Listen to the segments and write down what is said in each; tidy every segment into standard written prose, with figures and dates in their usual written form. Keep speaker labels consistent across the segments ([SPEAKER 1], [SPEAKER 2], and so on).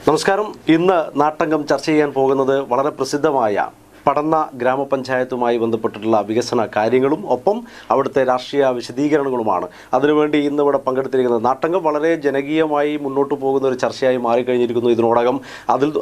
[SPEAKER 1] നമസ്കാരം. ഇന്ന് നാട്ടംഗം ചർച്ച ചെയ്യാൻ പോകുന്നത് വളരെ പ്രസിദ്ധമായ പടന്ന ഗ്രാമപഞ്ചായത്തുമായി ബന്ധപ്പെട്ടിട്ടുള്ള വികസന കാര്യങ്ങളും ഒപ്പം അവിടുത്തെ രാഷ്ട്രീയ വിശദീകരണങ്ങളുമാണ്. അതിനുവേണ്ടി ഇന്ന് ഇവിടെ പങ്കെടുത്തിരിക്കുന്നത് നാട്ടംഗം വളരെ ജനകീയമായി മുന്നോട്ട് പോകുന്ന ഒരു ചർച്ചയായി മാറിക്കഴിഞ്ഞിരിക്കുന്നു ഇതിനോടകം.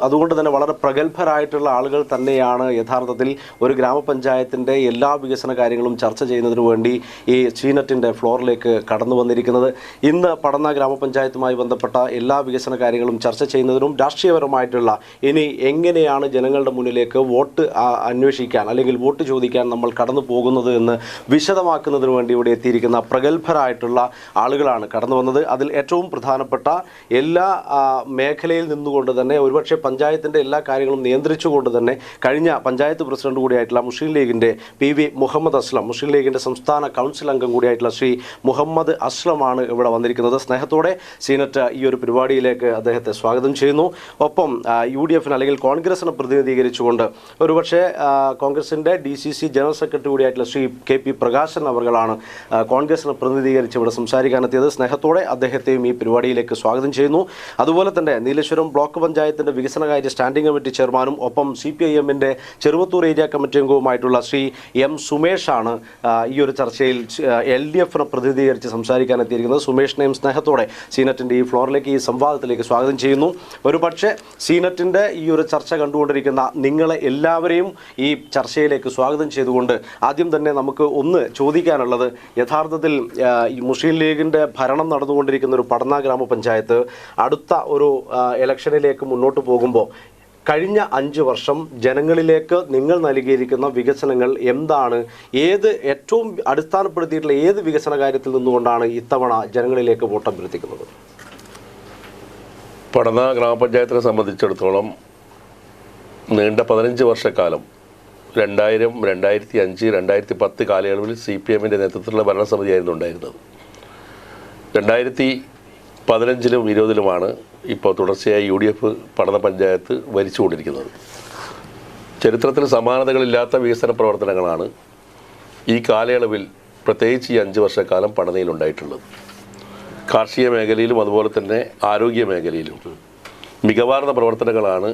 [SPEAKER 1] അതുകൊണ്ട് തന്നെ വളരെ പ്രഗത്ഭരായിട്ടുള്ള ആളുകൾ തന്നെയാണ് യഥാർത്ഥത്തിൽ ഒരു ഗ്രാമപഞ്ചായത്തിൻ്റെ എല്ലാ വികസന കാര്യങ്ങളും ചർച്ച ചെയ്യുന്നതിന് വേണ്ടി ഈ സീനറ്റിൻ്റെ ഫ്ലോറിലേക്ക് കടന്നു വന്നിരിക്കുന്നത്. ഇന്ന് പടന്ന ഗ്രാമപഞ്ചായത്തുമായി ബന്ധപ്പെട്ട എല്ലാ വികസന കാര്യങ്ങളും ചർച്ച ചെയ്യുന്നതിനും രാഷ്ട്രീയപരമായിട്ടുള്ള ഇനി എങ്ങനെയാണ് ജനങ്ങളുടെ മുന്നിലേക്ക് വോട്ട് അന്വേഷിക്കാൻ അല്ലെങ്കിൽ വോട്ട് ചോദിക്കാൻ നമ്മൾ കടന്നു പോകുന്നത് എന്ന് വിശദമാക്കുന്നതിന് വേണ്ടി ഇവിടെ എത്തിയിരിക്കുന്ന പ്രഗത്ഭരായിട്ടുള്ള ആളുകളാണ് കടന്നു വന്നത്. അതിൽ ഏറ്റവും പ്രധാനപ്പെട്ട എല്ലാ മേഖലയിൽ നിന്നുകൊണ്ട് തന്നെ ഒരുപക്ഷെ പഞ്ചായത്തിൻ്റെ എല്ലാ കാര്യങ്ങളും നിയന്ത്രിച്ചുകൊണ്ട് തന്നെ കഴിഞ്ഞ പഞ്ചായത്ത് പ്രസിഡന്റ് കൂടിയായിട്ടുള്ള മുസ്ലിം ലീഗിൻ്റെ PV മുഹമ്മദ് അസ്ലം, മുസ്ലിം ലീഗിൻ്റെ സംസ്ഥാന കൗൺസിൽ അംഗം കൂടിയായിട്ടുള്ള ശ്രീ മുഹമ്മദ് അസ്ലമാണ് ഇവിടെ വന്നിരിക്കുന്നത്. സ്നേഹത്തോടെ സീനറ്റ് ഈ ഒരു പരിപാടിയിലേക്ക് അദ്ദേഹത്തെ സ്വാഗതം ചെയ്യുന്നു. ഒപ്പം UDF അല്ലെങ്കിൽ കോൺഗ്രസിനെ പ്രതിനിധീകരിച്ചുകൊണ്ട് ഒരുപക്ഷെ കോൺഗ്രസിൻ്റെ DCC ജനറൽ സെക്രട്ടറി കൂടിയായിട്ടുള്ള ശ്രീ KP പ്രകാശൻ അവർകളാണ് കോൺഗ്രസിനെ പ്രതിനിധീകരിച്ച് ഇവിടെ സംസാരിക്കാനെത്തിയത്. സ്നേഹത്തോടെ അദ്ദേഹത്തെയും ഈ പരിപാടിയിലേക്ക് സ്വാഗതം ചെയ്യുന്നു. അതുപോലെ തന്നെ നീലേശ്വരം ബ്ലോക്ക് പഞ്ചായത്തിൻ്റെ വികസനകാര്യ സ്റ്റാൻഡിംഗ് കമ്മിറ്റി ചെയർമാനും ഒപ്പം CPIMൻ്റെ ചെറുവത്തൂർ ഏരിയ കമ്മിറ്റി അംഗവുമായിട്ടുള്ള ശ്രീ M സുമേഷാണ് ഈ ഒരു ചർച്ചയിൽ LDFനെ പ്രതിനിധീകരിച്ച് സംസാരിക്കാനെത്തിയിരിക്കുന്നത്. സുമേഷിനെയും സ്നേഹത്തോടെ സീനറ്റിൻ്റെ ഈ ഫ്ലോറിലേക്ക്, ഈ സംവാദത്തിലേക്ക് സ്വാഗതം ചെയ്യുന്നു. ഒരുപക്ഷെ സീനറ്റിൻ്റെ ഈ ഒരു ചർച്ച കണ്ടുകൊണ്ടിരിക്കുന്ന നിങ്ങളെ എല്ലാവരെയും ഈ ചർച്ചയിലേക്ക് സ്വാഗതം ചെയ്തുകൊണ്ട് ആദ്യം തന്നെ നമുക്ക് ഒന്ന് ചോദിക്കാനുള്ളത്, യഥാർത്ഥത്തിൽ ഈ മുസ്ലിം ലീഗിൻ്റെ ഭരണം നടന്നുകൊണ്ടിരിക്കുന്ന ഒരു പടന്ന ഗ്രാമപഞ്ചായത്ത് അടുത്ത ഒരു ഇലക്ഷനിലേക്ക് മുന്നോട്ട് പോകുമ്പോൾ കഴിഞ്ഞ 5 വർഷം ജനങ്ങളിലേക്ക് നിങ്ങൾ നൽകിയിരിക്കുന്ന വികസനങ്ങൾ എന്താണ്? ഏറ്റവും അടിസ്ഥാനപ്പെടുത്തിയിട്ടുള്ള ഏത് വികസന കാര്യത്തിൽ നിന്നുകൊണ്ടാണ് ഇത്തവണ ജനങ്ങളിലേക്ക് വോട്ട് അഭ്യർത്ഥിക്കുന്നത്?
[SPEAKER 2] പടന്ന ഗ്രാമപഞ്ചായത്തിനെ സംബന്ധിച്ചിടത്തോളം നീണ്ട 15 വർഷക്കാലം 2000, 2005, 2010 കാലയളവിൽ CPMൻ്റെ നേതൃത്വത്തിലുള്ള ഭരണസമിതിയായിരുന്നു ഉണ്ടായിരുന്നത്. 2015-ലും 20-ലുമാണ് ഇപ്പോൾ തുടർച്ചയായി UDF പടന്ന പഞ്ചായത്ത് ഭരിച്ചുകൊണ്ടിരിക്കുന്നത്. ചരിത്രത്തിൽ സമാനതകളില്ലാത്ത വികസന പ്രവർത്തനങ്ങളാണ് ഈ കാലയളവിൽ പ്രത്യേകിച്ച് ഈ 5 വർഷക്കാലം പടനയിലുണ്ടായിട്ടുള്ളത്. കാർഷിക മേഖലയിലും അതുപോലെ തന്നെ ആരോഗ്യ മേഖലയിലും മികവാർന്ന പ്രവർത്തനങ്ങളാണ്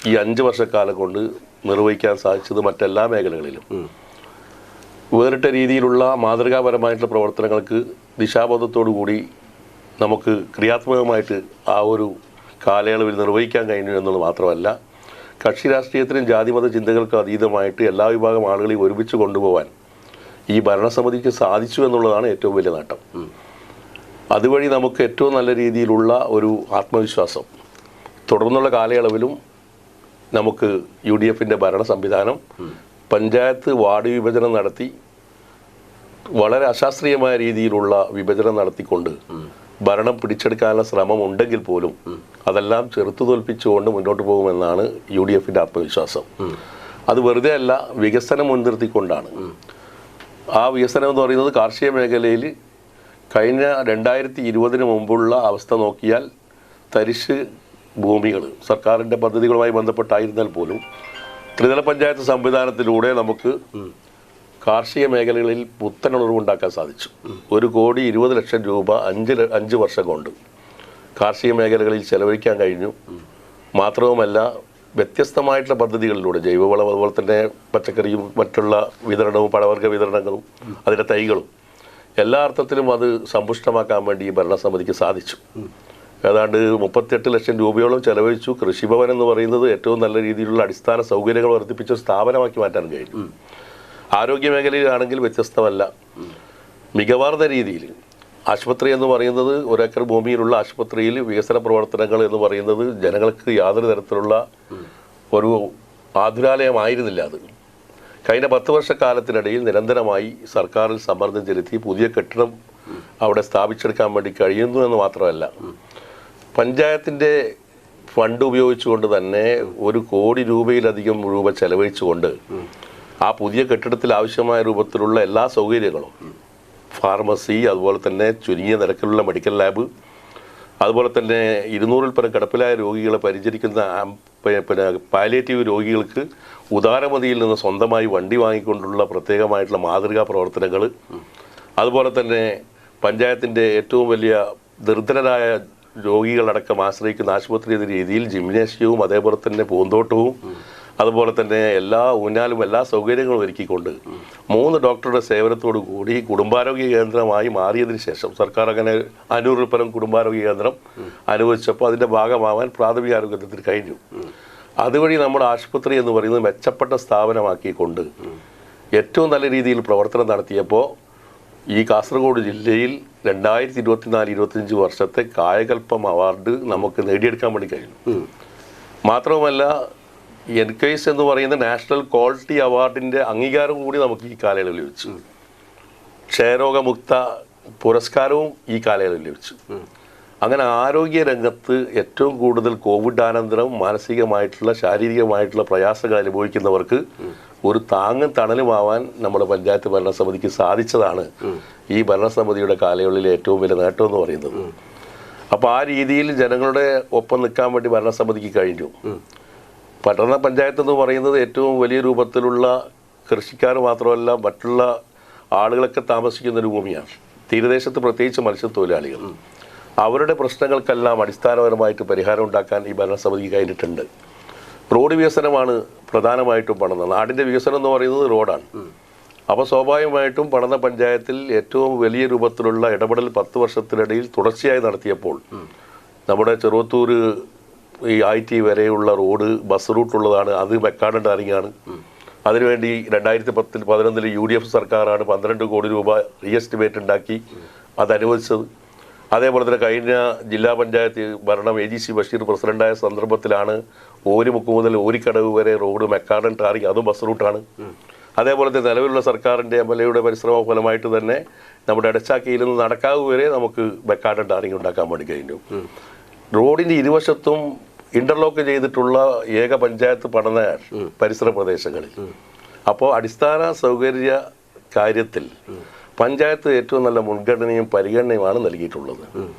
[SPEAKER 2] ഈ 5 വർഷക്കാലം കൊണ്ട് നിർവഹിക്കാൻ സാധിച്ചത്. മറ്റെല്ലാ മേഖലകളിലും വേറിട്ട രീതിയിലുള്ള മാതൃകാപരമായിട്ടുള്ള പ്രവർത്തനങ്ങൾക്ക് ദിശാബോധത്തോടു കൂടി നമുക്ക് ക്രിയാത്മകമായിട്ട് ആ ഒരു കാലയളവിൽ നിർവഹിക്കാൻ കഴിഞ്ഞു എന്നുള്ളത് മാത്രമല്ല, കക്ഷി രാഷ്ട്രീയത്തിനും ജാതിമത ചിന്തകൾക്കും അതീതമായിട്ട് എല്ലാ വിഭാഗം ആളുകളെയും ഒരുമിച്ച് കൊണ്ടുപോകാൻ ഈ ഭരണസമിതിക്ക് സാധിച്ചു എന്നുള്ളതാണ് ഏറ്റവും വലിയ നേട്ടം. അതുവഴി നമുക്ക് ഏറ്റവും നല്ല രീതിയിലുള്ള ഒരു ആത്മവിശ്വാസം തുടർന്നുള്ള കാലയളവിലും നമുക്ക് UDFൻ്റെ ഭരണ സംവിധാനം പഞ്ചായത്ത് വാർഡ് വിഭജനം നടത്തി വളരെ അശാസ്ത്രീയമായ രീതിയിലുള്ള വിഭജനം നടത്തിക്കൊണ്ട് ഭരണം പിടിച്ചെടുക്കാനുള്ള ശ്രമം ഉണ്ടെങ്കിൽ പോലും അതെല്ലാം ചെറുത്തു തോൽപ്പിച്ചുകൊണ്ട് മുന്നോട്ട് പോകുമെന്നാണ് UDFൻ്റെ ആത്മവിശ്വാസം. അത് വെറുതെ അല്ല, വികസനം മുൻനിർത്തിക്കൊണ്ടാണ്. ആ വികസനം എന്ന് പറയുന്നത് കാർഷിക മേഖലയിൽ കഴിഞ്ഞ 2020-ന് മുമ്പുള്ള അവസ്ഥ നോക്കിയാൽ തരിശ് ഭൂമികൾ സർക്കാരിൻ്റെ പദ്ധതികളുമായി ബന്ധപ്പെട്ടായിരുന്നാൽ പോലും ത്രിതല പഞ്ചായത്ത് സംവിധാനത്തിലൂടെ നമുക്ക് കാർഷിക മേഖലകളിൽ പുത്തൻ ഉണർവുണ്ടാക്കാൻ സാധിച്ചു. 1,20,00,000 രൂപ 5 വർഷം കൊണ്ട് കാർഷിക മേഖലകളിൽ ചെലവഴിക്കാൻ കഴിഞ്ഞു. മാത്രവുമല്ല, വ്യത്യസ്തമായിട്ടുള്ള പദ്ധതികളിലൂടെ ജൈവവളം, അതുപോലെ തന്നെ പച്ചക്കറിയും മറ്റുള്ള വിതരണവും പഴവർഗ്ഗ വിതരണങ്ങളും അതിൻ്റെ തൈകളും എല്ലാ അർത്ഥത്തിലും അത് സമ്പുഷ്ടമാക്കാൻ വേണ്ടി ഈ ഭരണസമിതിക്ക് സാധിച്ചു. ഏതാണ്ട് 38 ലക്ഷം രൂപയോളം ചെലവഴിച്ചു. കൃഷിഭവൻ എന്ന് പറയുന്നത് ഏറ്റവും നല്ല രീതിയിലുള്ള അടിസ്ഥാന സൗകര്യങ്ങൾ വർദ്ധിപ്പിച്ച സ്ഥാപനമാക്കി മാറ്റാൻ കഴിഞ്ഞു. ആരോഗ്യ മേഖലയിലാണെങ്കിൽ വ്യത്യസ്തമല്ല, മികവാർന്ന രീതിയിൽ ആശുപത്രി എന്ന് പറയുന്നത് 1 ഏക്കർ ഭൂമിയിലുള്ള ആശുപത്രിയിൽ വികസന പ്രവർത്തനങ്ങൾ എന്ന് പറയുന്നത് ജനങ്ങൾക്ക് യാതൊരു തരത്തിലുള്ള ഒരു ആതുരാലയമായിരുന്നില്ല. അത് കഴിഞ്ഞ 10 വർഷക്കാലത്തിനിടയിൽ നിരന്തരമായി സർക്കാരിൽ സമ്മർദ്ദം ചെലുത്തി പുതിയ കെട്ടിടം അവിടെ സ്ഥാപിച്ചെടുക്കാൻ വേണ്ടി കഴിയുന്നു എന്ന് മാത്രമല്ല, പഞ്ചായത്തിൻ്റെ ഫണ്ട് ഉപയോഗിച്ചുകൊണ്ട് തന്നെ 1 കോടി രൂപയിലധികം രൂപ ചെലവഴിച്ചുകൊണ്ട് ആ പുതിയ കെട്ടിടത്തിൽ ആവശ്യമായ രൂപത്തിലുള്ള എല്ലാ സൗകര്യങ്ങളും, ഫാർമസി, അതുപോലെ തന്നെ ചുരുങ്ങിയ നിരക്കിലുള്ള മെഡിക്കൽ ലാബ്, അതുപോലെ തന്നെ 200-ൽ പരം കിടപ്പിലായ രോഗികളെ പരിചരിക്കുന്ന പാലിയേറ്റീവ് രോഗികൾക്ക് ഉദാരമതിയിൽ നിന്ന് സ്വന്തമായി വണ്ടി വാങ്ങിക്കൊണ്ടുള്ള പ്രത്യേകമായിട്ടുള്ള മാതൃകാ പ്രവർത്തനങ്ങൾ, അതുപോലെ തന്നെ പഞ്ചായത്തിൻ്റെ ഏറ്റവും വലിയ ദരിദ്രരായ രോഗികളടക്കം ആശ്രയിക്കുന്ന ആശുപത്രി എന്ന രീതിയിൽ ജിംനേഷ്യവും അതേപോലെ തന്നെ പൂന്തോട്ടവും അതുപോലെ തന്നെ എല്ലാ ഊഞ്ഞാലും എല്ലാ സൗകര്യങ്ങളും ഒരുക്കിക്കൊണ്ട് 3 ഡോക്ടറുടെ സേവനത്തോടു കൂടി കുടുംബാരോഗ്യ കേന്ദ്രമായി മാറിയതിനു ശേഷം സർക്കാർ അങ്ങനെ 500 പരം കുടുംബാരോഗ്യ കേന്ദ്രം അനുവദിച്ചപ്പോൾ അതിൻ്റെ ഭാഗമാവാൻ പ്രാഥമിക ആരോഗ്യത്തിന് കഴിഞ്ഞു. അതുവഴി നമ്മുടെ ആശുപത്രി എന്ന് പറയുന്നത് മെച്ചപ്പെട്ട സ്ഥാപനമാക്കിക്കൊണ്ട് ഏറ്റവും നല്ല രീതിയിൽ പ്രവർത്തനം നടത്തിയപ്പോൾ ഈ കാസർഗോഡ് ജില്ലയിൽ 2024-25 വർഷത്തെ കായകൽപ്പം അവാർഡ് നമുക്ക് നേടിയെടുക്കാൻ വേണ്ടി കഴിഞ്ഞു. മാത്രവുമല്ല NKS എന്ന് പറയുന്ന നാഷണൽ ക്വാളിറ്റി അവാർഡിൻ്റെ അംഗീകാരം കൂടി നമുക്ക് ഈ കാലയളവിൽ ലഭിച്ചു. ക്ഷയരോഗമുക്ത പുരസ്കാരവും ഈ കാലയളവിൽ ലഭിച്ചു. അങ്ങനെ ആരോഗ്യ രംഗത്ത് ഏറ്റവും കൂടുതൽ കോവിഡാനന്തരം മാനസികമായിട്ടുള്ള ശാരീരികമായിട്ടുള്ള പ്രയാസങ്ങൾ അനുഭവിക്കുന്നവർക്ക് ഒരു താങ്ങും തണലുമാവാൻ നമ്മുടെ പഞ്ചായത്ത് ഭരണസമിതിക്ക് സാധിച്ചതാണ് ഈ ഭരണസമിതിയുടെ കാലയളവിലെ ഏറ്റവും വലിയ നേട്ടം എന്ന് പറയുന്നത്. അപ്പോൾ ആ രീതിയിൽ ജനങ്ങളുടെ ഒപ്പം നിൽക്കാൻ വേണ്ടി ഭരണസമിതിക്ക് കഴിഞ്ഞു. പട്ടണ പഞ്ചായത്ത് എന്ന് പറയുന്നത് ഏറ്റവും വലിയ രൂപത്തിലുള്ള കൃഷിക്കാർ മാത്രമല്ല മറ്റുള്ള ആളുകളൊക്കെ താമസിക്കുന്ന ഒരു ഭൂമിയാണ്. തീരദേശത്ത് പ്രത്യേകിച്ച് മത്സ്യത്തൊഴിലാളികൾ അവരുടെ പ്രശ്നങ്ങൾക്കെല്ലാം അടിസ്ഥാനപരമായിട്ട് പരിഹാരം ഉണ്ടാക്കാൻ ഈ ഭരണസമിതിക്ക് കഴിഞ്ഞിട്ടുണ്ട്. റോഡ് വികസനമാണ് പ്രധാനമായിട്ടും പടന്ന നാടിൻ്റെ വികസനം എന്ന് പറയുന്നത് റോഡാണ്. അപ്പോൾ സ്വാഭാവികമായിട്ടും പടന്ന പഞ്ചായത്തിൽ ഏറ്റവും വലിയ രൂപത്തിലുള്ള ഇടപെടൽ 10 വർഷത്തിനിടയിൽ തുടർച്ചയായി നടത്തിയപ്പോൾ നമ്മുടെ ചെറുവത്തൂർ ഈ IT വരെയുള്ള റോഡ് ബസ് റൂട്ടുള്ളതാണ്. അത് മെക്കാഡൻ ടാറിങ്ങാണ്. അതിനുവേണ്ടി 2010-11 UDF സർക്കാരാണ് 12 കോടി രൂപ റീഎസ്റ്റിമേറ്റ് ഉണ്ടാക്കി അത് അനുവദിച്ചത്. അതേപോലെ തന്നെ കഴിഞ്ഞ ജില്ലാ പഞ്ചായത്ത് ഭരണം AGC ബഷീർ പ്രസിഡന്റായ സന്ദർഭത്തിലാണ് ഓരിമുക്ക് മുതൽ ഓരിക്കടവ് വരെ റോഡ് മെക്കാഡൻ ടാറിങ് അതും ബസ് റൂട്ടാണ്. അതേപോലെ തന്നെ നിലവിലുള്ള സർക്കാരിൻ്റെ MLAയുടെ പരിശ്രമ ഫലമായിട്ട് തന്നെ നമ്മുടെ എടച്ചാക്കയിൽ നിന്ന് നടക്കാവ് വരെ നമുക്ക് മെക്കാഡൻ ടാറിങ് ഉണ്ടാക്കാൻ വേണ്ടി കഴിഞ്ഞു. റോഡിൻ്റെ ഇരുവശത്തും ഇന്റർലോക്ക് ചെയ്തിട്ടുള്ള ഏക പഞ്ചായത്ത് പഠന പരിസര പ്രദേശങ്ങളിൽ. അപ്പോൾ അടിസ്ഥാന സൗകര്യ കാര്യത്തിൽ പഞ്ചായത്ത് ഏറ്റവും നല്ല മുൻഗണനയും പരിഗണനയുമാണ് നൽകിയിട്ടുള്ളത്.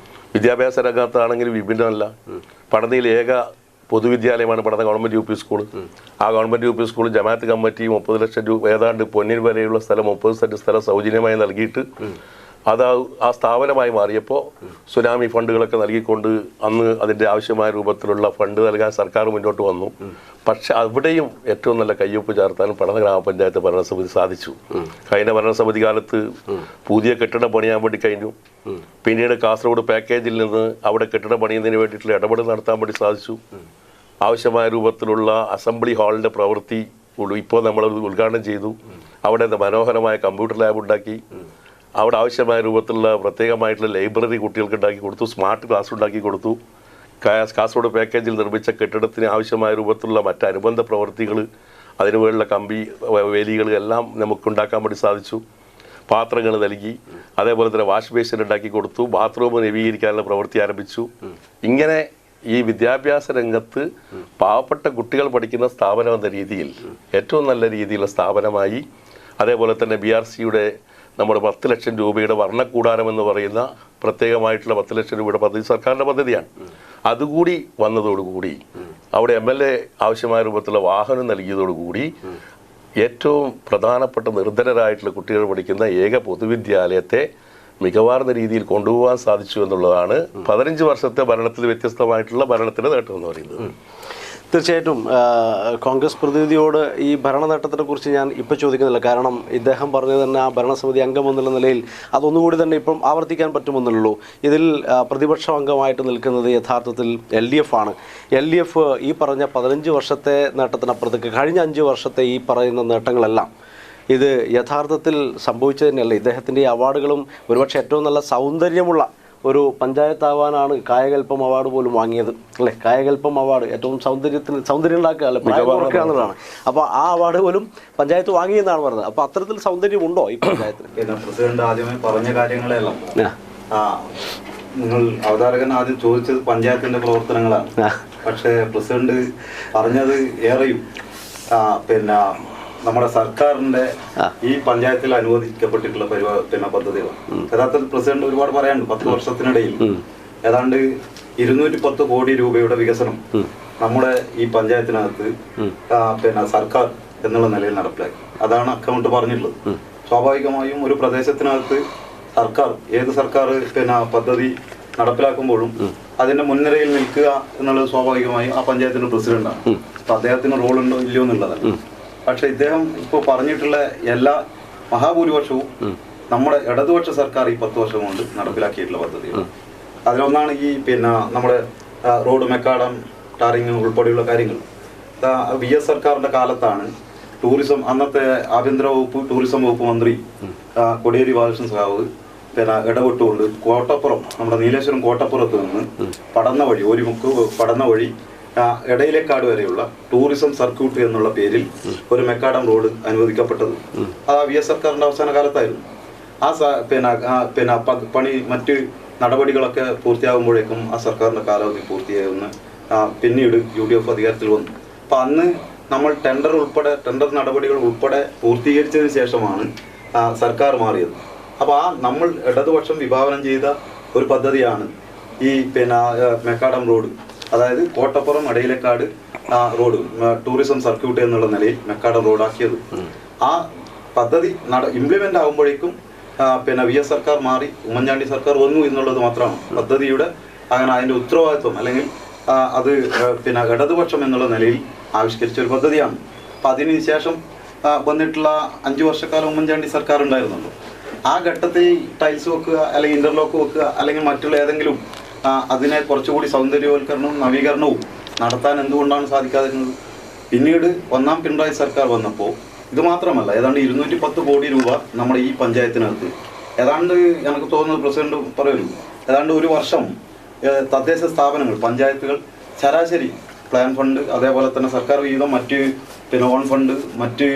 [SPEAKER 2] വിദ്യാഭ്യാസ രംഗത്താണെങ്കിൽ വിഭിന്നമല്ല. പടനയിൽ ഏക പൊതുവിദ്യാലയമാണ് പടന ഗവൺമെൻറ് UP സ്കൂൾ. ആ ഗവൺമെൻറ് UP സ്കൂൾ ജമാഅത്ത് കമ്മിറ്റി 30 ലക്ഷം രൂപ ഏതാണ്ട് പൊന്നിൻ വരെയുള്ള സ്ഥലം 30 സെന്റ് സ്ഥലം സൗജന്യമായി നൽകിയിട്ട് അത് ആ സ്ഥാപനമായി മാറിയപ്പോൾ സുനാമി ഫണ്ടുകളൊക്കെ നൽകിക്കൊണ്ട് അന്ന് അതിൻ്റെ ആവശ്യമായ രൂപത്തിലുള്ള ഫണ്ട് നൽകാൻ സർക്കാർ മുന്നോട്ട് വന്നു. പക്ഷെ അവിടെയും ഏറ്റവും നല്ല കയ്യൊപ്പ് ചേർത്താനും പടന്ന ഗ്രാമപഞ്ചായത്ത് ഭരണസമിതി സാധിച്ചു. കഴിഞ്ഞ ഭരണസമിതി കാലത്ത് പുതിയ കെട്ടിടം പണിയാൻ വേണ്ടി കഴിഞ്ഞു. പിന്നീട് കാസർഗോഡ് പാക്കേജിൽ നിന്ന് അവിടെ കെട്ടിടം പണിയുന്നതിന് വേണ്ടിയിട്ടുള്ള ഇടപെടൽ നടത്താൻ വേണ്ടി സാധിച്ചു. ആവശ്യമായ രൂപത്തിലുള്ള അസംബ്ലി ഹാളിൻ്റെ പ്രവൃത്തി ഇപ്പോൾ നമ്മൾ ഉദ്ഘാടനം ചെയ്തു. അവിടെ മനോഹരമായ കമ്പ്യൂട്ടർ ലാബ് ഉണ്ടാക്കി. അവിടെ ആവശ്യമായ രൂപത്തിലുള്ള പ്രത്യേകമായിട്ടുള്ള ലൈബ്രറി കുട്ടികൾക്ക് ഉണ്ടാക്കി കൊടുത്തു. സ്മാർട്ട് ക്ലാസ് ഉണ്ടാക്കി കൊടുത്തു. കാസർഗോഡ് പാക്കേജിൽ നിർമ്മിച്ച കെട്ടിടത്തിന് ആവശ്യമായ രൂപത്തിലുള്ള മറ്റ് അനുബന്ധ പ്രവൃത്തികൾ അതിനുവേണ്ടിയുള്ള കമ്പി വേലികൾ എല്ലാം നമുക്കുണ്ടാക്കാൻ വേണ്ടി സാധിച്ചു. പാത്രങ്ങൾ നൽകി. അതേപോലെ തന്നെ വാഷ് ബേസിൻ ഉണ്ടാക്കി കൊടുത്തു. ബാത്റൂം നവീകരിക്കാനുള്ള പ്രവൃത്തി ആരംഭിച്ചു. ഇങ്ങനെ ഈ വിദ്യാഭ്യാസ രംഗത്ത് പാവപ്പെട്ട കുട്ടികൾ പഠിക്കുന്ന സ്ഥാപനം എന്ന രീതിയിൽ ഏറ്റവും നല്ല രീതിയിലുള്ള സ്ഥാപനമായി. അതേപോലെ തന്നെ BRCയുടെ നമ്മുടെ 10 ലക്ഷം രൂപയുടെ വർണ്ണക്കൂടാരം എന്ന് പറയുന്ന പ്രത്യേകമായിട്ടുള്ള 10 ലക്ഷം രൂപയുടെ പദ്ധതി സർക്കാരിൻ്റെ പദ്ധതിയാണ്. അതുകൂടി വന്നതോടുകൂടി അവിടെ MLA ആവശ്യമായ രൂപത്തിലുള്ള വാഹനം നൽകിയതോടുകൂടി ഏറ്റവും പ്രധാനപ്പെട്ട നിർധനരായിട്ടുള്ള കുട്ടികൾ പഠിക്കുന്ന ഏക പൊതുവിദ്യാലയത്തെ മികവാർന്ന രീതിയിൽ കൊണ്ടുപോകാൻ സാധിച്ചു എന്നുള്ളതാണ് 15 വർഷത്തെ ഭരണത്തിൽ വ്യത്യസ്തമായിട്ടുള്ള ഭരണത്തിൻ്റെ നേട്ടം എന്ന് പറയുന്നത്.
[SPEAKER 1] തീർച്ചയായിട്ടും കോൺഗ്രസ് പ്രതിനിധിയോട് ഈ ഭരണ നേട്ടത്തെക്കുറിച്ച് ഞാൻ ഇപ്പോൾ ചോദിക്കുന്നില്ല. കാരണം ഇദ്ദേഹം പറഞ്ഞത് തന്നെ ആ ഭരണസമിതി അംഗം എന്നുള്ള നിലയിൽ അതൊന്നുകൂടി തന്നെ ഇപ്പം ആവർത്തിക്കാൻ പറ്റുമെന്നുള്ളൂ. ഇതിൽ പ്രതിപക്ഷ അംഗമായിട്ട് നിൽക്കുന്നത് യഥാർത്ഥത്തിൽ LDF ആണ്. LDF ഈ പറഞ്ഞ 15 വർഷത്തെ നേട്ടത്തിനപ്പുറത്തേക്ക് കഴിഞ്ഞ 5 വർഷത്തെ ഈ പറയുന്ന നേട്ടങ്ങളെല്ലാം ഇത് യഥാർത്ഥത്തിൽ സംഭവിച്ചത് തന്നെയല്ല. ഇദ്ദേഹത്തിൻ്റെ ഈ അവാർഡുകളും ഒരുപക്ഷെ ഏറ്റവും നല്ല സൗന്ദര്യമുള്ള ഒരു പഞ്ചായത്താവാനാണ് കായകൽപ്പം അവാർഡ് പോലും വാങ്ങിയത് അല്ലേ. കായകൽപ്പം അവാർഡ് ഏറ്റവും സൗന്ദര്യം ഉണ്ടാക്കുക അല്ലെ, പ്രായമൊക്കെ എന്നുള്ളതാണ്. അപ്പോൾ ആ അവാർഡ് പോലും പഞ്ചായത്ത് വാങ്ങിയെന്നാണ് പറഞ്ഞത്. അപ്പോൾ അത്തരത്തിൽ സൗന്ദര്യമുണ്ടോ ഈ പഞ്ചായത്തിന്?
[SPEAKER 3] പ്രസിഡന്റ് ആദ്യമേ പറഞ്ഞ കാര്യങ്ങളെല്ലാം നിങ്ങൾ അവതാരകൻ ആദ്യം ചോദിച്ചത് പഞ്ചായത്തിന്റെ പ്രവർത്തനങ്ങളാണ്. പക്ഷേ പ്രസിഡന്റ് പറഞ്ഞത് ഏറെയും പിന്നെ നമ്മുടെ സർക്കാരിന്റെ ഈ പഞ്ചായത്തിൽ അനുവദിക്കപ്പെട്ടിട്ടുള്ള പദ്ധതികളാണ്. യഥാർത്ഥത്തിൽ പ്രസിഡന്റ് ഒരുപാട് പറയാനുണ്ട്. 10 വർഷത്തിനിടയിൽ ഏതാണ്ട് 210 കോടി രൂപയുടെ വികസനം നമ്മുടെ ഈ പഞ്ചായത്തിനകത്ത് സർക്കാർ എന്നുള്ള നിലയിൽ നടപ്പിലാക്കി. അതാണ് അക്കൗണ്ട് പറഞ്ഞിട്ടുള്ളത്. സ്വാഭാവികമായും ഒരു പ്രദേശത്തിനകത്ത് സർക്കാർ ഏത് സർക്കാർ പദ്ധതി നടപ്പിലാക്കുമ്പോഴും അതിന്റെ മുൻനിരയിൽ നിൽക്കുക എന്നുള്ളത് സ്വാഭാവികമായും ആ പഞ്ചായത്തിന്റെ പ്രസിഡന്റാണ്. അപ്പൊ അദ്ദേഹത്തിന് റോൾ ഉണ്ടോ ഇല്ലയോ എന്നുള്ളതല്ല. പക്ഷെ ഇദ്ദേഹം ഇപ്പോൾ പറഞ്ഞിട്ടുള്ള എല്ലാ മഹാഭൂരിപക്ഷവും നമ്മുടെ ഇടതുപക്ഷ സർക്കാർ ഈ 10 വർഷം കൊണ്ട് നടപ്പിലാക്കിയിട്ടുള്ള പദ്ധതികൾ. അതിലൊന്നാണ് ഈ നമ്മുടെ റോഡ് മെക്കാഡം ടാറിങ് ഉൾപ്പെടെയുള്ള കാര്യങ്ങൾ. VS സർക്കാരിന്റെ കാലത്താണ് ടൂറിസം, അന്നത്തെ ആഭ്യന്തര വകുപ്പ് ടൂറിസം വകുപ്പ് മന്ത്രി കോടിയേരി ബാലകൃഷ്ണൻ സഖാവ് ഇടപെട്ടുകൊണ്ട് കോട്ടപ്പുറം, നമ്മുടെ നീലേശ്വരം കോട്ടപ്പുറത്ത് നിന്ന് പടന്ന വഴി, ഓരിമുക്ക് പടന്ന വഴി ഇടയിലേക്കാട് വരെയുള്ള ടൂറിസം സർക്യൂട്ട് എന്നുള്ള പേരിൽ ഒരു മെക്കാഡം റോഡ് അനുവദിക്കപ്പെട്ടത് അത് VS സർക്കാരിന്റെ അവസാന കാലത്തായിരുന്നു. പണി മറ്റ് നടപടികളൊക്കെ പൂർത്തിയാകുമ്പോഴേക്കും ആ സർക്കാരിന്റെ കാലാവധി പൂർത്തിയാകുന്ന പിന്നീട് UDF അധികാരത്തിൽ വന്നു. അപ്പൊ അന്ന് നമ്മൾ ടെൻഡർ നടപടികൾ ഉൾപ്പെടെ പൂർത്തീകരിച്ചതിന് ശേഷമാണ് സർക്കാർ മാറിയത്. അപ്പോൾ നമ്മൾ ഇടതുപക്ഷം വിഭാവനം ചെയ്ത ഒരു പദ്ധതിയാണ് ഈ മെക്കാഡം റോഡ്, അതായത് Kottappuram Edayilekkad road tourism circuit എന്നുള്ള നിലയിൽ മെക്കാഡം റോഡാക്കിയത്. ആ പദ്ധതി ഇംപ്ലിമെന്റ് ആകുമ്പോഴേക്കും VS സർക്കാർ മാറി ഉമ്മൻചാണ്ടി സർക്കാർ വന്നു എന്നുള്ളത് മാത്രമാണ് പദ്ധതിയുടെ അങ്ങനെ അതിന്റെ ഉത്തരവാദിത്വം, അല്ലെങ്കിൽ അത് ഇടതുപക്ഷം എന്നുള്ള നിലയിൽ ആവിഷ്കരിച്ച ഒരു പദ്ധതിയാണ്. അപ്പം അതിന് ശേഷം വന്നിട്ടുള്ള 5 വർഷക്കാലം ഉമ്മൻചാണ്ടി സർക്കാർ ഉണ്ടായിരുന്നുള്ളൂ. ആ ഘട്ടത്തിൽ ടൈൽസ് വെക്കുക, അല്ലെങ്കിൽ ഇന്റർലോക്ക് വെക്കുക, അല്ലെങ്കിൽ മറ്റുള്ള ഏതെങ്കിലും അതിനെ കുറച്ചുകൂടി സൗന്ദര്യവൽക്കരണവും നവീകരണവും നടത്താൻ എന്തുകൊണ്ടാണ് സാധിക്കാതിരുന്നത്? പിന്നീട് 1ാം പിണറായി സർക്കാർ വന്നപ്പോൾ ഇത് മാത്രമല്ല, ഏതാണ്ട് 210 കോടി രൂപ നമ്മുടെ ഈ പഞ്ചായത്തിനകത്ത്, ഏതാണ്ട് എനിക്ക് തോന്നുന്നത് പ്രസിഡന്റ് പറയുന്നു, ഏതാണ്ട് ഒരു വർഷം തദ്ദേശ സ്ഥാപനങ്ങൾ, പഞ്ചായത്തുകൾ ശരാശരി പ്ലാൻ ഫണ്ട്, അതേപോലെ തന്നെ സർക്കാർ വിഹിതം, മറ്റ് ഓൺ ഫണ്ട്, മറ്റ്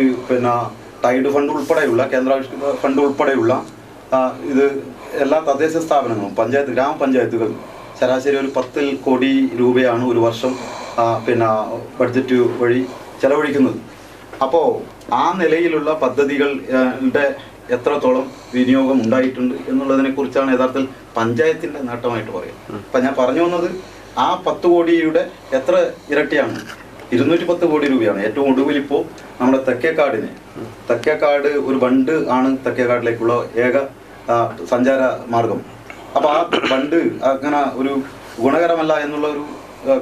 [SPEAKER 3] ടൈഡ് ഫണ്ട് ഉൾപ്പെടെയുള്ള കേന്ദ്രാവിഷ്കൃത ഫണ്ട് ഉൾപ്പെടെയുള്ള ഇത് എല്ലാ തദ്ദേശ സ്ഥാപനങ്ങളും ഗ്രാമപഞ്ചായത്തുകൾ ശരാശരി ഒരു 10 കോടി രൂപയാണ് ഒരു വർഷം ബഡ്ജറ്റ് വഴി ചെലവഴിക്കുന്നത്. അപ്പോൾ ആ നിലയിലുള്ള പദ്ധതികളുടെ എത്രത്തോളം വിനിയോഗം ഉണ്ടായിട്ടുണ്ട് എന്നുള്ളതിനെ കുറിച്ചാണ് യഥാർത്ഥത്തിൽ പഞ്ചായത്തിന്റെ നേട്ടമായിട്ട് പറയുന്നത്. അപ്പം ഞാൻ പറഞ്ഞു വന്നത് ആ 10 കോടിയുടെ എത്ര ഇരട്ടിയാണ്? 210 കോടി രൂപയാണ്. ഏറ്റവും ഒടുവിൽ ഇപ്പോൾ നമ്മുടെ തെക്കേക്കാട് ഒരു ബണ്ട് ആണ് തെക്കേക്കാടിലേക്കുള്ള ഏക സഞ്ചാര മാർഗം. അപ്പോൾ ആ ബണ്ട് അങ്ങനെ ഒരു ഗുണകരമല്ല എന്നുള്ള ഒരു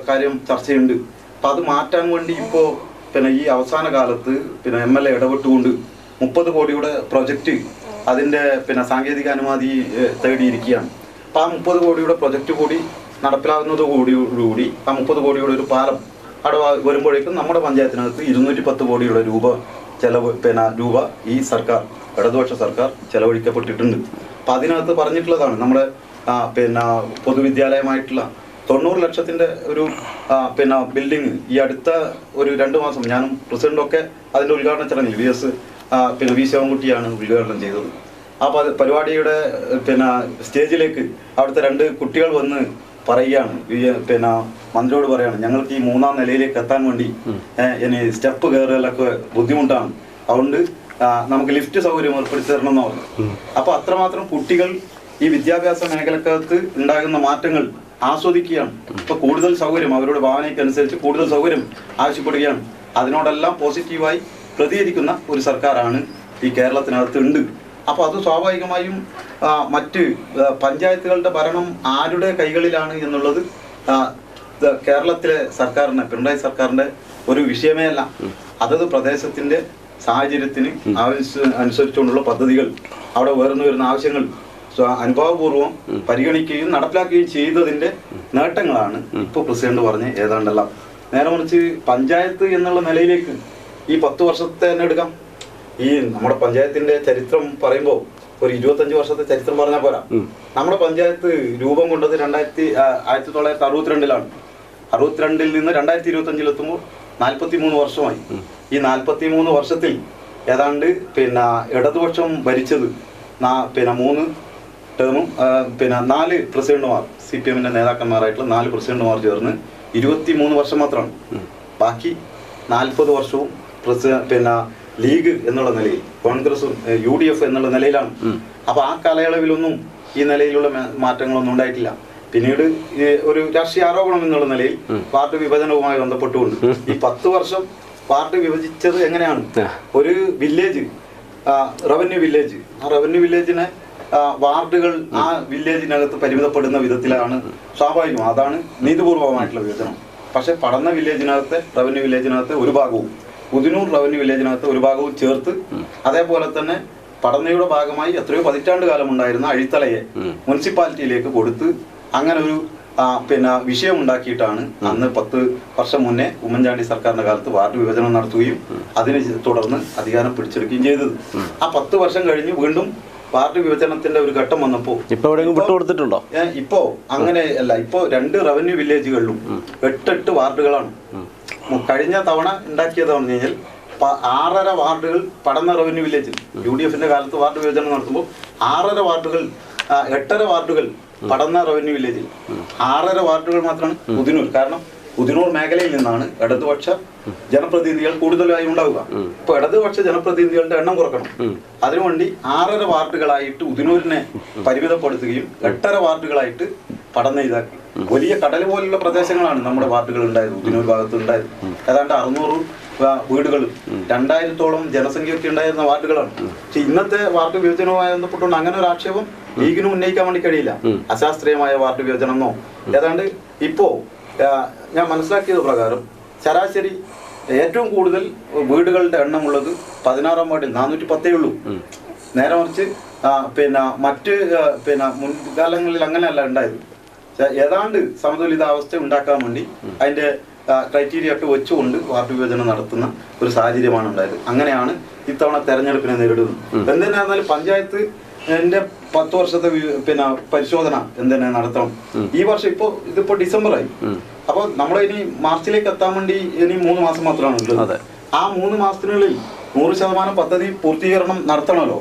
[SPEAKER 3] കാര്യം ചർച്ചയുണ്ട്. അപ്പം അത് മാറ്റാൻ വേണ്ടി ഇപ്പോൾ ഈ അവസാന കാലത്ത് MLA ഇടപെട്ടുകൊണ്ട് 30 കോടിയുടെ പ്രൊജക്റ്റ് അതിൻ്റെ സാങ്കേതിക അനുമതി തേടിയിരിക്കുകയാണ്. അപ്പം ആ 30 കോടിയുടെ പ്രൊജക്റ്റ് കൂടി നടപ്പിലാകുന്നതോടുകൂടി ആ 30 കോടിയുടെ ഒരു പാലം അവിടെ വരുമ്പോഴേക്കും നമ്മുടെ പഞ്ചായത്തിനകത്ത് 210 കോടിയുടെ രൂപ ഈ സർക്കാർ, ഇടതുപക്ഷ സർക്കാർ ചെലവഴിക്കപ്പെട്ടിട്ടുണ്ട്. അപ്പം അതിനകത്ത് പറഞ്ഞിട്ടുള്ളതാണ് നമ്മുടെ പൊതുവിദ്യാലയമായിട്ടുള്ള 90 ലക്ഷത്തിന്റെ ഒരു ബിൽഡിംഗ് ഈ അടുത്ത ഒരു 2 മാസം ഞാനും പ്രസിഡന്റൊക്കെ അതിന്റെ ഉദ്ഘാടന ചടങ്ങിൽ വി ശിവൻകുട്ടിയാണ് ഉദ്ഘാടനം ചെയ്തത്. ആ പരിപാടിയുടെ സ്റ്റേജിലേക്ക് അവിടുത്തെ 2 കുട്ടികൾ വന്ന് പറയുകയാണ്, മന്ത്രിയോട് പറയാണ്, ഞങ്ങൾക്ക് ഈ 3ാം നിലയിലേക്ക് എത്താൻ വേണ്ടി ഇനി സ്റ്റെപ്പ് കയറലൊക്കെ ബുദ്ധിമുട്ടാണ്, അതുകൊണ്ട് നമുക്ക് ലിഫ്റ്റ് സൗകര്യം ഏർപ്പെടുത്തി തരണം എന്ന് പറഞ്ഞു. അപ്പൊ അത്രമാത്രം കുട്ടികൾ ഈ വിദ്യാഭ്യാസ മേഖലക്കകത്ത് ഉണ്ടാകുന്ന മാറ്റങ്ങൾ ആസ്വദിക്കുകയാണ്. ഇപ്പൊ കൂടുതൽ സൗകര്യം, അവരുടെ ഭാവനയ്ക്കനുസരിച്ച് കൂടുതൽ സൗകര്യം ആവശ്യപ്പെടുകയാണ്. അതിനോടെല്ലാം പോസിറ്റീവായി പ്രതികരിക്കുന്ന ഒരു സർക്കാരാണ് ഈ കേരളത്തിനകത്ത് ഉണ്ട്. അപ്പോൾ അത് സ്വാഭാവികമായും മറ്റ് പഞ്ചായത്തുകളുടെ ഭരണം ആരുടെ കൈകളിലാണ് എന്നുള്ളത് കേരളത്തിലെ സർക്കാരിന്, പിണറായി സർക്കാരിന്റെ ഒരു വിഷയമേ അല്ല. അതത് പ്രദേശത്തിന്റെ സാഹചര്യത്തിന് അനുസരിച്ചുകൊണ്ടുള്ള പദ്ധതികൾ, അവിടെ ഉയർന്നു വരുന്ന ആവശ്യങ്ങൾ അനുഭാവപൂർവ്വം പരിഗണിക്കുകയും നടപ്പിലാക്കുകയും ചെയ്തതിന്റെ നേട്ടങ്ങളാണ് ഇപ്പോൾ പ്രസിഡന്റ് പറഞ്ഞ് ഏതാണ്ടെല്ലാം. നേരെ മറിച്ച് പഞ്ചായത്ത് എന്നുള്ള നിലയിലേക്ക് ഈ 10 വർഷത്തെ തന്നെ എടുക്കാം. ഈ നമ്മുടെ പഞ്ചായത്തിന്റെ ചരിത്രം പറയുമ്പോൾ ഒരു 25 വർഷത്തെ ചരിത്രം പറഞ്ഞാൽ പോരാ. നമ്മുടെ പഞ്ചായത്ത് രൂപം കൊണ്ടത് 1962-ലാണ്. 62-ൽ നിന്ന് 2025-ലെത്തുമ്പോൾ 43 വർഷമായി. ഈ 43 വർഷത്തിൽ ഏതാണ്ട് ഇടതുപക്ഷം ഭരിച്ചത് 3 ടേമും 4 പ്രസിഡന്റുമാർ, CPM-ന്റെ നേതാക്കന്മാരായിട്ടുള്ള 4 പ്രസിഡന്റുമാർ ചേർന്ന് 23 വർഷം മാത്രമാണ്. ബാക്കി 40 വർഷവും ലീഗ് എന്നുള്ള നിലയിൽ, കോൺഗ്രസും UDF എന്നുള്ള നിലയിലാണ്. അപ്പൊ ആ കാലയളവിലൊന്നും ഈ നിലയിലുള്ള മാറ്റങ്ങളൊന്നും ഉണ്ടായിട്ടില്ല. പിന്നീട് ഒരു രാഷ്ട്രീയ ആരോപണം എന്നുള്ള നിലയിൽ വാർഡ് വിഭജനവുമായി ബന്ധപ്പെട്ടുകൊണ്ട് ഈ 10 വർഷം വാർഡ് വിഭജിച്ചത് എങ്ങനെയാണ്? ഒരു വില്ലേജ്, റവന്യൂ വില്ലേജ്, ആ റവന്യൂ വില്ലേജിനെ വാർഡുകൾ ആ വില്ലേജിനകത്ത് പരിമിതപ്പെടുന്ന വിധത്തിലാണ് സ്വാഭാവികം. അതാണ് നീതിപൂർവമായിട്ടുള്ള വിഭജനം. പക്ഷെ പടന്ന വില്ലേജിനകത്തെ റവന്യൂ വില്ലേജിനകത്തെ ഒരു ഭാഗവും ഉദിനൂർ റവന്യൂ വില്ലേജിനകത്ത് ഒരു ഭാഗവും ചേർത്ത്, അതേപോലെ തന്നെ പടന്നയുടെ ഭാഗമായി എത്രയോ പതിറ്റാണ്ട് കാലം ഉണ്ടായിരുന്ന അഴിത്തലയെ മുനിസിപ്പാലിറ്റിയിലേക്ക് കൊടുത്ത് അങ്ങനെ ഒരു വിഷയം ഉണ്ടാക്കിയിട്ടാണ് അന്ന് 10 വർഷം മുന്നേ ഉമ്മൻചാണ്ടി സർക്കാരിന്റെ കാലത്ത് വാർഡ് വിഭജനം നടത്തുകയും അതിനെ തുടർന്ന് അധികാരം പിടിച്ചെടുക്കുകയും ചെയ്തത്. ആ 10 വർഷം കഴിഞ്ഞ് വീണ്ടും വാർഡ് വിഭജനത്തിന്റെ ഒരു ഘട്ടം വന്നപ്പോ
[SPEAKER 1] വിട്ടുകൊടുത്തിട്ടുണ്ടോ?
[SPEAKER 3] ഇപ്പോ അങ്ങനെയല്ല. ഇപ്പോ 2 റവന്യൂ വില്ലേജുകളിലും 8 വാർഡുകളാണ്. കഴിഞ്ഞ തവണ ഉണ്ടാക്കിയതെന്ന് പറഞ്ഞു കഴിഞ്ഞാൽ 6.5 വാർഡുകൾ പടന്ന റവന്യൂ വില്ലേജിൽ UDFന്റെ കാലത്ത് വാർഡ് വിഭജനം നടത്തുമ്പോൾ 6.5 വാർഡുകൾ 8.5 വാർഡുകൾ പടന്ന റവന്യൂ വില്ലേജിൽ 6.5 വാർഡുകൾ മാത്രമാണ് ഉദിനൂർ. കാരണം ഉദിനൂർ മേഖലയിൽ നിന്നാണ് ഇടതുപക്ഷ ജനപ്രതിനിധികൾ കൂടുതലായി ഉണ്ടാവുക. ഇപ്പൊ ഇടതുപക്ഷ ജനപ്രതിനിധികളുടെ എണ്ണം കുറക്കണം. അതിനുവേണ്ടി 6.5 വാർഡുകളായിട്ട് ഉദിനൂരിനെ പരിമിതപ്പെടുത്തുകയും 8.5 വാർഡുകളായിട്ട് പടന്ന ഇതാക്കി. വലിയ കടൽ പോലുള്ള പ്രദേശങ്ങളാണ് നമ്മുടെ വാർഡുകൾ ഉണ്ടായത്. ഉദിനൂർ ഭാഗത്ത് ഉണ്ടായത് ഏതാണ്ട് 600 വീടുകളും 2000-ഓളം ജനസംഖ്യയൊക്കെ ഉണ്ടായിരുന്ന വാർഡുകളാണ്. പക്ഷെ ഇന്നത്തെ വാർഡ് വിഭജനവുമായി ബന്ധപ്പെട്ടുകൊണ്ട് അങ്ങനെ ഒരു ആക്ഷേപം ലീഗിന് ഉന്നയിക്കാൻ വേണ്ടി കഴിയില്ല. അശാസ്ത്രീയമായ വാർഡ് വിഭജനമോ ഏതാണ്ട് ഇപ്പോ ഞാൻ മനസ്സിലാക്കിയത് പ്രകാരം ശരാശരി ഏറ്റവും കൂടുതൽ വീടുകളുടെ എണ്ണമുള്ളത് 16-ാം വാർഡിൽ 410 ഉള്ളൂ. നേരെ മറിച്ച് മറ്റ് മുൻകാലങ്ങളിൽ അങ്ങനെയല്ല ഉണ്ടായത്. ഏതാണ്ട് സമതുലിതാവസ്ഥ ഉണ്ടാക്കാൻ വേണ്ടി അതിന്റെ ക്രൈറ്റീരിയ ഒക്കെ വെച്ചുകൊണ്ട് വാർഡ് വിഭജനം നടത്തുന്ന ഒരു സാഹചര്യമാണ് ഉണ്ടായത്. അങ്ങനെയാണ് ഇത്തവണ തെരഞ്ഞെടുപ്പിനെ നേരിടുന്നത്. എന്തിനായിരുന്നാലും പഞ്ചായത്ത് 10 വർഷത്തെ പരിശോധന എന്തിനാ നടത്തണം. ഈ വർഷം ഇതിപ്പോ ഡിസംബറായി. അപ്പൊ നമ്മൾ ഇനി മാർച്ചിലേക്ക് എത്താൻ വേണ്ടി ഇനി 3 മാസം മാത്രമാണ് ഉള്ളത്. ആ 3 മാസത്തിനുള്ളിൽ 100% പദ്ധതി പൂർത്തീകരണം നടത്തണമല്ലോ.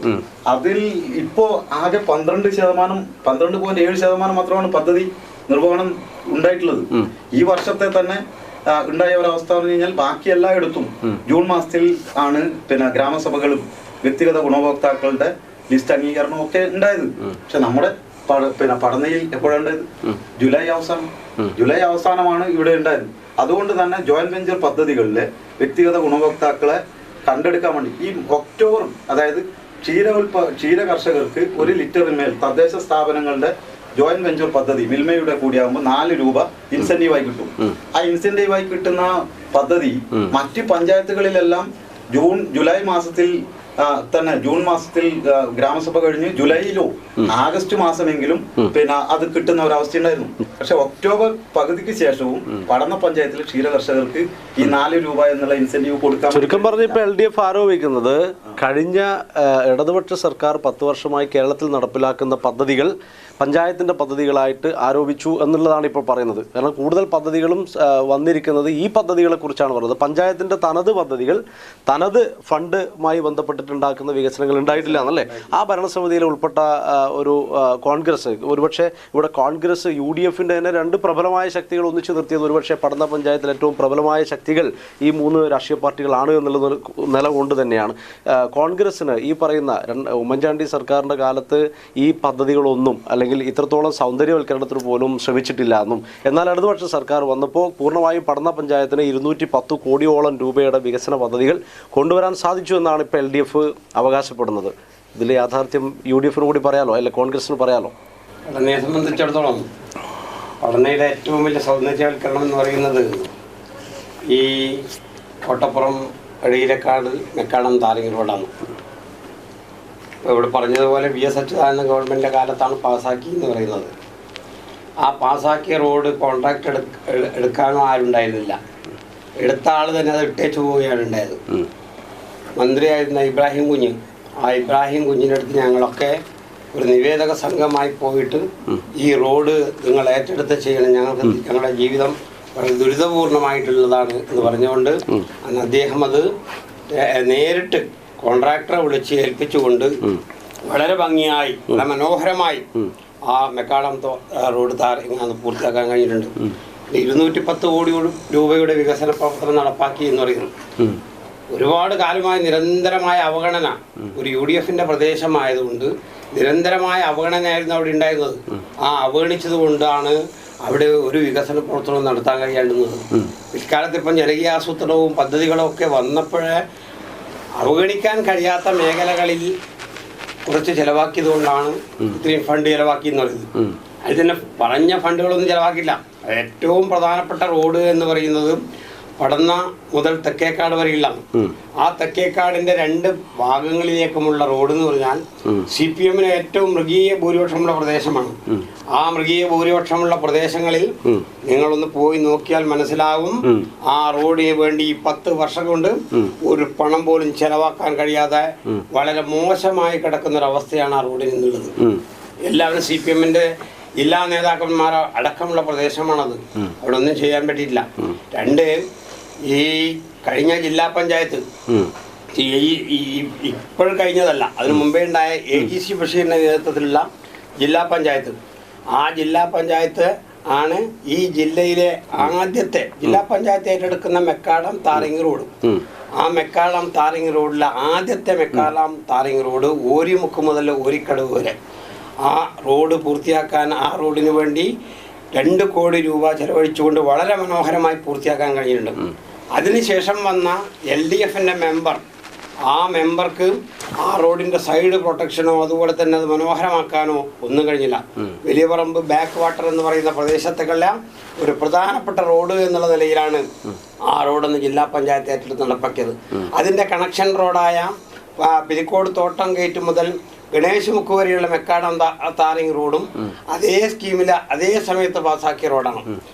[SPEAKER 3] അതിൽ ഇപ്പോ ആകെ 12.7% മാത്രമാണ് പദ്ധതി നിർവഹണം ഉണ്ടായിട്ടുള്ളത്. ഈ വർഷത്തെ തന്നെ ഉണ്ടായ ഒരവസ്ഥ പറഞ്ഞു കഴിഞ്ഞാൽ ബാക്കി എല്ലായിടത്തും ജൂൺ മാസത്തിൽ ആണ് ഗ്രാമസഭകളും വ്യക്തിഗത ഗുണഭോക്താക്കളുടെ ലിസ്റ്റ് അംഗീകരണവും ഒക്കെ ഉണ്ടായത്. പക്ഷെ നമ്മുടെ പടന്നയിൽ എപ്പോഴുണ്ടായത് ജൂലൈ അവസാനമാണ് ഇവിടെ ഉണ്ടായത്. അതുകൊണ്ട് തന്നെ ജോയിന്റ് വെഞ്ചർ പദ്ധതികളിലെ വ്യക്തിഗത ഗുണഭോക്താക്കളെ കണ്ടെടുക്കാൻ വേണ്ടി ഈ ഒക്ടോബർ, അതായത് ക്ഷീര കർഷകർക്ക് 1 ലിറ്ററിന്മേൽ തദ്ദേശ സ്ഥാപനങ്ങളുടെ ജോയിന്റ് വെഞ്ചർ പദ്ധതി മിൽമയുടെ കൂടിയാകുമ്പോൾ 4 രൂപ ഇൻസെന്റീവായി കിട്ടും. ആ ഇൻസെന്റീവായി കിട്ടുന്ന പദ്ധതി മറ്റ് പഞ്ചായത്തുകളിലെല്ലാം ജൂലൈ മാസത്തിൽ തന്നെ ജൂൺ മാസത്തിൽ ഗ്രാമസഭ കഴിഞ്ഞ് ജൂലൈയിലോ ആഗസ്റ്റ് മാസമെങ്കിലും അത് കിട്ടുന്ന ഒരവസ്ഥ ഉണ്ടായിരുന്നു. പക്ഷെ ഒക്ടോബർ പകുതിക്ക് ശേഷവും പടന്ന പഞ്ചായത്തിലെ ക്ഷീര കർഷകർക്ക് ഈ 4 രൂപ എന്നുള്ള ഇൻസെന്റീവ് കൊടുക്കാൻ.
[SPEAKER 1] ചുരുക്കം പറഞ്ഞ് ഇപ്പൊ LDF ആരോപിക്കുന്നത് കഴിഞ്ഞ ഇടതുപക്ഷ സർക്കാർ 10 വർഷമായി കേരളത്തിൽ നടപ്പിലാക്കുന്ന പദ്ധതികൾ പഞ്ചായത്തിന്റെ പദ്ധതികളായിട്ട് ആരോപിച്ചു എന്നുള്ളതാണ് ഇപ്പോൾ പറയുന്നത്. കാരണം കൂടുതൽ പദ്ധതികളും വന്നിരിക്കുന്നത് ഈ പദ്ധതികളെ കുറിച്ചാണ് പറയുന്നത്. പഞ്ചായത്തിന്റെ തനത് പദ്ധതികൾ തനത് ഫണ്ടുമായി ബന്ധപ്പെട്ടിട്ടുണ്ടാക്കുന്ന വികസനങ്ങൾ ഉണ്ടായിട്ടില്ല എന്നല്ലേ. ആ ഭരണസമിതിയിൽ ഉൾപ്പെട്ട ഒരു കോൺഗ്രസ്, ഒരുപക്ഷെ ഇവിടെ കോൺഗ്രസ് UDFന്റെ തന്നെ 2 പ്രബലമായ ശക്തികൾ ഒന്നിച്ചു നിർത്തിയത് ഒരുപക്ഷെ പടന്ന പഞ്ചായത്തിൽ ഏറ്റവും പ്രബലമായ ശക്തികൾ ഈ 3 രാഷ്ട്രീയ പാർട്ടികളാണ് എന്നുള്ള നില കൊണ്ട് തന്നെയാണ്. കോൺഗ്രസിന് ഈ പറയുന്ന ഉമ്മൻചാണ്ടി സർക്കാരിൻ്റെ കാലത്ത് ഈ പദ്ധതികളൊന്നും അല്ലെങ്കിൽ ഇത്രത്തോളം സൗന്ദര്യവൽക്കരണത്തിന് പോലും ശ്രമിച്ചിട്ടില്ല എന്നും, എന്നാൽ ഇടതുപക്ഷ സർക്കാർ വന്നപ്പോൾ പൂർണ്ണമായും പടന്ന പഞ്ചായത്തിന് 210 കോടിയോളം രൂപയുടെ വികസന പദ്ധതികൾ കൊണ്ടുവരാൻ സാധിച്ചു എന്നാണ് ഇപ്പോൾ LDF അവകാശപ്പെടുന്നത്. ഇതിൽ യാഥാർത്ഥ്യം UDFിന് കൂടി പറയാലോ, അല്ലെ കോൺഗ്രസിന് പറയാലോ?
[SPEAKER 4] പടനയെ സംബന്ധിച്ചിടത്തോളം പടനയുടെ ഏറ്റവും വലിയ സൗന്ദര്യവൽക്കരണം എന്ന് പറയുന്നത് ഈ കോട്ടപ്പുറം എടയിലക്കാട് മെക്കാടം താരങ്ങി റോഡാണ്. ഇവിടെ പറഞ്ഞതുപോലെ VS അച്യുതാനന്ദ ഗവൺമെൻറ്റിൻ്റെ കാലത്താണ് പാസ്സാക്കി എന്ന് പറയുന്നത്. ആ പാസ്സാക്കിയ റോഡ് കോൺട്രാക്ട് എടുക്കാനോ ആരുണ്ടായിരുന്നില്ല. എടുത്ത ആൾ തന്നെ അത് ഇട്ടേച്ചു പോവുകയാണ് ഉണ്ടായത്. മന്ത്രിയായിരുന്ന ഇബ്രാഹിം കുഞ്ഞ്, ആ ഇബ്രാഹിം കുഞ്ഞിൻ്റെ അടുത്ത് ഞങ്ങളൊക്കെ ഒരു നിവേദക സംഘമായി പോയിട്ട് ഈ റോഡ് നിങ്ങൾ ഏറ്റെടുത്ത് ചെയ്യണം, ഞങ്ങളുടെ ജീവിതം വളരെ ദുരിതപൂർണമായിട്ടുള്ളതാണ് എന്ന് പറഞ്ഞുകൊണ്ട് അന്ന് അദ്ദേഹം അത് നേരിട്ട് കോൺട്രാക്ടറെ വിളിച്ച് ഏൽപ്പിച്ചുകൊണ്ട് വളരെ ഭംഗിയായി വളരെ മനോഹരമായി ആ മെക്കാടം റോഡ് അന്ന് പൂർത്തിയാക്കാൻ കഴിഞ്ഞിട്ടുണ്ട്. 210 കോടി രൂപയുടെ വികസന പ്രവർത്തനം നടപ്പാക്കി എന്ന് പറയുന്നു. ഒരുപാട് കാലമായി നിരന്തരമായ അവഗണന, ഒരു UDFന്റെ പ്രദേശമായതുകൊണ്ട് നിരന്തരമായ അവഗണനയായിരുന്നു അവിടെ ഉണ്ടായിരുന്നത്. ആ അവഗണിച്ചത് കൊണ്ടാണ് അവിടെ ഒരു വികസന പ്രവർത്തനവും നടത്താൻ കഴിയേണ്ടുന്നത്. പിൽക്കാലത്ത് ഇപ്പം ജനകീയ ആസൂത്രണവും പദ്ധതികളും ഒക്കെ വന്നപ്പോഴേ അവഗണിക്കാൻ കഴിയാത്ത മേഖലകളിൽ കുറച്ച് ചിലവാക്കിയത് കൊണ്ടാണ് ഇത്രയും ഫണ്ട് ചിലവാക്കി എന്ന് പറയുന്നത്. അതിൽ തന്നെ പറഞ്ഞ ഫണ്ടുകളൊന്നും ചിലവാക്കില്ല. ഏറ്റവും പ്രധാനപ്പെട്ട റോഡ് എന്ന് പറയുന്നത് പടന്ന മുതൽ തെക്കേക്കാട് വരെയുള്ളതാണ്. ആ തെക്കേക്കാടിന്റെ 2 ഭാഗങ്ങളിലേക്കുമുള്ള റോഡ് എന്ന് പറഞ്ഞാൽ CPM ഏറ്റവും മൃഗീയ ഭൂരിപക്ഷമുള്ള പ്രദേശമാണ്. ആ മൃഗീയ ഭൂരിപക്ഷമുള്ള പ്രദേശങ്ങളിൽ നിങ്ങളൊന്ന് പോയി നോക്കിയാൽ മനസ്സിലാവും, ആ റോഡിന് വേണ്ടി 10 വർഷം കൊണ്ട് ഒരു പണം പോലും ചെലവാക്കാൻ കഴിയാതെ വളരെ മോശമായി കിടക്കുന്ന ഒരു അവസ്ഥയാണ് ആ റോഡിൽ നിന്നുള്ളത്. എല്ലാവരും CPM ജില്ലാ നേതാക്കന്മാർ അടക്കമുള്ള പ്രദേശമാണത്. അവിടെ ഒന്നും ചെയ്യാൻ പറ്റിയിട്ടില്ല. 2, ഈ കഴിഞ്ഞ ജില്ലാ പഞ്ചായത്ത് ഇപ്പോഴും കഴിഞ്ഞതല്ല, അതിനു മുമ്പേ ഉണ്ടായ AGC ബഷീറിന്റെ നേതൃത്വത്തിലുള്ള ജില്ലാ പഞ്ചായത്ത്, ആ ജില്ലാ പഞ്ചായത്ത് ആണ് ഈ ജില്ലയിലെ ആദ്യത്തെ ജില്ലാ പഞ്ചായത്ത് ഏറ്റെടുക്കുന്ന മെക്കാടം താരങ്ങി റോഡ്. ആ മെക്കാടം താരങ്ങി റോഡിലെ ആദ്യത്തെ മെക്കാടം താരങ്ങി റോഡ് ഓരിമുക്ക് മുതൽ ഓരിക്കടവ് വരെ ആ റോഡ് പൂർത്തിയാക്കാൻ, ആ റോഡിന് വേണ്ടി 2 കോടി രൂപ ചെലവഴിച്ചുകൊണ്ട് വളരെ മനോഹരമായി പൂർത്തിയാക്കാൻ കഴിഞ്ഞിട്ടുണ്ട്. അതിനുശേഷം വന്ന LDFന്റെ മെമ്പർ, ആ മെമ്പർക്ക് ആ റോഡിന്റെ സൈഡ് പ്രൊട്ടക്ഷനോ അതുപോലെ തന്നെ അത് മനോഹരമാക്കാനോ ഒന്നും കഴിഞ്ഞില്ല. വലിയ പറമ്പ് ബാക്ക് വാട്ടർ എന്ന് പറയുന്ന പ്രദേശത്തേക്കെല്ലാം ഒരു പ്രധാനപ്പെട്ട റോഡ് എന്നുള്ള നിലയിലാണ് ആ റോഡെന്ന് ജില്ലാ പഞ്ചായത്ത് ഏറ്റെടുത്ത് നടപ്പാക്കിയത്. അതിന്റെ കണക്ഷൻ റോഡായ പിലിക്കോട് തോട്ടം ഗേറ്റ് മുതൽ ഗണേശ് മുക്ക് വരെയുള്ള മെക്കാടം താരങ്ങി റോഡും അതേ സ്കീമിൽ അതേ സമയത്ത് പാസ്സാക്കിയ റോഡാണ്.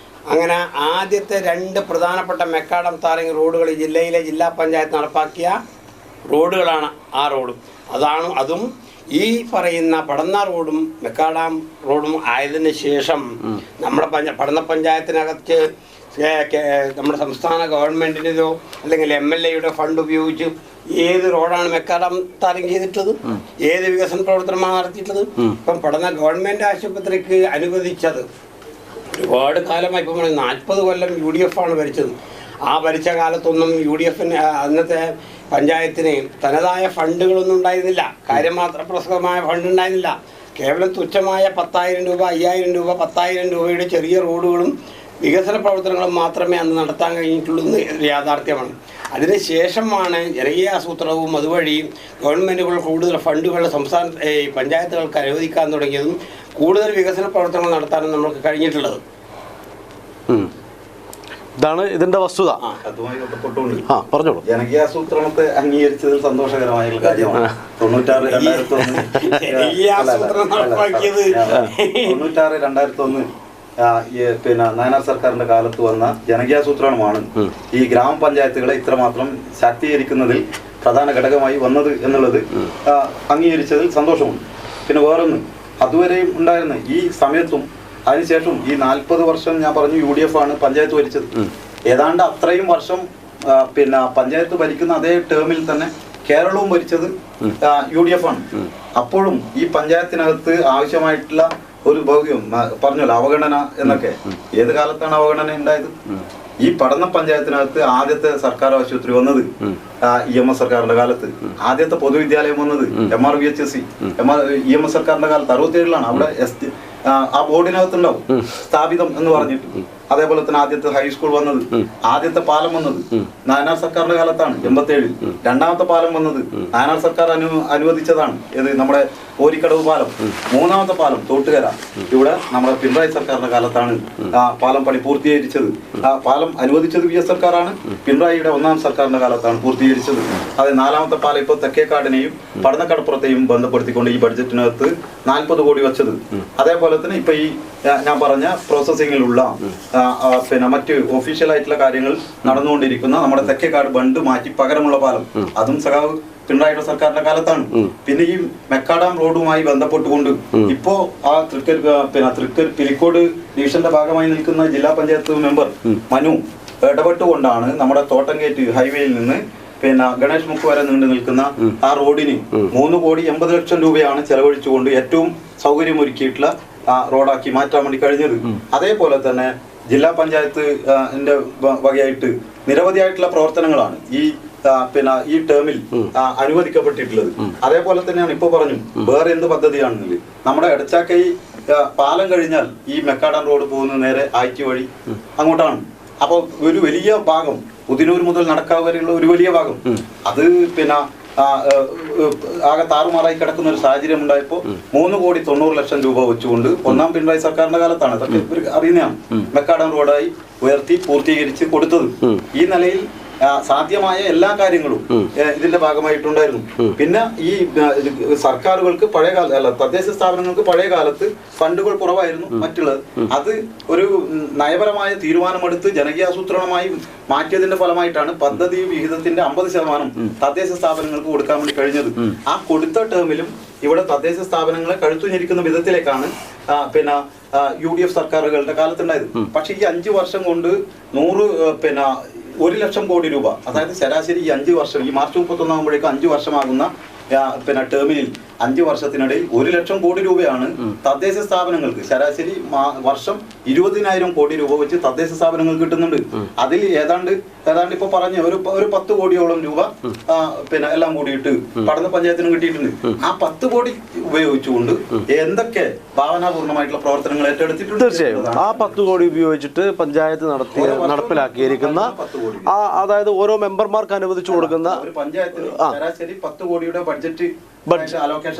[SPEAKER 4] അങ്ങനെ ആദ്യത്തെ 2 പ്രധാനപ്പെട്ട മെക്കാടം താരങ്ങി റോഡുകൾ ഈ ജില്ലയിലെ ജില്ലാ പഞ്ചായത്ത് നടപ്പാക്കിയ റോഡുകളാണ് ആ റോഡും. അതും ഈ പറയുന്ന പടന്ന റോഡും മെക്കാടാം റോഡും ആയതിനു ശേഷം നമ്മുടെ പടന്ന പഞ്ചായത്തിനകത്ത് നമ്മുടെ സംസ്ഥാന ഗവൺമെൻറ്റിൻ്റെയോ അല്ലെങ്കിൽ MLAയുടെ ഫണ്ട് ഉപയോഗിച്ച് ഏത് റോഡാണ് മെക്കാടം താരം ചെയ്തിട്ടത്, ഏത് വികസന പ്രവർത്തനമാണ് നടത്തിയിട്ടത്? ഇപ്പം പടന്ന ഗവൺമെൻറ് ആശുപത്രിക്ക് അനുവദിച്ചത് ഒരുപാട് കാലമായി, ഇപ്പം 40 കൊല്ലം UDF ആണ് ഭരിച്ചത്. ആ ഭരിച്ച കാലത്തൊന്നും UDFന് അന്നത്തെ പഞ്ചായത്തിന് തനതായ ഫണ്ടുകളൊന്നും ഉണ്ടായിരുന്നില്ല, കാര്യമാത്രപ്രസവമായ ഫണ്ട് ഉണ്ടായിരുന്നില്ല. കേവലം തുച്ഛമായ 10,000 രൂപ, 5,000 രൂപ, 10,000 രൂപയുടെ ചെറിയ റോഡുകളും വികസന പ്രവർത്തനങ്ങളും മാത്രമേ അന്ന് നടത്താൻ കഴിഞ്ഞിട്ടുള്ളൂ എന്ന് യാഥാർത്ഥ്യമാണ്. അതിനുശേഷമാണ് ജനകീയ ആസൂത്രണവും അതുവഴി ഗവൺമെൻറ്റുകൾ കൂടുതൽ ഫണ്ടുകൾ സംസ്ഥാന പഞ്ചായത്തുകൾക്ക് അനുവദിക്കാൻ തുടങ്ങിയതും കൂടുതൽ വികസന പ്രവർത്തനങ്ങൾ നടത്താനും നമുക്ക് കഴിഞ്ഞിട്ടുള്ളത്.
[SPEAKER 1] ഇതാണ് ഇതിന്റെ വസ്തുത.
[SPEAKER 3] അതുമായി ബന്ധപ്പെട്ടുകൊണ്ട്
[SPEAKER 1] പറഞ്ഞോളൂ.
[SPEAKER 3] ജനകീയാസൂത്രണത്തെ അംഗീകരിച്ചതിൽ സന്തോഷകരമായ കാര്യമാണ്. 96-2001 പിന്നെ നായനാർ സർക്കാരിന്റെ കാലത്ത് വന്ന ജനകീയാസൂത്രണമാണ് ഈ ഗ്രാമപഞ്ചായത്തുകളെ ഇത്രമാത്രം ശാക്തീകരിക്കുന്നതിൽ പ്രധാന ഘടകമായി വന്നത് എന്നുള്ളത് അംഗീകരിച്ചതിൽ സന്തോഷമുണ്ട്. പിന്നെ വേറൊന്ന്, അതുവരെയും ഉണ്ടായിരുന്ന ഈ സമയത്തും അതിനുശേഷം ഈ 40 വർഷം ഞാൻ പറഞ്ഞു UDF ആണ് പഞ്ചായത്ത് ഭരിച്ചത്. ഏതാണ്ട് അത്രയും വർഷം പിന്നെ പഞ്ചായത്ത് ഭരിക്കുന്ന അതേ ടേമിൽ തന്നെ കേരളവും ഭരിച്ചത് UDF ആണ്. അപ്പോഴും ഈ പഞ്ചായത്തിനകത്ത് ആവശ്യമായിട്ടുള്ള ഒരു ഭൗതികം പറഞ്ഞല്ലോ, അവഗണന എന്നൊക്കെ. ഏത് കാലത്താണ് അവഗണന ഉണ്ടായത്? ഈ പടന്ന പഞ്ചായത്തിനകത്ത് ആദ്യത്തെ സർക്കാർ ആശുപത്രി വന്നത് EMS സർക്കാരിന്റെ കാലത്ത്, ആദ്യത്തെ പൊതുവിദ്യാലയം വന്നത് MRVHSC EMS സർക്കാരിന്റെ കാലത്ത് 67-ലാണ്. അവിടെ ആ ബോർഡിനകത്തുണ്ടാവും സ്ഥാപിതം എന്ന് പറഞ്ഞിട്ട്. അതേപോലെ തന്നെ ആദ്യത്തെ ഹൈസ്കൂൾ വന്നത്, ആദ്യത്തെ പാലം വന്നത് നായനാർ സർക്കാരിന്റെ കാലത്താണ് 87-ൽ. രണ്ടാമത്തെ പാലം വന്നത് നായനാർ സർക്കാർ അനുവദിച്ചതാണ്, ഇത് നമ്മുടെ ഓരിക്കടവ് പാലം. മൂന്നാമത്തെ പാലം തോട്ടുകര ഇവിടെ നമ്മുടെ പിണറായി സർക്കാരിന്റെ കാലത്താണ് പാലം പണി പൂർത്തീകരിച്ചത്. ആ പാലം അനുവദിച്ചത് VS സർക്കാരാണ്, പിണറായിയുടെ 1ാം സർക്കാരിന്റെ കാലത്താണ് പൂർത്തീകരിച്ചത്. അത് 4ാമത്തെ പാലം ഇപ്പോൾ തെക്കേക്കാടിനെയും പടന്നക്കടപ്പുറത്തെയും ബന്ധപ്പെടുത്തിക്കൊണ്ട് ഈ ബഡ്ജറ്റിനകത്ത് 40 കോടി വെച്ചത്. അതേപോലെ തന്നെ ഇപ്പൊ ഈ ഞാൻ പറഞ്ഞ പ്രോസസ്സിങ്ങിലുള്ള പിന്നെ മറ്റ് ഒഫീഷ്യലായിട്ടുള്ള കാര്യങ്ങൾ നടന്നുകൊണ്ടിരിക്കുന്ന നമ്മുടെ തെക്കേക്കാട് ബണ്ട് മാറ്റി പകരമുള്ള പാലം, അതും സഖാവ് പിണറായിയുടെ സർക്കാരിന്റെ കാലത്താണ്. പിന്നെ ഈ മെക്കാഡാം റോഡുമായി ബന്ധപ്പെട്ടുകൊണ്ട് ഇപ്പോ ആ തൃക്കരിപ്പൂർ പിലിക്കോട് ഡിവിഷന്റെ ഭാഗമായി നിൽക്കുന്ന ജില്ലാ പഞ്ചായത്ത് മെമ്പർ മനു ഇടപെട്ടുകൊണ്ടാണ് നമ്മുടെ തോട്ടംഗേറ്റ് ഹൈവേയിൽ നിന്ന് പിന്നെ ഗണേഷ് മുക്ക് വരെ നീണ്ടു നിൽക്കുന്ന ആ റോഡിന് 3,80,00,000 രൂപയാണ് ചെലവഴിച്ചുകൊണ്ട് ഏറ്റവും സൗകര്യമൊരുക്കിയിട്ടുള്ള റോഡാക്കി മാറ്റാൻ വേണ്ടി കഴിഞ്ഞത്. അതേപോലെ തന്നെ ജില്ലാ പഞ്ചായത്ത് വകയായിട്ട് നിരവധിയായിട്ടുള്ള പ്രവർത്തനങ്ങളാണ് ഈ ടേമിൽ അനുവദിക്കപ്പെട്ടിട്ടുള്ളത്. അതേപോലെ തന്നെയാണ് ഇപ്പൊ പറഞ്ഞു വേറെ എന്ത് പദ്ധതിയാണെന്നില്ല, നമ്മുടെ എടച്ചാക്കൈ പാലം കഴിഞ്ഞാൽ ഈ മെക്കാഡാം റോഡ് പോകുന്ന നേരെ ആയിറ്റി വഴി അങ്ങോട്ടാണ്. അപ്പോൾ ഒരു വലിയ ഭാഗം ഉദിനൂർ മുതൽ നടക്കാവ് വരെയുള്ള ഒരു വലിയ ഭാഗം അത് പിന്നെ ആകെ താറുമാറായി കിടക്കുന്ന ഒരു സാഹചര്യം ഉണ്ടായപ്പോൾ 3,90,00,000 രൂപ വെച്ചുകൊണ്ട് ഒന്നാം പിണറായി സർക്കാരിന്റെ കാലത്താണ് അറിയുന്നതാണ് മെക്കാഡം റോഡായി ഉയർത്തി പൂർത്തീകരിച്ച് കൊടുത്തത്. ഈ നിലയിൽ സാധ്യമായ എല്ലാ കാര്യങ്ങളും ഇതിന്റെ ഭാഗമായിട്ടുണ്ടായിരുന്നു. പിന്നെ ഈ സർക്കാരുകൾക്ക് തദ്ദേശ സ്ഥാപനങ്ങൾക്ക് പഴയ കാലത്ത് ഫണ്ടുകൾ കുറവായിരുന്നു മറ്റുള്ളത്. അത് ഒരു നയപരമായ തീരുമാനമെടുത്ത് ജനകീയാസൂത്രണമായി മാറ്റിയതിന്റെ ഫലമായിട്ടാണ് പദ്ധതി വിഹിതത്തിന്റെ 50% തദ്ദേശ സ്ഥാപനങ്ങൾക്ക് കൊടുക്കാൻ വേണ്ടി കഴിഞ്ഞത്. ആ കൊടുത്ത ടേമിലും ഇവിടെ തദ്ദേശ സ്ഥാപനങ്ങളെ കഴുത്തു ഞെരിക്കുന്ന വിധത്തിലേക്കാണ് പിന്നെ UDF സർക്കാരുകളുടെ കാലത്തുണ്ടായത്. പക്ഷെ ഈ 5 വർഷം കൊണ്ട് 1 ലക്ഷം കോടി രൂപ, അതായത് ശരാശരി ഈ 5 വർഷം, ഈ മാർച്ച് 31 ആകുമ്പോഴേക്കും 5 വർഷമാകുന്ന ടേമിനിൽ 5 വർഷത്തിനിടയിൽ 1 ലക്ഷം കോടി രൂപയാണ് തദ്ദേശ സ്ഥാപനങ്ങൾക്ക് ശരാശരി വർഷം 20,000 കോടി രൂപ വെച്ച് തദ്ദേശ സ്ഥാപനങ്ങൾക്ക് കിട്ടുന്നുണ്ട്. അതിൽ ഏതാണ്ട് ഇപ്പൊ പറഞ്ഞ ഒരു 10 കോടിയോളം രൂപ എല്ലാം കൂടിയിട്ട് പഠന പഞ്ചായത്തിന് കിട്ടിയിട്ടുണ്ട്. ആ 10 കോടി ഉപയോഗിച്ചുകൊണ്ട് എന്തൊക്കെ ഭാവനാപൂർണമായിട്ടുള്ള പ്രവർത്തനങ്ങൾ ഏറ്റെടുത്തിട്ടുണ്ട്.
[SPEAKER 1] തീർച്ചയായും ആ 10 കോടി ഉപയോഗിച്ചിട്ട് പഞ്ചായത്ത് നടപ്പിലാക്കിയിരിക്കുന്ന അതായത് ഓരോ മെമ്പർമാർക്ക് അനുവദിച്ചു കൊടുക്കുന്ന
[SPEAKER 3] ഒരു പഞ്ചായത്തിന് ശരാശരി 10 കോടിയുടെ ബഡ്ജറ്റ്
[SPEAKER 1] അലോക്കേഷൻ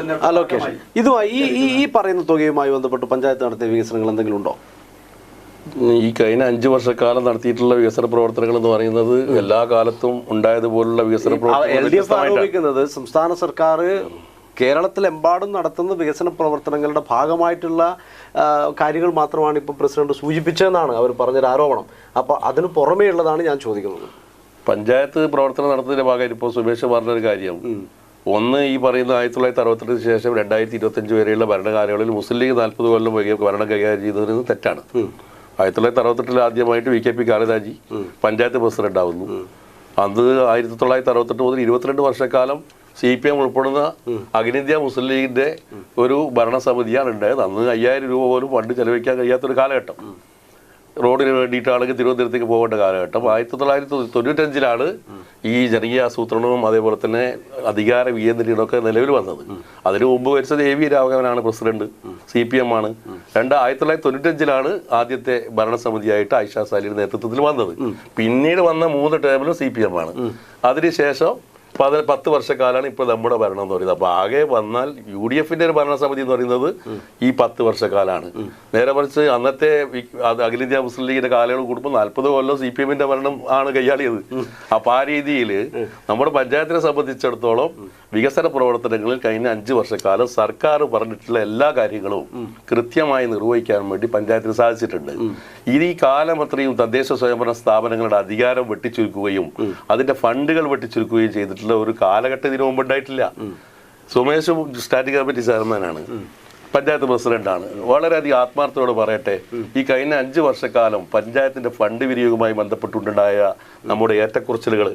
[SPEAKER 1] ഇതുമായി ഈ പറയുന്ന തുകയുമായി ബന്ധപ്പെട്ട് പഞ്ചായത്ത് നടത്തിയ വികസനങ്ങൾ എന്തെങ്കിലും ഉണ്ടോ?
[SPEAKER 2] ഈ കഴിഞ്ഞ 5 വർഷക്കാലം നടത്തിയിട്ടുള്ള വികസന പ്രവർത്തനങ്ങൾ എന്ന് പറയുന്നത് എല്ലാ കാലത്തും ഉണ്ടായതുപോലുള്ള വികസന
[SPEAKER 1] പ്രവർത്തനങ്ങൾ സംസ്ഥാന സർക്കാർ കേരളത്തിലെമ്പാടും നടത്തുന്ന വികസന പ്രവർത്തനങ്ങളുടെ ഭാഗമായിട്ടുള്ള കാര്യങ്ങൾ മാത്രമാണ് ഇപ്പോൾ പ്രസിഡന്റ് സൂചിപ്പിച്ചതെന്നാണ് അവർ പറഞ്ഞൊരു ആരോപണം. അപ്പോൾ അതിന് പുറമേ ഉള്ളതാണ് ഞാൻ ചോദിക്കുന്നത്.
[SPEAKER 2] പഞ്ചായത്ത് പ്രവർത്തനം നടത്തുന്നതിന്റെ ഭാഗമായിട്ട് ഇപ്പോൾ സുമേഷ് പറഞ്ഞൊരു കാര്യം, ഒന്ന് ഈ പറയുന്ന 1968 ശേഷം 2025 വരെയുള്ള ഭരണകാലങ്ങളിൽ മുസ്ലിം ലീഗ് 40 കൊല്ലം ഭരണം കൈകാര്യം ചെയ്തതിന് തെറ്റാണ്. 1968 ആദ്യമായിട്ട് VKP കാളിദാജി പഞ്ചായത്ത് പ്രസിഡന്റ് ആവുന്നു. അന്ന് 1968 മുതൽ 22 വർഷക്കാലം CPM ഉൾപ്പെടുന്ന അഖിലേന്ത്യാ മുസ്ലിം ലീഗിന്റെ ഒരു ഭരണസമിതിയാണ് ഉണ്ടായത്. അന്ന് 5,000 രൂപ പോലും ഫണ്ട് ചെലവഴിക്കാൻ കഴിയാത്തൊരു കാലഘട്ടം. റോഡിന് വേണ്ടിയിട്ട് ആളുകൾ തിരുവനന്തപുരത്തേക്ക് പോകേണ്ട കാലഘട്ടം. 1995 ഈ ജനകീയ ആസൂത്രണവും അതേപോലെ തന്നെ അധികാര വികേന്ദ്രീകരണമൊക്കെ നിലവിൽ വന്നത്. അതിനു മുമ്പ് ഭരിച്ചത് AV രാഘവനാണ് പ്രസിഡന്റ്, CPM ആണ്. 1995 ആദ്യത്തെ ഭരണസമിതിയായിട്ട് ആയിഷ സാലിയുടെ നേതൃത്വത്തിൽ വന്നത്. പിന്നീട് വന്ന 3 ടേമിലും CPM ആണ്. അതിനുശേഷം 10 വർഷക്കാലമാണ് ഇപ്പോൾ നമ്മുടെ ഭരണം എന്ന് പറയുന്നത്. അപ്പോൾ ആകെ വന്നാൽ UDFന്റെ ഒരു ഭരണസമിതി എന്ന് പറയുന്നത് ഈ 10 വർഷക്കാലമാണ്. നേരെ മറിച്ച് അന്നത്തെ അഖിലേന്ത്യാ മുസ്ലിം ലീഗിന്റെ കാലയളവ് കൂടുമ്പോൾ 40 കൊല്ലം CPMന്റെ ഭരണം ആണ് കൈയാളിയത്. അപ്പോൾ ആ രീതിയിൽ നമ്മുടെ പഞ്ചായത്തിനെ സംബന്ധിച്ചിടത്തോളം വികസന പ്രവർത്തനങ്ങളിൽ കഴിഞ്ഞ 5 വർഷക്കാലം സർക്കാർ പറഞ്ഞിട്ടുള്ള എല്ലാ കാര്യങ്ങളും കൃത്യമായി നിർവഹിക്കാൻ വേണ്ടി പഞ്ചായത്തിന് സാധിച്ചിട്ടുണ്ട്. ഈ കാലം അത്രയും തദ്ദേശ സ്വയംഭരണ സ്ഥാപനങ്ങളുടെ അധികാരം വെട്ടിച്ചുരുക്കുകയും അതിന്റെ ഫണ്ടുകൾ വെട്ടിച്ചുരുക്കുകയും ചെയ്തിട്ടുള്ള ഒരു കാലഘട്ടം ഇതിനു മുമ്പ് ഉണ്ടായിട്ടില്ല. സുമേഷ് സ്റ്റാറ്റിക് കമ്മിറ്റി ചെയർമാനാണ്, പഞ്ചായത്ത് പ്രസിഡന്റാണ്. വളരെയധികം ആത്മാർത്ഥത്തോടെ പറയട്ടെ, ഈ കഴിഞ്ഞ 5 വർഷക്കാലം പഞ്ചായത്തിന്റെ ഫണ്ട് വിനിയോഗവുമായി ബന്ധപ്പെട്ടുണ്ടായ നമ്മുടെ ഏറ്റക്കുറച്ചിലുകൾ,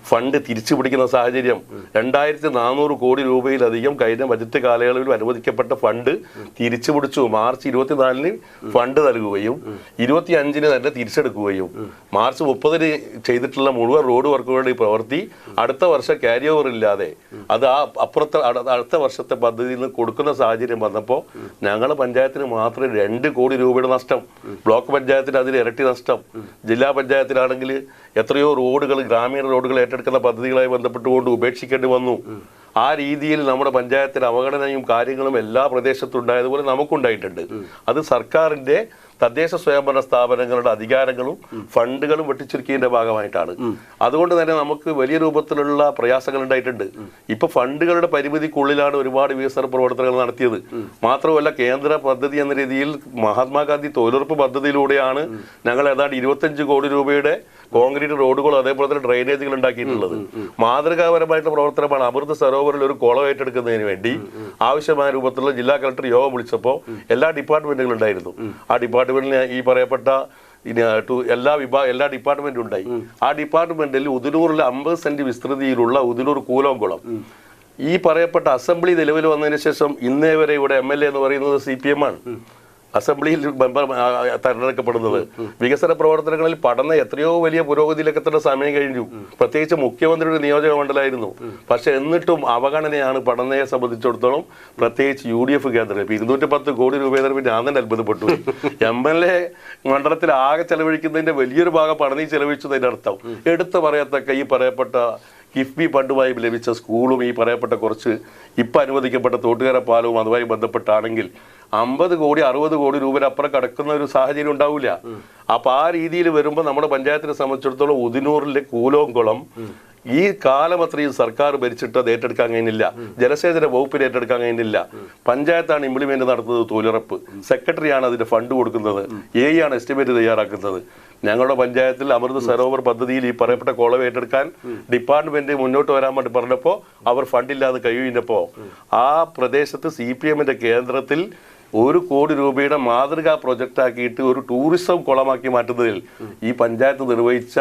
[SPEAKER 2] ഫണ്ട് തിരിച്ചു പിടിക്കുന്ന സാഹചര്യം, 2,400 കോടി രൂപയിലധികം കഴിഞ്ഞ ബജറ്റ് കാലയളവിൽ അനുവദിക്കപ്പെട്ട ഫണ്ട് തിരിച്ചു പിടിച്ചു. മാർച്ച് 24 ഫണ്ട് നൽകുകയും 25 തന്നെ തിരിച്ചെടുക്കുകയും മാർച്ച് 30 ചെയ്തിട്ടുള്ള മുഴുവൻ റോഡ് വർക്കുകളുടെ പ്രവൃത്തി അടുത്ത വർഷം ക്യാരി ഓവർ ഇല്ലാതെ അത് അടുത്ത വർഷത്തെ പദ്ധതിയിൽ നിന്ന് കൊടുക്കുന്ന സാഹചര്യം വന്നപ്പോൾ ഞങ്ങളുടെ പഞ്ചായത്തിന് മാത്രം 2 കോടി രൂപയുടെ നഷ്ടം, ബ്ലോക്ക് പഞ്ചായത്തിന് അതിൽ ഇരട്ടി നഷ്ടം, ജില്ലാ പഞ്ചായത്തിലാണെങ്കിൽ എത്രയോ റോഡുകൾ, ഗ്രാമീണ റോഡുകൾ ഏറ്റെടുക്കുന്ന പദ്ധതികളുമായി ബന്ധപ്പെട്ടുകൊണ്ട് ഉപേക്ഷിക്കേണ്ടി വന്നു. ആ രീതിയിൽ നമ്മുടെ പഞ്ചായത്തിന് അവഗണനയും കാര്യങ്ങളും എല്ലാ പ്രദേശത്തും ഉണ്ടായതുപോലെ നമുക്കുണ്ടായിട്ടുണ്ട്. അത് സർക്കാരിന്റെ തദ്ദേശ സ്വയംഭരണ സ്ഥാപനങ്ങളുടെ അധികാരങ്ങളും ഫണ്ടുകളും വെട്ടിച്ചുരുക്കിയതിന്റെ ഭാഗമായിട്ടാണ്. അതുകൊണ്ട് തന്നെ നമുക്ക് വലിയ രൂപത്തിലുള്ള പ്രയാസങ്ങൾ ഉണ്ടായിട്ടുണ്ട്. ഇപ്പൊ ഫണ്ടുകളുടെ പരിമിതിക്കുള്ളിലാണ് ഒരുപാട് വികസന പ്രവർത്തനങ്ങൾ നടത്തിയത്. മാത്രമല്ല കേന്ദ്ര പദ്ധതി എന്ന രീതിയിൽ മഹാത്മാഗാന്ധി തൊഴിലുറപ്പ് പദ്ധതിയിലൂടെയാണ് ഞങ്ങൾ ഏതാണ്ട് 25 കോടി രൂപയുടെ കോൺക്രീറ്റ് റോഡുകളും അതേപോലെ തന്നെ ഡ്രെയിനേജുകൾ ഉണ്ടാക്കിയിട്ടുള്ളത്. മാതൃകാപരമായിട്ടുള്ള പ്രവർത്തനമാണ്. അമൃത് സരോവറിൽ ഒരു കുളം ഏറ്റെടുക്കുന്നതിന് വേണ്ടി ആവശ്യമായ രൂപത്തിലുള്ള ജില്ലാ കളക്ടർ യോഗം വിളിച്ചപ്പോൾ എല്ലാ ഡിപ്പാർട്ട്മെന്റുകളും ഉണ്ടായിരുന്നു. ആ ഡിപ്പാർട്ട്മെന്റിൽ ഈ പറയപ്പെട്ട എല്ലാ ഡിപ്പാർട്ട്മെന്റും ഉണ്ടായി. ആ ഡിപ്പാർട്ട്മെന്റിൽ ഉദിനൂറിൽ 50 സെന്റ് വിസ്തൃതിയിലുള്ള ഉദിനൂർ കൂലോംകുളം ഈ പറയപ്പെട്ട അസംബ്ലി നിലവിൽ വന്നതിന് ശേഷം ഇന്നേ വരെ ഇവിടെ MLA എന്ന് പറയുന്നത് CPM ആണ്. അസംബ്ലിയിൽ തെരഞ്ഞെടുക്കപ്പെടുന്നത്. വികസന പ്രവർത്തനങ്ങളിൽ പഠനം എത്രയോ വലിയ പുരോഗതിയിലേക്ക് എത്തേണ്ട സമയം കഴിഞ്ഞു. പ്രത്യേകിച്ച് മുഖ്യമന്ത്രിയുടെ നിയോജക മണ്ഡലമായിരുന്നു. പക്ഷെ എന്നിട്ടും അവഗണനയാണ് പഠനയെ സംബന്ധിച്ചിടത്തോളം, പ്രത്യേകിച്ച് UDF കേന്ദ്രം. ഇപ്പൊ 210 കോടി രൂപ ഞാൻ തന്നെ അത്ഭുതപ്പെട്ടു. MLA മണ്ഡലത്തിൽ ആകെ ചെലവഴിക്കുന്നതിന്റെ വലിയൊരു ഭാഗം പഠനം ചെലവഴിച്ചതിന്റെ അർത്ഥം എടുത്തു പറയത്തക്ക ഈ പറയപ്പെട്ട കിഫ്ബി ഫണ്ടുമായി ലഭിച്ച സ്കൂളും ഈ പറയപ്പെട്ട കുറച്ച് ഇപ്പം അനുവദിക്കപ്പെട്ട തോട്ടുകര പാലവും അതുമായി ബന്ധപ്പെട്ടാണെങ്കിൽ 50 കോടി 60 കോടി രൂപയിലപ്പുറം കടക്കുന്ന ഒരു സാഹചര്യം ഉണ്ടാവില്ല. അപ്പം ആ രീതിയിൽ വരുമ്പോൾ നമ്മുടെ പഞ്ചായത്തിനെ സംബന്ധിച്ചിടത്തോളം ഉദിനൂറിലെ കൂലോംകുളം ഈ കാലം അത്രയും സർക്കാർ ഭരിച്ചിട്ട് അത് ഏറ്റെടുക്കാൻ കഴിയുന്നില്ല. ജലസേചന വകുപ്പിന് ഏറ്റെടുക്കാൻ കഴിയുന്നില്ല. പഞ്ചായത്താണ് ഇംപ്ലിമെന്റ് നടത്തുന്നത്, തൊഴിലുറപ്പ് സെക്രട്ടറിയാണ് അതിന്റെ ഫണ്ട് കൊടുക്കുന്നത്, എ ആണ് എസ്റ്റിമേറ്റ് തയ്യാറാക്കുന്നത്. ഞങ്ങളുടെ പഞ്ചായത്തിൽ അമൃത് സരോവർ പദ്ധതിയിൽ ഈ പറയപ്പെട്ട കുളം ഏറ്റെടുക്കാൻ ഡിപ്പാർട്ട്മെന്റ് മുന്നോട്ട് വരാൻ വേണ്ടി പറഞ്ഞപ്പോൾ അവർ ഫണ്ടില്ലാതെ കഴിയുന്നപ്പോൾ ആ പ്രദേശത്ത് CPM-ന്റെ കേന്ദ്രത്തിൽ 1 കോടി രൂപയുടെ മാതൃകാ പ്രൊജക്റ്റ് ആക്കിയിട്ട് ഒരു ടൂറിസം കുളമാക്കി മാറ്റുന്നതിൽ ഈ പഞ്ചായത്ത് നിർവഹിച്ച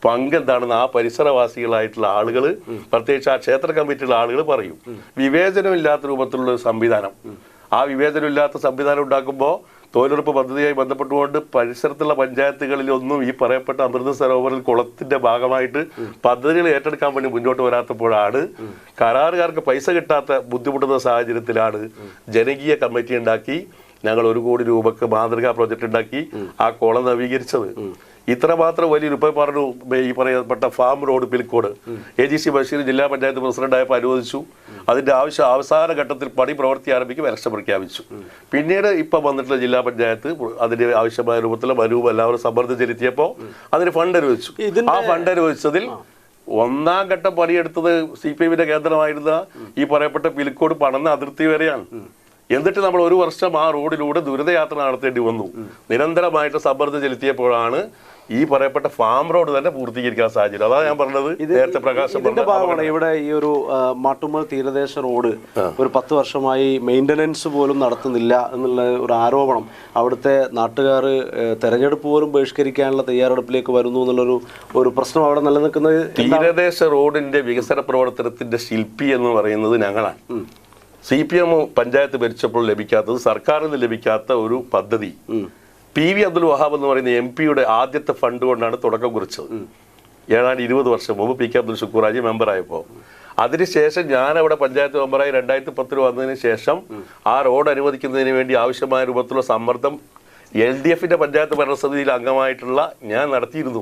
[SPEAKER 2] പങ്കെന്താണെന്ന് ആ പരിസരവാസികളായിട്ടുള്ള ആളുകൾ, പ്രത്യേകിച്ച് ആ ക്ഷേത്ര കമ്മിറ്റിയുള്ള ആളുകൾ പറയും. വിവേചനമില്ലാത്ത രൂപത്തിലുള്ള ഒരു സംവിധാനം, ആ വിവേചനമില്ലാത്ത സംവിധാനം ഉണ്ടാക്കുമ്പോൾ തൊഴിലുറപ്പ് പദ്ധതിയായി ബന്ധപ്പെട്ടുകൊണ്ട് പരിസരത്തുള്ള പഞ്ചായത്തുകളിലൊന്നും ഈ പറയപ്പെട്ട അമൃത സരോവറിൽ കുളത്തിന്റെ ഭാഗമായിട്ട് പദ്ധതികൾ ഏറ്റെടുക്കാൻ വേണ്ടി മുന്നോട്ട് വരാത്തപ്പോഴാണ് കരാറുകാർക്ക് പൈസ കിട്ടാത്ത ബുദ്ധിമുട്ടുന്ന സാഹചര്യത്തിലാണ് ജനകീയ കമ്മിറ്റി ഉണ്ടാക്കി ഞങ്ങൾ 1 കോടി രൂപക്ക് മാതൃകാ പ്രോജക്റ്റ് ഉണ്ടാക്കി ആ കുളം നവീകരിച്ചത്. ഇത്രമാത്രം വലിയൊരു ഇപ്പം പറഞ്ഞു ഈ പറയപ്പെട്ട farm road Pilicode AGC Basheer ജില്ലാ പഞ്ചായത്ത് പ്രസിഡന്റായപ്പോൾ അനുവദിച്ചു. അതിന്റെ അവസാന ഘട്ടത്തിൽ പണി പ്രവൃത്തി ആരംഭിക്കും, ഇലക്ഷൻ പ്രഖ്യാപിച്ചു. പിന്നീട് ഇപ്പം വന്നിട്ടുള്ള ജില്ലാ പഞ്ചായത്ത് അതിന്റെ ആവശ്യമായ രൂപത്തിൽ മനുവും എല്ലാവരും സമ്മർദ്ദം ചെലുത്തിയപ്പോൾ അതിന് ഫണ്ട് അനുവദിച്ചു. ആ ഫണ്ട് അനുവദിച്ചതിൽ 1ാം ഘട്ടം പണിയെടുത്തത് CPM-ന്റെ കേന്ദ്രമായിരുന്ന ഈ പറയപ്പെട്ട പിലിക്കോട് പടന്ന അതിർത്തി വരെയാണ്. എന്നിട്ട് നമ്മൾ 1 വർഷം ആ റോഡിലൂടെ ദുരിതയാത്ര നടത്തേണ്ടി വന്നു. നിരന്തരമായിട്ട് സമ്മർദ്ദം ചെലുത്തിയപ്പോഴാണ് ഈ പറയപ്പെട്ട ഫാം റോഡ് തന്നെ പൂർത്തീകരിക്കാൻ സാഹചര്യം. അതാണ് ഞാൻ പറഞ്ഞത്. നേരത്തെ പ്രകാശം
[SPEAKER 1] ഭാഗമാണ് ഇവിടെ ഈ ഒരു മാട്ടുമ്മൽ തീരദേശ റോഡ് ഒരു 10 വർഷമായി മെയിൻ്റനൻസ് പോലും നടത്തുന്നില്ല എന്നുള്ള ഒരു ആരോപണം അവിടുത്തെ നാട്ടുകാർ തെരഞ്ഞെടുപ്പ് പോലും ബഹിഷ്കരിക്കാനുള്ള തയ്യാറെടുപ്പിലേക്ക് വരുന്നു എന്നുള്ളൊരു പ്രശ്നം അവിടെ നിലനിൽക്കുന്നത്.
[SPEAKER 2] തീരദേശ റോഡിന്റെ വികസന പ്രവർത്തനത്തിന്റെ ശില്പി എന്ന് പറയുന്നത് ഞങ്ങളാണ്. CPM പഞ്ചായത്ത് ഭരിച്ചപ്പോൾ ലഭിക്കാത്തത്, സർക്കാരിൽ നിന്ന് ലഭിക്കാത്ത ഒരു പദ്ധതി PV അബ്ദുൽ വഹാബ് എന്ന് പറയുന്ന MP-യുടെ ആദ്യത്തെ ഫണ്ട് കൊണ്ടാണ് തുടക്കം കുറിച്ചത്. ഏതാണ്ട് 20 വർഷം മുമ്പ് PK അബ്ദുൽ ഷുക്കൂറാജി മെമ്പറായപ്പോൾ. അതിനുശേഷം ഞാൻ അവിടെ പഞ്ചായത്ത് മെമ്പറായി 2010 വന്നതിന് ശേഷം ആ റോഡ് അനുവദിക്കുന്നതിന് വേണ്ടി ആവശ്യമായ രൂപത്തിലുള്ള സമ്മർദ്ദം LDF-ന്റെ പഞ്ചായത്ത് ഭരണസമിതിയിൽ അംഗമായിട്ടുള്ള ഞാൻ നടത്തിയിരുന്നു.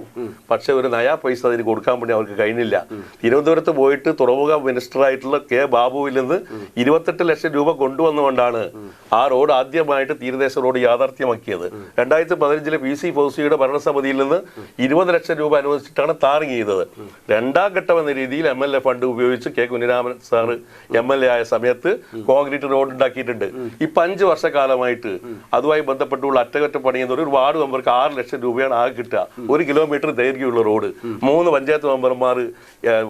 [SPEAKER 2] പക്ഷെ ഒരു നയാ പൈസ അതിന് കൊടുക്കാൻ വേണ്ടി അവർക്ക് കഴിഞ്ഞില്ല. തിരുവനന്തപുരത്ത് പോയിട്ട് തുറമുഖ മിനിസ്റ്ററായിട്ടുള്ള K ബാബുവിൽ നിന്ന് 28 ലക്ഷം രൂപ കൊണ്ടുവന്നുകൊണ്ടാണ് ആ റോഡ് ആദ്യമായിട്ട് തീരദേശ റോഡ് യാഥാർത്ഥ്യമാക്കിയത്. 2015 PC ഫൗസിയുടെ ഭരണസമിതിയിൽ നിന്ന് 20 ലക്ഷം രൂപ അനുവദിച്ചിട്ടാണ് താറിങ് ചെയ്തത്. 2ാം ഘട്ടം എന്ന രീതിയിൽ MLA ഫണ്ട് ഉപയോഗിച്ച് K കുഞ്ഞിരാമൻ സാറ് MLA ആയ സമയത്ത് കോൺക്രീറ്റ് റോഡ് ഉണ്ടാക്കിയിട്ടുണ്ട്. ഇപ്പം 5 വർഷക്കാലമായിട്ട് അതുമായി ബന്ധപ്പെട്ടുള്ള അറ്റകുറ്റപ്പണി എന്നൊരു വാർഡ് മെമ്പർക്ക് 6 ലക്ഷം രൂപയാണ് ആകെ കിട്ടുക. 1 കിലോമീറ്റർ ദൈർഘ്യമുള്ള റോഡ്, 3 പഞ്ചായത്ത് മെമ്പർമാർ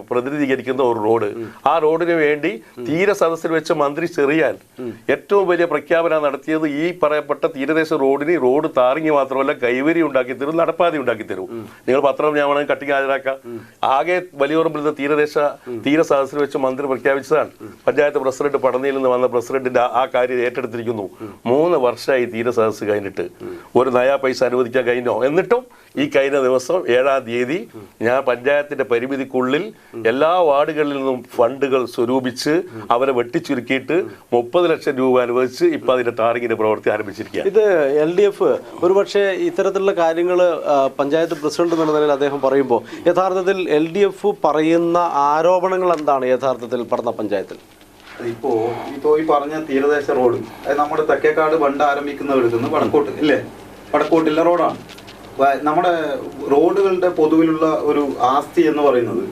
[SPEAKER 2] പ്രതിനിധീകരിക്കുന്ന ഒരു റോഡ്. ആ റോഡിന് വേണ്ടി തീര സദസ്സിൽ വെച്ച് മന്ത്രി ചെറിയാൻ ഏറ്റവും വലിയ പ്രഖ്യാപനം നടത്തിയത് ഈ പറയപ്പെട്ട തീരദേശ റോഡിന് റോഡ് താറിങ്ങി മാത്രമല്ല കൈവരി ഉണ്ടാക്കി തരും, നടപ്പാതി ഉണ്ടാക്കി തരും. നിങ്ങൾ പത്രം ഞാൻ വേണമെങ്കിൽ കട്ടിങ് ഹാജരാക്കാം. ആകെ വലിയോറമ്പിൽ തീര സദസ്സിൽ വെച്ച് മന്ത്രി പ്രഖ്യാപിച്ചതാണ്. പഞ്ചായത്ത് പ്രസിഡന്റ് പടന്നയിൽ നിന്ന് വന്ന പ്രസിഡന്റിന്റെ ആ കാര്യം ഏറ്റെടുത്തിരിക്കുന്നു. 3 വർഷമായി തീര സദസ്സ് കഴിഞ്ഞിട്ട് ഒരു നയാ പൈസ അനുവദിക്കാൻ കഴിഞ്ഞോ? എന്നിട്ടും ഈ കഴിഞ്ഞ ദിവസം 7-ാം തീയതി ഞാൻ പഞ്ചായത്തിന്റെ പരിമിതിക്കുള്ളിൽ എല്ലാ വാർഡുകളിൽ നിന്നും ഫണ്ടുകൾ സ്വരൂപിച്ച് അവരെ വെട്ടിച്ചുരുക്കിയിട്ട് 30 ലക്ഷം രൂപ അനുവദിച്ച് ഇപ്പൊ അതിന്റെ ടാറിങ്ങിന്റെ പ്രവൃത്തി ആരംഭിച്ചിരിക്കുകയാണ്.
[SPEAKER 1] ഇത് LDF ഒരുപക്ഷെ ഇത്തരത്തിലുള്ള കാര്യങ്ങൾ പഞ്ചായത്ത് പ്രസിഡന്റ് എന്ന നിലയിൽ അദ്ദേഹം പറയുമ്പോൾ യഥാർത്ഥത്തിൽ LDF പറയുന്ന ആരോപണങ്ങൾ എന്താണ് യഥാർത്ഥത്തിൽ പടന്ന പഞ്ചായത്തിൽ?
[SPEAKER 3] ഇപ്പോ ഈ പറഞ്ഞ തീരദേശ റോഡ് നമ്മുടെ തെക്കേക്കാട് ബണ്ട് ആരംഭിക്കുന്നവരുന്ന് വടക്കോട്ട് ഇല്ലേ, വടക്കോട്ടുള്ള റോഡാണ്. നമ്മുടെ റോഡുകളുടെ പൊതുവിലുള്ള ഒരു ആസ്തി എന്ന് പറയുന്നത്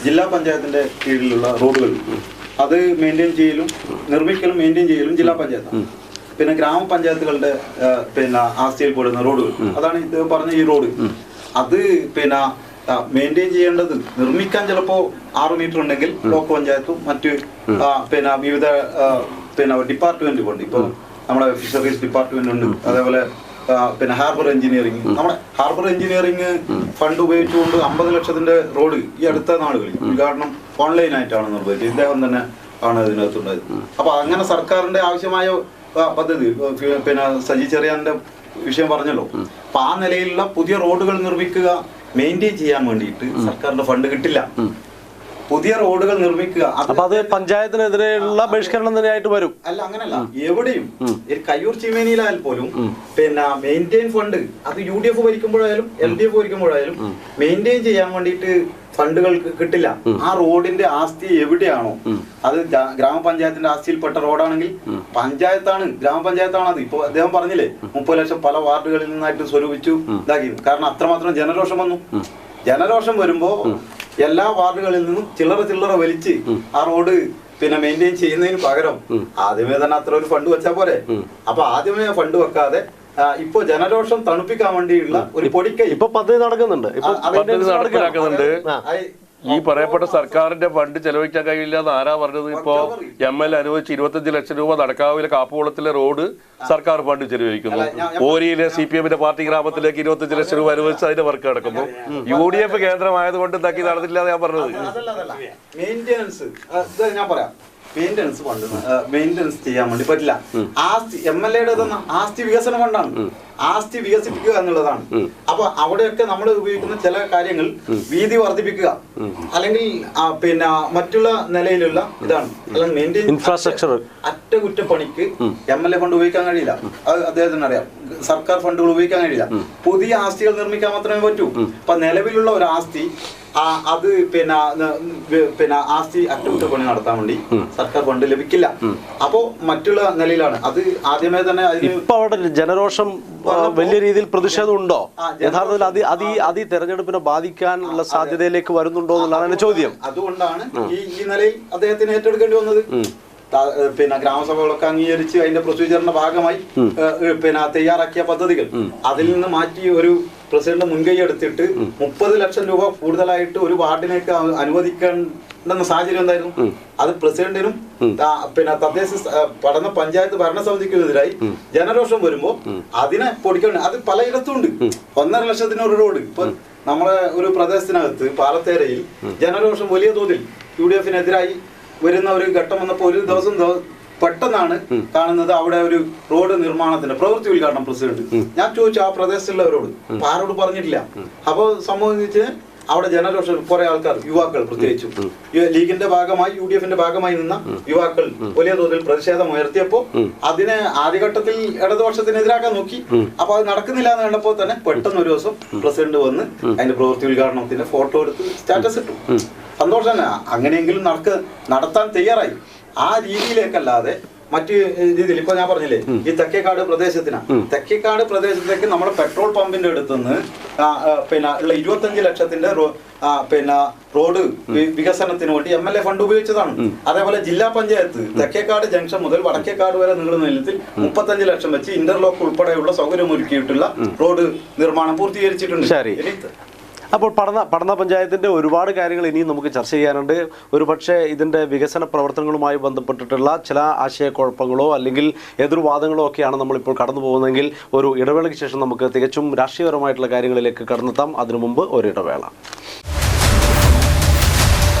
[SPEAKER 3] ജില്ലാ പഞ്ചായത്തിന്റെ കീഴിലുള്ള റോഡുകൾ, അത് മെയിൻറ്റെയിൻ ചെയ്യലും നിർമ്മിക്കലും മെയിൻറ്റെയിൻ ചെയ്യലും ജില്ലാ പഞ്ചായത്താണ്. പിന്നെ ഗ്രാമപഞ്ചായത്തുകളുടെ ആസ്തിയിൽ പെടുന്ന റോഡുകൾ, അതാണ് ഇത് പറഞ്ഞ ഈ റോഡ്. അത് മെയിൻറ്റെയിൻ ചെയ്യേണ്ടത്, നിർമ്മിക്കാൻ ചിലപ്പോൾ 6 മീറ്റർ ഉണ്ടെങ്കിൽ ബ്ലോക്ക് പഞ്ചായത്തും മറ്റ് വിവിധ ഡിപ്പാർട്ട്മെന്റ് ഉണ്ട്. ഇപ്പോൾ നമ്മുടെ ഫിഷറീസ് ഡിപ്പാർട്ട്മെന്റ് ഉണ്ട്, അതേപോലെ ഹാർബർ എഞ്ചിനീയറിംഗ്. നമ്മുടെ ഹാർബർ എഞ്ചിനീയറിംഗ് ഫണ്ട് ഉപയോഗിച്ചുകൊണ്ട് 50 ലക്ഷത്തിന്റെ റോഡ് ഈ അടുത്ത നാളുകളിൽ ഉദ്ഘാടനം ഓൺലൈനായിട്ടാണ് നിർവഹിച്ചത്. ഇദ്ദേഹം തന്നെ ആണ് ഇതിനകത്തുണ്ടായത്. അപ്പൊ അങ്ങനെ സർക്കാരിന്റെ ആവശ്യമായ പദ്ധതി സജി ചെറിയാന്റെ വിഷയം പറഞ്ഞല്ലോ. അപ്പൊ ആ നിലയിലുള്ള പുതിയ റോഡുകൾ നിർമ്മിക്കുക, മെയിൻറ്റെയിൻ ചെയ്യാൻ വേണ്ടിയിട്ട് സർക്കാരിന്റെ ഫണ്ട് കിട്ടില്ല. പുതിയ റോഡുകൾ നിർമ്മിക്കുക.
[SPEAKER 1] അപ്പൊ അത് പഞ്ചായത്തിനെതിരെയുള്ള ബഹിഷ്കരണം തന്നെയായിട്ട് വരും.
[SPEAKER 3] അല്ല, അങ്ങനല്ല. എവിടെയും കയ്യൂർ ചീമേനിയിലായാൽ പോലും പിന്നെ മെയിൻറ്റെയിൻ ഫണ്ട് അത് UDF ഭരിക്കുമ്പോഴായാലും LDF ഭരിക്കുമ്പോഴായാലും മെയിൻറ്റെയിൻ ചെയ്യാൻ വേണ്ടിയിട്ട് ഫണ്ടുകൾ കിട്ടില്ല. ആ റോഡിന്റെ ആസ്തി എവിടെയാണോ, അത് ഗ്രാമപഞ്ചായത്തിന്റെ ആസ്തിയിൽപ്പെട്ട റോഡാണെങ്കിൽ പഞ്ചായത്താണ്, ഗ്രാമപഞ്ചായത്താണ് അത്. ഇപ്പൊ അദ്ദേഹം പറഞ്ഞില്ലേ 30 ലക്ഷം പല വാർഡുകളിൽ നിന്നായിട്ട് സ്വരൂപിച്ചു ഇതാക്കി. കാരണം അത്രമാത്രം ജനരോഷം വന്നു. ജനരോഷം വരുമ്പോ എല്ലാ വാർഡുകളിൽ നിന്നും ചില്ലറ വലിച്ച് ആ റോഡ് പിന്നെ മെയിൻറ്റെയിൻ ചെയ്യുന്നതിന് പകരം ആദ്യമേ തന്നെ അത്ര ഒരു ഫണ്ട് വെച്ചാൽ പോരെ. അപ്പൊ ആദ്യമേ ഫണ്ട് വെക്കാതെ ഇപ്പൊ ജനരോഷം തണുപ്പിക്കാൻ വേണ്ടിയുള്ള ഒരു പൊടിക്കൈ
[SPEAKER 1] ഇപ്പൊ പദ്ധതി നടക്കുന്നുണ്ട്.
[SPEAKER 2] നടപ്പിലാക്കുന്നുണ്ട്. ഈ പറയപ്പെട്ട സർക്കാരിന്റെ ഫണ്ട് ചെലവഴിക്കാൻ കഴിയില്ല എന്ന് ആരാ പറഞ്ഞത്? ഇപ്പോ MLA അനുവദിച്ച് 25 ലക്ഷം രൂപ നടക്കാവിലെ കാപ്പുകുളത്തിലെ റോഡ് സർക്കാർ ഫണ്ട് ചെലവഴിക്കുന്നു. ഓരിയിലെ CPM പാർട്ടി ഗ്രാമത്തിലേക്ക് 25 ലക്ഷം രൂപ അനുവദിച്ച് അതിന്റെ വർക്ക് നടക്കുന്നു. UDF കേന്ദ്രമായതുകൊണ്ട് എന്താക്കി നടന്നില്ല ഞാൻ പറഞ്ഞത്.
[SPEAKER 3] മെയിൻ്റെനൻസ് ഞാൻ പറയാം. മെയിൻ്റെനൻസ് ഫണ്ട് മെയിൻ്റെനൻസ് ചെയ്യാൻ വേണ്ടി പറ്റില്ല. ആസ്തി MLA ആസ്തി വികസന ഫണ്ടാണ്. ആസ്തി വികസിപ്പിക്കുക എന്നുള്ളതാണ്. അപ്പൊ അവിടെയൊക്കെ നമ്മൾ ഉപയോഗിക്കുന്ന ചില കാര്യങ്ങൾ വീതി വർദ്ധിപ്പിക്കുക അല്ലെങ്കിൽ പിന്നെ മറ്റുള്ള നിലയിലുള്ള ഇതാണ്. അല്ലെങ്കിൽ മെയിൻറ്റെയിൻ
[SPEAKER 1] ഇൻഫ്രാസ്ട്രക്ചർ
[SPEAKER 3] അറ്റകുറ്റപ്പണിക്ക് MLA ഫണ്ട് ഉപയോഗിക്കാൻ കഴിയില്ല. അത് അദ്ദേഹത്തിന് അറിയാം. സർക്കാർ ഫണ്ടുകൾ ഉപയോഗിക്കാൻ കഴിയില്ല. പുതിയ ആസ്തികൾ നിർമ്മിക്കാൻ മാത്രമേ പറ്റൂ. അപ്പൊ നിലവിലുള്ള ഒരു ആസ്തി അത് പിന്നെ ആസ്തി അറ്റകുറ്റപ്പണി നടത്താൻ വേണ്ടി സർക്കാർ ഫണ്ട് ലഭിക്കില്ല. അപ്പോ മറ്റുള്ള നിലയിലാണ് അത് ആദ്യമേ തന്നെ.
[SPEAKER 1] ഇപ്പൊ അവിടെ ജനരോഷം വലിയ രീതിയിൽ പ്രതിഷേധം ഉണ്ടോ? യഥാർത്ഥത്തിൽ അത് ഈ തെരഞ്ഞെടുപ്പിനെ ബാധിക്കാനുള്ള സാധ്യതയിലേക്ക് വരുന്നുണ്ടോ എന്നുള്ളതാണ് എന്റെ ചോദ്യം.
[SPEAKER 3] അതുകൊണ്ടാണ് ഈ നിലയിൽ അദ്ദേഹത്തിന് ഏറ്റെടുക്കേണ്ടി വന്നത്. പിന്നെ ഗ്രാമസഭകളൊക്കെ അംഗീകരിച്ച് അതിന്റെ പ്രൊസീജിയറിന്റെ ഭാഗമായി പിന്നെ തയ്യാറാക്കിയ പദ്ധതികൾ അതിൽ നിന്ന് മാറ്റി ഒരു പ്രസിഡന്റ് മുൻകൈ എടുത്തിട്ട് 30 ലക്ഷം രൂപ കൂടുതലായിട്ട് ഒരു വാർഡിനേക്ക് അനുവദിക്കേണ്ടെന്ന സാഹചര്യം എന്തായിരുന്നു? അത് പ്രസിഡന്റിനും പിന്നെ തദ്ദേശ പഞ്ചായത്ത് ഭരണസമിതിക്കുമെതിരായി ജനരോഷം വരുമ്പോ അതിനെ പൊടിക്കണം. അത് പലയിടത്തും ഉണ്ട്. 1.5 ലക്ഷത്തിന് ഒരു റോഡ്. ഇപ്പൊ നമ്മളെ ഒരു പ്രദേശത്തിനകത്ത് പാലത്തേരയിൽ ജനരോഷം വലിയ തോതിൽ UDF-നെതിരായി വരുന്ന ഒരു ഘട്ടം വന്നപ്പോ ഒരു ദിവസം പെട്ടെന്നാണ് കാണുന്നത് അവിടെ ഒരു റോഡ് നിർമ്മാണത്തിന്റെ പ്രവൃത്തി ഉദ്ഘാടനം പ്രസിഡന്റ്. ഞാൻ ചോദിച്ചു ആ പ്രദേശത്തുള്ളവരോട്, അപ്പൊ ആരോട് പറഞ്ഞിട്ടില്ല. അപ്പൊ സംബന്ധിച്ച് അവിടെ ജനരോഷം കുറെ ആൾക്കാർ, യുവാക്കൾ പ്രത്യേകിച്ചും ലീഗിന്റെ ഭാഗമായി UDF-ന്റെ ഭാഗമായി നിന്ന യുവാക്കൾ വലിയ തോതിൽ പ്രതിഷേധം ഉയർത്തിയപ്പോ അതിനെ ആദ്യഘട്ടത്തിൽ ഇടതുപക്ഷത്തിനെതിരാക്കാൻ നോക്കി. അപ്പൊ അത് നടക്കുന്നില്ല എന്ന് കണ്ടപ്പോ തന്നെ പെട്ടെന്ന് ഒരു ദിവസം പ്രസിഡന്റ് വന്ന് അതിന്റെ പ്രവൃത്തി ഉദ്ഘാടനത്തിന്റെ ഫോട്ടോ എടുത്ത് സ്റ്റാറ്റസ് ഇട്ടു. സന്തോഷം തന്നെ. അങ്ങനെയെങ്കിലും നടത്താൻ തയ്യാറായി. ആ രീതിയിലേക്കല്ലാതെ മറ്റു രീതിയിൽ ഇപ്പൊ ഞാൻ പറഞ്ഞില്ലേ ഈ തെക്കേക്കാട് പ്രദേശത്തേക്ക് നമ്മുടെ പെട്രോൾ പമ്പിന്റെ അടുത്തുനിന്ന് പിന്നെ ഉള്ള 25 ലക്ഷത്തിന്റെ പിന്നെ റോഡ് വികസനത്തിന് വേണ്ടി MLA ഫണ്ട് ഉപയോഗിച്ചതാണ്. അതേപോലെ ജില്ലാ പഞ്ചായത്ത് തെക്കേക്കാട് ജംഗ്ഷൻ മുതൽ വടക്കേക്കാട് വരെ നീളുന്ന നിലത്തിൽ 35 ലക്ഷം വെച്ച് ഇന്റർലോക്ക് ഉൾപ്പെടെയുള്ള സൗകര്യമൊരുക്കിയിട്ടുള്ള റോഡ് നിർമ്മാണം പൂർത്തീകരിച്ചിട്ടുണ്ട്.
[SPEAKER 1] അപ്പോൾ പഠന പഞ്ചായത്തിൻ്റെ ഒരുപാട് കാര്യങ്ങൾ ഇനിയും നമുക്ക് ചർച്ച ചെയ്യാനുണ്ട്. ഒരു പക്ഷേ ഇതിൻ്റെ വികസന പ്രവർത്തനങ്ങളുമായി ബന്ധപ്പെട്ടിട്ടുള്ള ചില ആശയക്കുഴപ്പങ്ങളോ അല്ലെങ്കിൽ എതിർവാദങ്ങളോ ഒക്കെയാണ് നമ്മളിപ്പോൾ കടന്നു പോകുന്നതെങ്കിൽ ഒരു ഇടവേളയ്ക്ക് ശേഷം നമുക്ക് തികച്ചും രാഷ്ട്രീയപരമായിട്ടുള്ള കാര്യങ്ങളിലേക്ക് കടന്നെത്താം. അതിനു മുമ്പ് ഒരു ഇടവേള.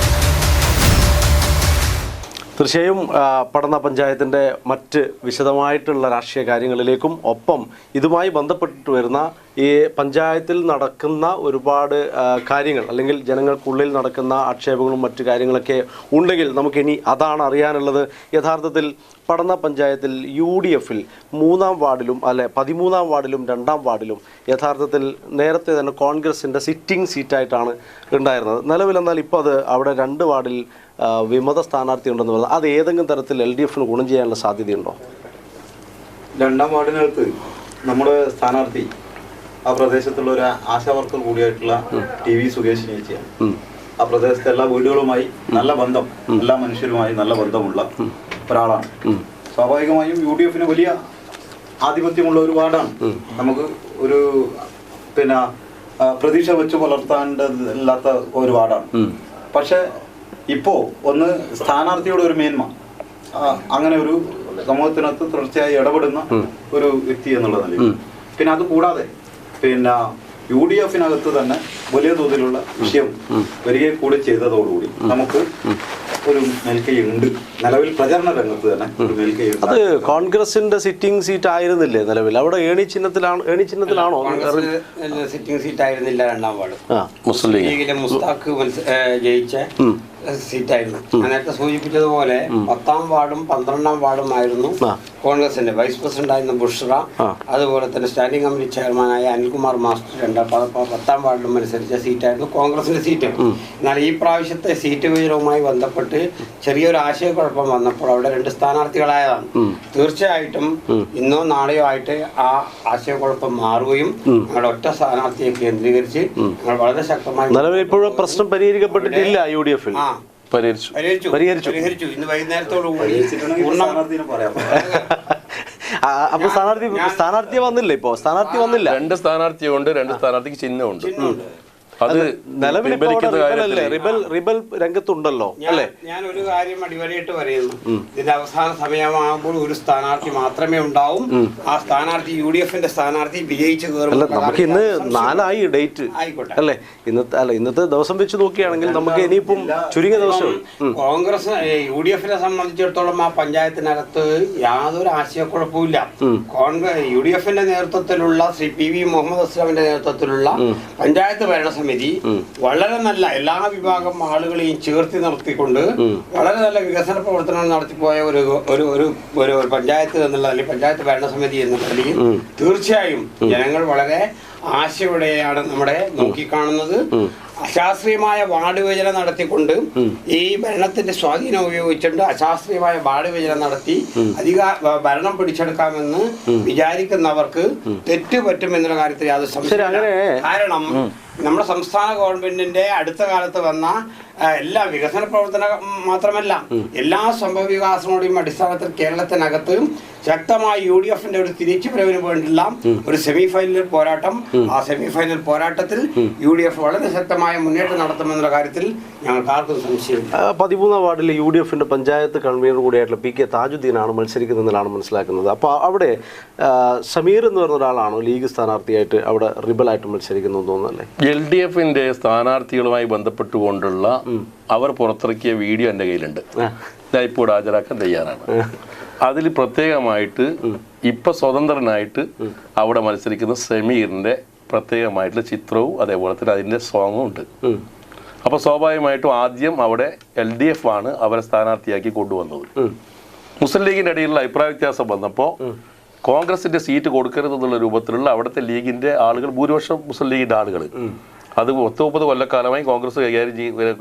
[SPEAKER 1] തീർച്ചയായും പഠന പഞ്ചായത്തിൻ്റെ മറ്റ് വിശദമായിട്ടുള്ള രാഷ്ട്രീയ കാര്യങ്ങളിലേക്കും ഒപ്പം ഇതുമായി ബന്ധപ്പെട്ടിട്ട് വരുന്ന ഈ പഞ്ചായത്തിൽ നടക്കുന്ന ഒരുപാട് കാര്യങ്ങൾ അല്ലെങ്കിൽ ജനങ്ങൾക്കുള്ളിൽ നടക്കുന്ന ആക്ഷേപങ്ങളും മറ്റു കാര്യങ്ങളൊക്കെ ഉണ്ടെങ്കിൽ നമുക്കിനി അതാണ് അറിയാനുള്ളത്. യഥാർത്ഥത്തിൽ പഠന പഞ്ചായത്തിൽ UDF-ൽ 3-ാം വാർഡിലും 13-ാം വാർഡിലും 2-ാം വാർഡിലും യഥാർത്ഥത്തിൽ നേരത്തെ തന്നെ കോൺഗ്രസിൻ്റെ സിറ്റിംഗ് സീറ്റായിട്ടാണ് ഉണ്ടായിരുന്നത്. നിലവിലെന്നാൽ ഇപ്പോൾ അത് അവിടെ 2 വാർഡിൽ വിമത സ്ഥാനാർത്ഥി ഉണ്ടെന്ന് പറഞ്ഞാൽ അത് ഏതെങ്കിലും തരത്തിൽ LDF-ന് ഗുണം ചെയ്യാനുള്ള സാധ്യതയുണ്ടോ?
[SPEAKER 3] 2-ാം വാർഡിനകത്ത് നമ്മുടെ സ്ഥാനാർത്ഥി ആ പ്രദേശത്തുള്ള ഒരു ആശാവർക്കർ കൂടിയായിട്ടുള്ള TV സുകേഷ് ചേച്ചിയാണ്. ആ പ്രദേശത്തെ എല്ലാ വീടുകളുമായി നല്ല ബന്ധം, എല്ലാ മനുഷ്യരുമായി നല്ല ബന്ധമുള്ള ഒരാളാണ്. സ്വാഭാവികമായും UDF-ന് വലിയ ആധിപത്യമുള്ള ഒരു വാർഡാണ്. നമുക്ക് ഒരു പിന്നെ പ്രതീക്ഷ വെച്ച് പുലർത്താനില്ലാത്ത ഒരു വാർഡാണ്. പക്ഷെ ഇപ്പോ ഒന്ന് സ്ഥാനാർത്ഥിയുടെ ഒരു മേന്മ, അങ്ങനെ ഒരു സമൂഹത്തിനകത്ത് തുടർച്ചയായി ഇടപെടുന്ന ഒരു വ്യക്തി എന്നുള്ള നിലയിൽ, പിന്നെ അത് കൂടാതെ പിന്നെ UDF-നകത്ത് തന്നെ വലിയ തോതിലുള്ള വിഷയം വരികയും കൂടി ചെയ്തതോടുകൂടി നമുക്ക് ഒരു മേൽക്കൈയുണ്ട്. നിലവിൽ പ്രചരണ രംഗത്ത് തന്നെ ഒരു മേൽക്കൈയുണ്ട്.
[SPEAKER 1] അത് കോൺഗ്രസിന്റെ സിറ്റിംഗ് സീറ്റ് ആയിരുന്നില്ലേ നിലവിൽ? അവിടെ ഏണി ചിഹ്നത്തിലാണോ
[SPEAKER 4] സിറ്റിംഗ് സീറ്റ് ആയിരുന്നില്ല 2-ാം വാർഡ്.
[SPEAKER 2] മുസ്ലിം
[SPEAKER 4] ലീഗിലെ മുസ്താഖ് ജയിച്ച സീറ്റായിരുന്നു. ഞാൻ നേരത്തെ സൂചിപ്പിച്ചതുപോലെ 10ാം വാർഡും 12ാം വാർഡുമായിരുന്നു കോൺഗ്രസിന്റെ. വൈസ് പ്രസിഡന്റ് ആയിരുന്ന ബുഷ്ര, അതുപോലെ തന്നെ സ്റ്റാൻഡിംഗ് കമ്മിറ്റി ചെയർമാനായ അനിൽകുമാർ മാസ്റ്റർ 10ാം വാർഡിലും മത്സരിച്ച സീറ്റായിരുന്നു കോൺഗ്രസിന്റെ സീറ്റ്. എന്നാൽ ഈ പ്രാവശ്യത്തെ സീറ്റ് വിഭജനവുമായി ബന്ധപ്പെട്ട് ചെറിയൊരു ആശയക്കുഴപ്പം വന്നപ്പോൾ അവിടെ 2 സ്ഥാനാർത്ഥികളായതാണ്. തീർച്ചയായിട്ടും ഇന്നോ നാളെയോ ആയിട്ട് ആ ആശയക്കുഴപ്പം മാറുകയും ഞങ്ങളുടെ ഒറ്റ സ്ഥാനാർത്ഥിയെ കേന്ദ്രീകരിച്ച് ഞങ്ങൾ വളരെ ശക്തമായി
[SPEAKER 1] നിലവിൽ ഇപ്പോഴും പ്രശ്നം പരിഹരിക്കപ്പെട്ടിട്ടില്ല. UDF
[SPEAKER 4] പരിഹരിച്ചു. ഇന്ന് വൈകുന്നേരത്തോടുകൂടി
[SPEAKER 1] അപ്പൊ സ്ഥാനാർത്ഥി വന്നില്ല. ഇപ്പോ സ്ഥാനാർത്ഥി വന്നില്ല.
[SPEAKER 2] 2 സ്ഥാനാർത്ഥിയുണ്ട്, 2 സ്ഥാനാർത്ഥിക്ക് ചിഹ്നമുണ്ട്. അത്
[SPEAKER 1] നിലവിൽ റിബൽ രംഗത്തുണ്ടല്ലോ അല്ലേ?
[SPEAKER 4] ഞാൻ ഒരു കാര്യം അടിവരയിട്ട് പറയുന്നു. ഇതിന്റെ അവസാന സമയമാകുമ്പോൾ ഒരു സ്ഥാനാർത്ഥി മാത്രമേ ഉണ്ടാവും. ആ സ്ഥാനാർത്ഥി UDFന്റെ സ്ഥാനാർത്ഥി വിജയിച്ചു കയറും.
[SPEAKER 1] നമുക്ക് ഇന്ന് 4 ഡേറ്റ് അല്ലേ? ഇന്നത്തെ ദിവസം വെച്ച് നോക്കുകയാണെങ്കിൽ നമുക്ക് ഇനിയിപ്പം ചുരുങ്ങിയ ദിവസം
[SPEAKER 4] കോൺഗ്രസ് UDFനെ സംബന്ധിച്ചിടത്തോളം ആ പഞ്ചായത്തിനകത്ത് യാതൊരു ആശയക്കുഴപ്പമില്ല. UDFന്റെ നേതൃത്വത്തിലുള്ള ശ്രീ PV മുഹമ്മദ് അസ്ലമിന്റെ നേതൃത്വത്തിലുള്ള പഞ്ചായത്ത് ഭരണസമിതി വളരെ നല്ല എല്ലാ വിഭാഗം ആളുകളെയും ചേർത്തി നിർത്തിക്കൊണ്ട് വളരെ നല്ല വികസന പ്രവർത്തനങ്ങൾ നടത്തിപ്പോയ ഒരു പഞ്ചായത്ത് എന്നുള്ള അല്ലെങ്കിൽ പഞ്ചായത്ത് ഭരണസമിതി എന്നുള്ള നിലയിൽ തീർച്ചയായും ജനങ്ങൾ വളരെ ആശയോടെയാണ് നമ്മുടെ നോക്കിക്കാണുന്നത്. അശാസ്ത്രീയമായ വാർഡ് വിഭജനം നടത്തിക്കൊണ്ട് ഈ ഭരണത്തിന്റെ സ്വാധീനം ഉപയോഗിച്ചുകൊണ്ട് അശാസ്ത്രീയമായ വാർഡ് വിഭജനം നടത്തി ഭരണം പിടിച്ചെടുക്കാമെന്ന് വിചാരിക്കുന്നവർക്ക് തെറ്റുപറ്റും എന്നുള്ള കാര്യത്തിൽ യാതൊരു സംശയമില്ല. കാരണം നമ്മുടെ സംസ്ഥാന ഗവൺമെന്റിന്റെ അടുത്ത കാലത്ത് വന്ന എല്ലാ വികസന പ്രവർത്തനം മാത്രമല്ല എല്ലാ സംഭവ വികാസങ്ങളുടെയും അടിസ്ഥാനത്തിൽ കേരളത്തിനകത്ത് ശക്തമായ UDFന്റെ ഒരു തിരിച്ചുവരവിന് വേണ്ടിയുള്ള ഒരു സെമി ഫൈനൽ പോരാട്ടം. ആ സെമി ഫൈനൽ പോരാട്ടത്തിൽ UDF വളരെ ശക്തമായ മുന്നേറ്റം നടത്തുമെന്നുള്ള കാര്യത്തിൽ ഞങ്ങൾക്ക് ആർക്കും സംശയമില്ല.
[SPEAKER 1] 13ാം വാർഡിലെ UDFന്റെ പഞ്ചായത്ത് കൺവീനർ കൂടിയായിട്ടുള്ള PK താജുദ്ദീനാണ് മത്സരിക്കുന്നതെന്നാണ് മനസ്സിലാക്കുന്നത്. അപ്പോൾ അവിടെ സമീർ എന്ന് പറഞ്ഞ ഒരാളാണ് ലീഗ് സ്ഥാനാർത്ഥിയായിട്ട് അവിടെ റിബലായിട്ട് മത്സരിക്കുന്നത് തോന്നുന്നല്ലേ?
[SPEAKER 2] LDFന്റെ സ്ഥാനാർത്ഥികളുമായി ബന്ധപ്പെട്ടുകൊണ്ടുള്ള അവർ പുറത്തിറക്കിയ വീഡിയോ എൻ്റെ കയ്യിലുണ്ട്. ഞാൻ ഇപ്പോൾ ഹാജരാക്കാൻ തയ്യാറാണ്. അതിൽ പ്രത്യേകമായിട്ട് ഇപ്പൊ സ്വതന്ത്രനായിട്ട് അവിടെ മത്സരിക്കുന്ന സമീറിന്റെ പ്രത്യേകമായിട്ടുള്ള ചിത്രവും അതേപോലെ തന്നെ അതിന്റെ സോങ്ങും ഉണ്ട്. അപ്പൊ സ്വാഭാവികമായിട്ടും ആദ്യം അവിടെ LDF ആണ് അവരെ സ്ഥാനാർത്ഥിയാക്കി കൊണ്ടുവന്നത്. മുസ്ലിം ലീഗിന്റെ ഇടയിലുള്ള അഭിപ്രായ വ്യത്യാസം വന്നപ്പോൾ കോൺഗ്രസിന്റെ സീറ്റ് കൊടുക്കരുതെന്നുള്ള രൂപത്തിലുള്ള അവിടുത്തെ ലീഗിന്റെ ആളുകൾ ഭൂരിപക്ഷം മുസ്ലിം ലീഗിന്റെ ആളുകൾ അത് 30 കൊല്ലക്കാലമായി കോൺഗ്രസ്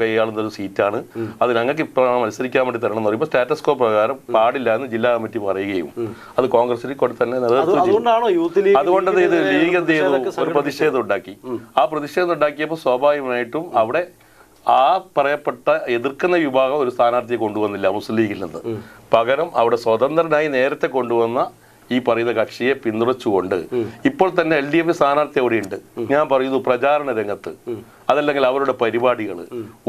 [SPEAKER 2] കൈയാളുന്ന ഒരു സീറ്റാണ്. അത് ഞങ്ങൾക്ക് ഇപ്പോഴാണ് മത്സരിക്കാൻ വേണ്ടി തരണം എന്ന് പറയുമ്പോൾ സ്റ്റാറ്റസ് കോ പ്രകാരം പാടില്ല എന്ന് ജില്ലാ കമ്മിറ്റി പറയുകയും അത് കോൺഗ്രസിൽ തന്നെ അതുകൊണ്ട് ഇത് ലീഗ് എന്ത് ചെയ്തു? ഒരു പ്രതിഷേധം ഉണ്ടാക്കി. ആ പ്രതിഷേധം ഉണ്ടാക്കിയപ്പോൾ സ്വാഭാവികമായിട്ടും അവിടെ ആ പറയപ്പെട്ട എതിർക്കുന്ന വിഭാഗം ഒരു സ്ഥാനാർത്ഥിയെ കൊണ്ടുവന്നില്ല മുസ്ലിം ലീഗിൽ നിന്ന്. പകരം അവിടെ സ്വതന്ത്രനായി നേരത്തെ കൊണ്ടുവന്ന ഈ പറയുന്ന കക്ഷിയെ പിന്തുണച്ചുകൊണ്ട് ഇപ്പോൾ തന്നെ LDF സ്ഥാനാർത്ഥി അവിടെയുണ്ട്. ഞാൻ പറയുന്നു പ്രചാരണ രംഗത്ത് അതല്ലെങ്കിൽ അവരുടെ പരിപാടികൾ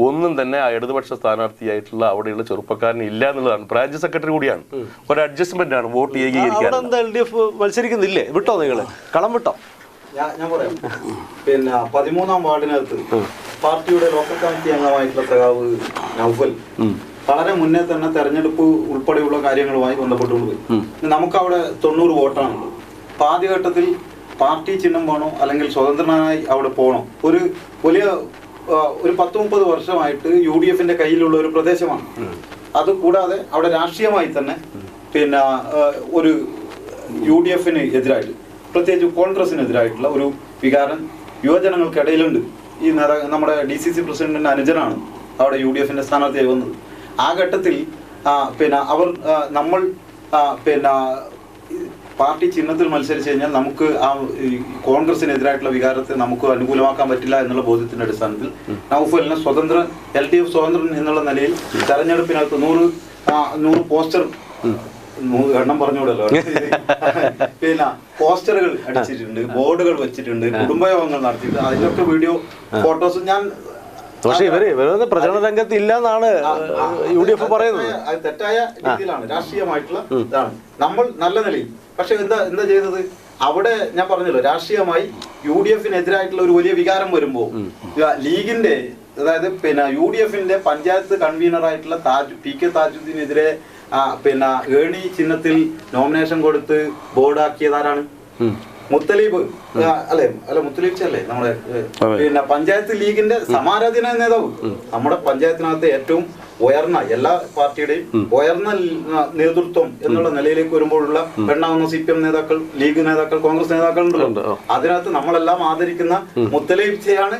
[SPEAKER 2] ഒന്നും തന്നെ ആ ഇടതുപക്ഷ സ്ഥാനാർത്ഥിയായിട്ടുള്ള അവിടെയുള്ള ചെറുപ്പക്കാരന് ഇല്ല എന്നുള്ളതാണ്. ബ്രാഞ്ച് സെക്രട്ടറി കൂടിയാണ്. ഒരു അഡ്ജസ്റ്റ്മെന്റ് ആണ് വോട്ട് ഏകീകരിക്കാൻ.
[SPEAKER 1] LDF മത്സരിക്കുന്നില്ലേ? വിട്ടോ നിങ്ങള് കളം വിട്ടോ?
[SPEAKER 3] ഞാൻ പറയാം. പിന്നെ 13ാം വാർഡിനകത്ത് പാർട്ടിയുടെ ലോക്കൽ കമ്മിറ്റി അംഗമായിട്ടുള്ള സഖാവ് നൗഫൽ വളരെ മുന്നേ തന്നെ തെരഞ്ഞെടുപ്പ് ഉൾപ്പെടെയുള്ള കാര്യങ്ങളുമായി ബന്ധപ്പെട്ടുകൊണ്ട് നമുക്കവിടെ 90 വോട്ടാണ്. അപ്പൊ ആദ്യഘട്ടത്തിൽ പാർട്ടി ചിഹ്നം വേണോ അല്ലെങ്കിൽ സ്വതന്ത്രനായി അവിടെ പോകണോ? ഒരു 10-30 വർഷമായിട്ട് UDFന്റെ കയ്യിലുള്ള ഒരു പ്രദേശമാണ്. അതുകൂടാതെ അവിടെ രാഷ്ട്രീയമായി തന്നെ പിന്നെ ഒരു UDFന് എതിരായിട്ട് പ്രത്യേകിച്ച് കോൺഗ്രസിനെതിരായിട്ടുള്ള ഒരു വികാരം യുവജനങ്ങൾക്കിടയിലുണ്ട്. ഈ നമ്മുടെ DCC പ്രസിഡന്റിന്റെ അനുജനാണ് അവിടെ UDFന്റെ സ്ഥാനാർത്ഥിയായി വന്നത്. ആ ഘട്ടത്തിൽ പിന്നെ നമ്മൾ പിന്നെ പാർട്ടി ചിഹ്നത്തിൽ മത്സരിച്ച് കഴിഞ്ഞാൽ നമുക്ക് ആ കോൺഗ്രസിനെതിരായിട്ടുള്ള വികാരത്തെ നമുക്ക് അനുകൂലമാക്കാൻ പറ്റില്ല എന്നുള്ള ബോധ്യത്തിന്റെ അടിസ്ഥാനത്തിൽ നൗഫലിനെ LDF സ്വതന്ത്രൻ എന്നുള്ള നിലയിൽ തെരഞ്ഞെടുപ്പിനകത്ത് 100 പോസ്റ്റർ എണ്ണം പറഞ്ഞുകൂടല്ലോ പിന്നെ പോസ്റ്ററുകൾ അടിച്ചിട്ടുണ്ട്, ബോർഡുകൾ വെച്ചിട്ടുണ്ട്, കുടുംബയോഗങ്ങൾ നടത്തിയിട്ടുണ്ട്. അതിലൊക്കെ വീഡിയോ ഫോട്ടോസ് ഞാൻ
[SPEAKER 1] പക്ഷെ ഇവര് പ്രചരണ രംഗത്ത് ഇല്ല എന്നാണ് UDF പറയുന്നത്.
[SPEAKER 3] അത് തെറ്റായ രീതിയിലാണ്, രാഷ്ട്രീയമായിട്ടുള്ള ഇതാണ്. നമ്മൾ നല്ല നിലയിൽ പക്ഷെ എന്താ ചെയ്തത്? അവിടെ ഞാൻ പറഞ്ഞല്ലോ രാഷ്ട്രീയമായി UDFനെതിരായിട്ടുള്ള ഒരു വലിയ വികാരം വരുമ്പോൾ ലീഗിന്റെ അതായത് പിന്നെ UDFന്റെ പഞ്ചായത്ത് കൺവീനറായിട്ടുള്ള PK താജുദ്ദീനെതിരെ പിന്നെ ഏണി ചിഹ്നത്തിൽ നോമിനേഷൻ കൊടുത്ത് ബോർഡാക്കിയതാരാണ്? മുത്തലീബ് മുത്തലീബ് അല്ലേ നമ്മുടെ പിന്നെ പഞ്ചായത്ത് ലീഗിന്റെ സമാരാധന നേതാവ്. നമ്മുടെ പഞ്ചായത്തിനകത്ത് ഏറ്റവും ഉയർന്ന എല്ലാ പാർട്ടിയുടെയും ഉയർന്ന നേതൃത്വം എന്നുള്ള നിലയിലേക്ക് വരുമ്പോഴുള്ള എണ്ണാവുന്ന CPM നേതാക്കൾ, ലീഗ് നേതാക്കൾ, കോൺഗ്രസ് നേതാക്കൾ ഉണ്ടല്ലോ. അതിനകത്ത് നമ്മളെല്ലാം ആദരിക്കുന്ന മുത്തലീബ്ചയാണ്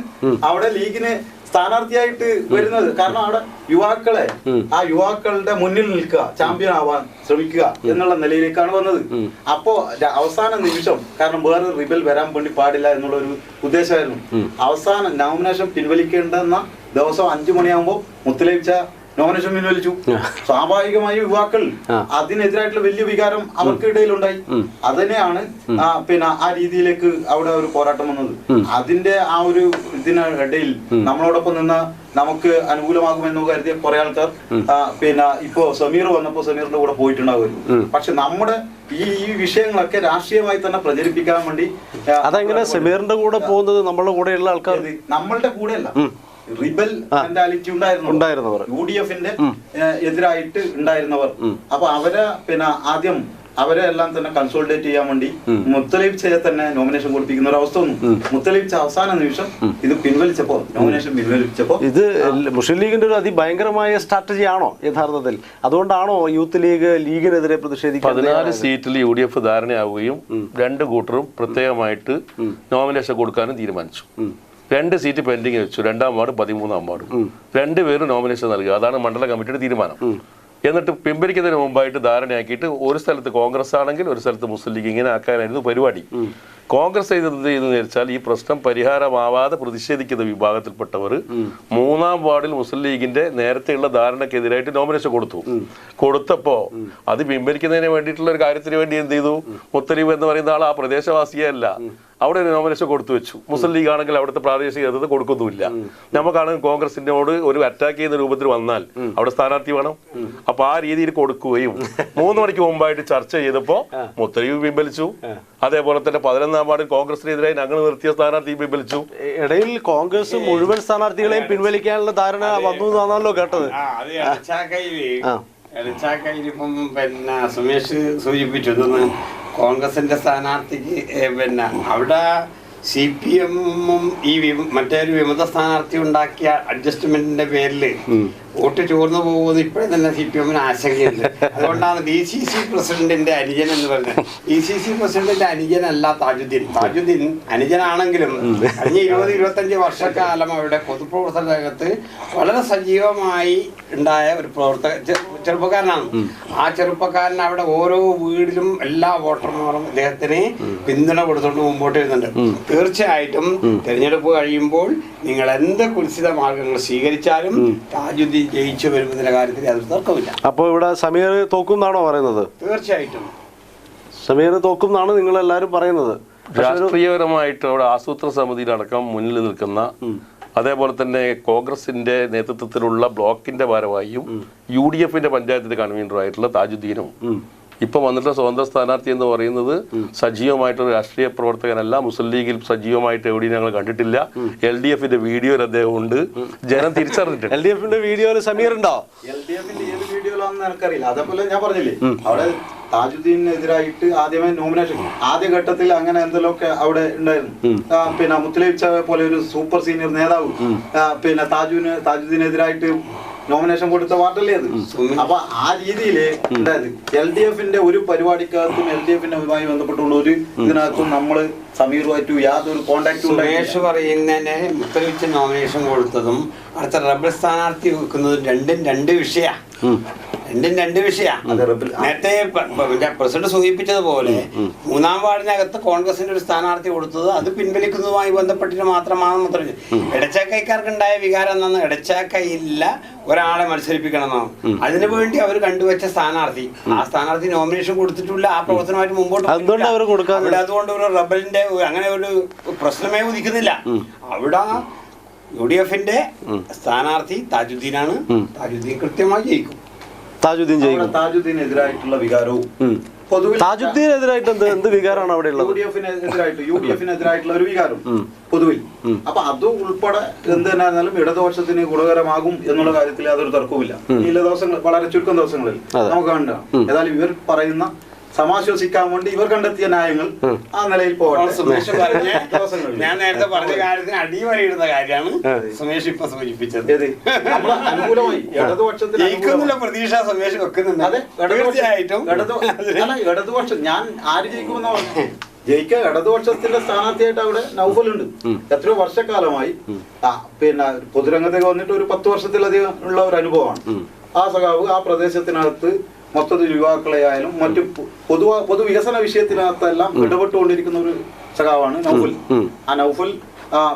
[SPEAKER 3] അവിടെ ലീഗിന് സ്ഥാനാർത്ഥിയായിട്ട് വരുന്നത്. കാരണം അവിടെ യുവാക്കളെ ആ യുവാക്കളുടെ മുന്നിൽ നിൽക്കുക, ചാമ്പ്യൻ ആവാൻ ശ്രമിക്കുക എന്നുള്ള നിലയിലേക്കാണ് വന്നത്. അപ്പോ അവസാന നിമിഷം, കാരണം വേറെ റിബൽ വരാൻ വേണ്ടി പാടില്ല എന്നുള്ള ഒരു ഉദ്ദേശമായിരുന്നു. അവസാന നോമിനേഷൻ പിൻവലിക്കേണ്ടെന്ന ദിവസം 5 മണിയാകുമ്പോൾ മുത്തലീബ്ച നോമിനേഷൻ പിൻവലിച്ചു. സ്വാഭാവികമായി യുവാക്കൾ അതിനെതിരായിട്ടുള്ള വലിയ വികാരം അവർക്കിടയിൽ ഉണ്ടായി. അതിനെയാണ് പിന്നെ ആ രീതിയിലേക്ക് അവിടെ ഒരു പോരാട്ടം വന്നത്. അതിന്റെ ആ ഒരു ഇതിനിടയിൽ നമ്മളോടൊപ്പം നിന്ന് നമുക്ക് അനുകൂലമാകുമെന്ന് കരുതിയ കുറെ ആൾക്കാർ പിന്നെ ഇപ്പോ സമീർ വന്നപ്പോ സമീറിന്റെ കൂടെ പോയിട്ടുണ്ടാവുമല്ലോ. പക്ഷെ നമ്മുടെ ഈ വിഷയങ്ങളൊക്കെ രാഷ്ട്രീയമായി തന്നെ പ്രചരിപ്പിക്കാൻ വേണ്ടി
[SPEAKER 1] അതെങ്ങനെ സമീറിന്റെ കൂടെ പോകുന്നത്? നമ്മളുടെ കൂടെയുള്ള ആൾക്കാർ
[SPEAKER 3] നമ്മളുടെ കൂടെയല്ല, റിബൽ മെന്റാലിറ്റി ഉണ്ടായിരുന്നവർ, UDFന്റെ എതിരായിട്ട് ഉണ്ടായിരുന്നവർ. അപ്പൊ അവരെ പിന്നെ ആദ്യം അവരെ എല്ലാം തന്നെ കൺസോൾട്ടേറ്റ് ചെയ്യാൻ വേണ്ടി മുത്തലീബ്ചയെ തന്നെ നോമിനേഷൻ കൊടുപ്പിക്കുന്ന ഒരു അവസ്ഥ വന്നു. മുത്തലീബ്ച അവസാന നിമിഷം ഇത് പിൻവലിച്ചപ്പോ, നോമിനേഷൻ പിൻവലിച്ചപ്പോ, ഇത്
[SPEAKER 1] മുസ്ലിം ലീഗിന്റെ ഒരു അതിഭയങ്കരമായ സ്ട്രാറ്റജി ആണോ യഥാർത്ഥത്തിൽ? അതുകൊണ്ടാണോ യൂത്ത് ലീഗിനെതിരെ പ്രതിഷേധിക്കാൻ
[SPEAKER 2] 14 സീറ്റിൽ UDF ധാരണയാവുകയും 2 കൂട്ടരും പ്രത്യേകമായിട്ട് നോമിനേഷൻ കൊടുക്കാനും തീരുമാനിച്ചു. 2 സീറ്റ് പെൻഡിങ് വെച്ചു. 2-ാം വാർഡ് 13-ാം വാർഡ് 2 പേര് നോമിനേഷൻ നൽകുക. അതാണ് മണ്ഡല കമ്മിറ്റിയുടെ തീരുമാനം. എന്നിട്ട് പിൻവലിക്കുന്നതിന് മുമ്പായിട്ട് ധാരണയാക്കിയിട്ട് ഒരു സ്ഥലത്ത് കോൺഗ്രസ് ആണെങ്കിൽ ഒരു സ്ഥലത്ത് മുസ്ലിം ലീഗ്, ഇങ്ങനെ ആക്കാനായിരുന്നു പരിപാടി. കോൺഗ്രസ് എന്ത് ചെയ്തെന്ന് വെച്ചാൽ ഈ പ്രശ്നം പരിഹാരമാവാതെ പ്രതിഷേധിക്കുന്ന വിഭാഗത്തിൽപ്പെട്ടവർ 3-ാം വാർഡിൽ മുസ്ലിം ലീഗിന്റെ നേരത്തെയുള്ള ധാരണക്കെതിരായിട്ട് നോമിനേഷൻ കൊടുത്തപ്പോ അത് പിൻവലിക്കുന്നതിന് വേണ്ടിയിട്ടുള്ള ഒരു കാര്യത്തിന് വേണ്ടി എന്ത് ചെയ്തു? മുത്തലീബ് എന്ന് പറയുന്ന ആൾ ആ പ്രദേശവാസിയേ അല്ല, അവിടെ ഒരു നോമിനേഷൻ കൊടുത്തു വെച്ചു. മുസ്ലിം ലീഗ് ആണെങ്കിൽ അവിടുത്തെ പ്രാദേശിക നേതൃത്വം കൊടുക്കുന്നുമില്ല. നമുക്കാണെങ്കിൽ കോൺഗ്രസിനോട് ഒരു അറ്റാക്ക് ചെയ്യുന്ന രൂപത്തിൽ വന്നാൽ അവിടെ സ്ഥാനാർത്ഥി വേണം. അപ്പൊ ആ രീതിയിൽ കൊടുക്കുകയും 3 മണിക്ക് മുമ്പായിട്ട് ചർച്ച ചെയ്തപ്പോ മുത്തലീബ് പിൻവലിച്ചു. അതേപോലെ തന്നെ 11-ാം വാർഡിൽ കോൺഗ്രസിനെതിരായി ഞങ്ങൾ നിർത്തിയ സ്ഥാനാർത്ഥി പിൻവലിച്ചു.
[SPEAKER 1] ഇടയിൽ കോൺഗ്രസ് മുഴുവൻ സ്ഥാനാർത്ഥികളെയും പിൻവലിക്കാനുള്ള ധാരണ വന്നു എന്നാണല്ലോ കേട്ടത്.
[SPEAKER 4] ഇപ്പം പിന്നെ സുമേഷ് സൂചിപ്പിച്ചു, കോൺഗ്രസിന്റെ സ്ഥാനാർത്ഥിക്ക് പിന്നെ അവിടെ CPM-ഉം ഈ മറ്റൊരു വിമത സ്ഥാനാർത്ഥി ഉണ്ടാക്കിയ അഡ്ജസ്റ്റ്മെന്റിന്റെ പേരിൽ വോട്ട് ചോർന്നു പോകുന്നത് ഇപ്പോഴും തന്നെ CPM-ന് ആശങ്കയുണ്ട്. അതുകൊണ്ടാണ് DCC പ്രസിഡന്റിന്റെ അനുജൻ എന്ന് പറഞ്ഞത്. DCC പ്രസിഡന്റിന്റെ അനുജനല്ല താജുദ്ദീൻ അനുജനാണെങ്കിലും കഴിഞ്ഞ 20-25 വർഷക്കാലം അവരുടെ പൊതുപ്രവർത്തന രംഗത്ത് വളരെ സജീവമായി ഉണ്ടായ ഒരു ചെറുപ്പക്കാരനാണ്. ആ ചെറുപ്പക്കാരൻ അവിടെ ഓരോ വീടിലും എല്ലാ വോട്ടർമാരും ഇദ്ദേഹത്തിന് പിന്തുണ കൊടുത്തുകൊണ്ട് മുമ്പോട്ട് വരുന്നുണ്ട്. തീർച്ചയായിട്ടും തെരഞ്ഞെടുപ്പ് കഴിയുമ്പോൾ നിങ്ങൾ എന്ത് കുൽസിത മാർഗങ്ങൾ സ്വീകരിച്ചാലും താജുദ്ദീൻ ജയിച്ചു വരുന്നതിന്റെ കാര്യത്തിൽ യാതൊരു തർക്കമില്ല.
[SPEAKER 1] അപ്പോൾ ഇവിടെ സമീർ തോക്കും എന്നാണോ പറയുന്നത്?
[SPEAKER 4] തീർച്ചയായിട്ടും
[SPEAKER 1] സമീർ തോക്കും എന്നാണ് നിങ്ങൾ എല്ലാവരും പറയുന്നത്.
[SPEAKER 2] രാഷ്ട്രീയപരമായിട്ട് അവിടെ ആസൂത്രണ സമിതിയിലടക്കം മുന്നിൽ നിൽക്കുന്ന, അതേപോലെ തന്നെ കോൺഗ്രസിന്റെ നേതൃത്വത്തിലുള്ള ബ്ലോക്കിന്റെ ഭാരവാഹിയും UDFന്റെ പഞ്ചായത്തിന്റെ കൺവീനറുമായിട്ടുള്ള താജുദ്ദീനും ഇപ്പൊ വന്നിട്ടുള്ള സ്വതന്ത്ര സ്ഥാനാർത്ഥി എന്ന് പറയുന്നത് സജീവമായിട്ടൊരു രാഷ്ട്രീയ പ്രവർത്തകനല്ല. മുസ്ലിം ലീഗിൽ സജീവമായിട്ട് എവിടെയും ഞങ്ങൾ കണ്ടിട്ടില്ല. LDFന്റെ വീഡിയോയിൽ അദ്ദേഹം ഉണ്ട്. ജനം തിരിച്ചറിഞ്ഞിട്ടുണ്ട്.
[SPEAKER 1] LDFന്റെ വീഡിയോയിൽ സമീർ ഉണ്ടോ?
[SPEAKER 3] LDFന്റെ ഏത് വീഡിയോയിലാണെന്ന് എനിക്കറിയില്ല. അതേപോലെ ഞാൻ പറഞ്ഞില്ലേ, അവിടെ താജുദ്ദീനെതിരായിട്ട് ആദ്യമേ നോമിനേഷൻ ആദ്യഘട്ടത്തിൽ അങ്ങനെ എന്തെങ്കിലുമൊക്കെ അവിടെ ഉണ്ടായിരുന്നു. പിന്നെ മുത്തലീബ് പോലെ ഒരു സൂപ്പർ സീനിയർ നേതാവ് പിന്നെ താജുദ്ദീനെതിരായിട്ട് നോമിനേഷൻ കൊടുത്ത വാർഡല്ലേ അത്. അപ്പൊ ആ രീതിയില് ഉണ്ടായത് LDFന്റെ ഒരു പരിപാടിക്കകത്തും LDFനുമായി ബന്ധപ്പെട്ടുള്ള ഒരു ഇതിനകത്തും നമ്മള് സമീറുമായിട്ട് യാതൊരു കോണ്ടാക്ട്
[SPEAKER 4] സുമേഷ് പറയുന്നതിന് മുത്തലീബ് നോമിനേഷൻ കൊടുത്തതും അടുത്ത റബ്ബർ സ്ഥാനാർത്ഥി വെക്കുന്നതും രണ്ട് വിഷയമാണ്. നേരത്തെ പ്രസിഡന്റ് സൂചിപ്പിച്ചതുപോലെ 3-ാം വാർഡിനകത്ത് കോൺഗ്രസിന്റെ ഒരു സ്ഥാനാർത്ഥി കൊടുത്തത് അത് പിൻവലിക്കുന്നതുമായി ബന്ധപ്പെട്ടിട്ട് മാത്രമാണെന്ന് പറഞ്ഞു. ഇടച്ചാക്കൈക്കാർക്കുണ്ടായ വികാരം എന്നാണ് ഇടച്ചാക്കയില്ല ഒരാളെ മത്സരിപ്പിക്കണമെന്നാണ്. അതിനുവേണ്ടി അവർ കണ്ടുവച്ച സ്ഥാനാർത്ഥി, ആ സ്ഥാനാർത്ഥി നോമിനേഷൻ കൊടുത്തിട്ടില്ല. ആ പ്രവർത്തനമായിട്ട് മുമ്പോട്ട് അതുകൊണ്ട് ഒരു റബലിന്റെ അങ്ങനെ ഒരു പ്രശ്നമേ ഉദിക്കുന്നില്ല. അവിടെ UDFന്റെ സ്ഥാനാർത്ഥി താജുദ്ദീനാണ്. താജുദ്ദീൻ കൃത്യമായി ജയിക്കും.
[SPEAKER 3] താജുദ്ദീനെതിരായിട്ടുള്ള വികാരവും
[SPEAKER 1] താജുദ്ദീനെതിരായിട്ട് എന്ത് വികാരമാണ് അവിടെ ഉള്ളത്?
[SPEAKER 3] UDFനെതിരായിട്ടുള്ള ഒരു വികാരം പൊതുവിൽ. അപ്പൊ അത് ഉൾപ്പെടെ എന്ത് തന്നെയായിരുന്നാലും ഇടതുപക്ഷത്തിന് ഗുണകരമാകും എന്നുള്ള കാര്യത്തിൽ യാതൊരു തർക്കവുമില്ല. ഈ ദിവസങ്ങൾ വളരെ ചുരുക്കം ദിവസങ്ങളിൽ നമുക്ക് കാണുക. ഏതായാലും ഇവർ പറയുന്ന സമാശ്വസിക്കാൻ വേണ്ടി ഇവർ കണ്ടെത്തിയ ന്യായങ്ങൾ ആ നിലയിൽ പോകട്ടെ.
[SPEAKER 4] സുമേഷ് പറഞ്ഞ ഞാൻ നേരത്തെ പറഞ്ഞ കാര്യത്തിന് അടിവരയിടുന്ന കാര്യമാണ് സുമേഷ് ഇപ്പൊ സൂചിപ്പിച്ചത്.
[SPEAKER 3] നമ്മള് അനുകൂലമായി ഇടതുപക്ഷത്തിന്
[SPEAKER 4] ജയിക്കുന്നില്ല പ്രതീക്ഷ സുമേഷ് വെക്കുന്നുണ്ട്.
[SPEAKER 3] അതെ,
[SPEAKER 4] തീർച്ചയായിട്ടും
[SPEAKER 3] ഇടതുപക്ഷം ഞാൻ ആര് ജയിക്കുമെന്നാ പറഞ്ഞു. ജയിക്കാൻ ഇടതുപക്ഷത്തിന്റെ സ്ഥാനാർത്ഥിയായിട്ട് അവിടെ നൗഫലുണ്ട്. എത്രയോ വർഷക്കാലമായി പിന്നെ പൊതുരംഗത്തേക്ക് വന്നിട്ട് ഒരു 10 വർഷത്തിലധികം ഉള്ള ഒരു അനുഭവമാണ്. ആ സഖാവ് ആ പ്രദേശത്തിനകത്ത് മൊത്തത്തിൽ യുവാക്കളെ ആയാലും മറ്റു പൊതുവികസന വിഷയത്തിനകത്തെല്ലാം ഇടപെട്ടുകൊണ്ടിരിക്കുന്ന ഒരു സഖാവാണ് നൗഫൽ. ആ നൗഫൽ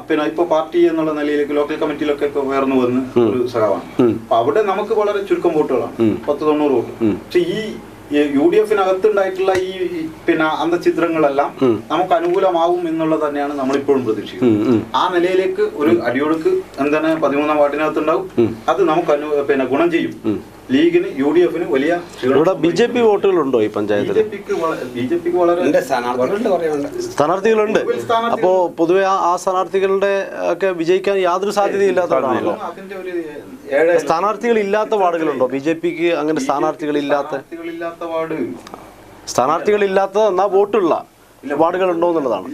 [SPEAKER 3] പിന്നെ ഇപ്പൊ പാർട്ടി എന്നുള്ള നിലയിലേക്ക് ലോക്കൽ കമ്മിറ്റിയിലൊക്കെ ഉയർന്നു വന്ന് ഒരു സഖാവാണ്. അപ്പൊ അവിടെ നമുക്ക് വളരെ ചുരുക്കം വോട്ടുകളാണ്, 10-90 വോട്ട്. പക്ഷെ ഈ UDF-നകത്തുണ്ടായിട്ടുള്ള ഈ പിന്നെ അന്തഛിദ്രങ്ങളെല്ലാം നമുക്ക് അനുകൂലമാവും എന്നുള്ളത് തന്നെയാണ് നമ്മളിപ്പോഴും പ്രതീക്ഷിക്കുന്നത്. ആ നിലയിലേക്ക് ഒരു അടിയൊഴുക്ക് എന്താണ് 13ാം വാർഡിനകത്തുണ്ടാവും. അത് നമുക്ക് പിന്നെ ഗുണം ചെയ്യും. ലീഗിന് UDF-ന് വലിയ
[SPEAKER 1] BJP വോട്ടുകളുണ്ടോ ഈ പഞ്ചായത്തിൽ?
[SPEAKER 3] BJPക്ക് വളരെ
[SPEAKER 1] സ്ഥാനാർത്ഥികളുണ്ട്. അപ്പോ പൊതുവെ ആ സ്ഥാനാർത്ഥികളുടെ ഒക്കെ വിജയിക്കാൻ യാതൊരു സാധ്യതയില്ലാത്തതാണല്ലോ. സ്ഥാനാർത്ഥികൾ ഇല്ലാത്ത വാർഡുകളുണ്ടോ BJPക്ക്? അങ്ങനെ സ്ഥാനാർത്ഥികളില്ലാത്ത എന്നാ വോട്ടുള്ള വാർഡുകൾ ഉണ്ടോ എന്നുള്ളതാണ്.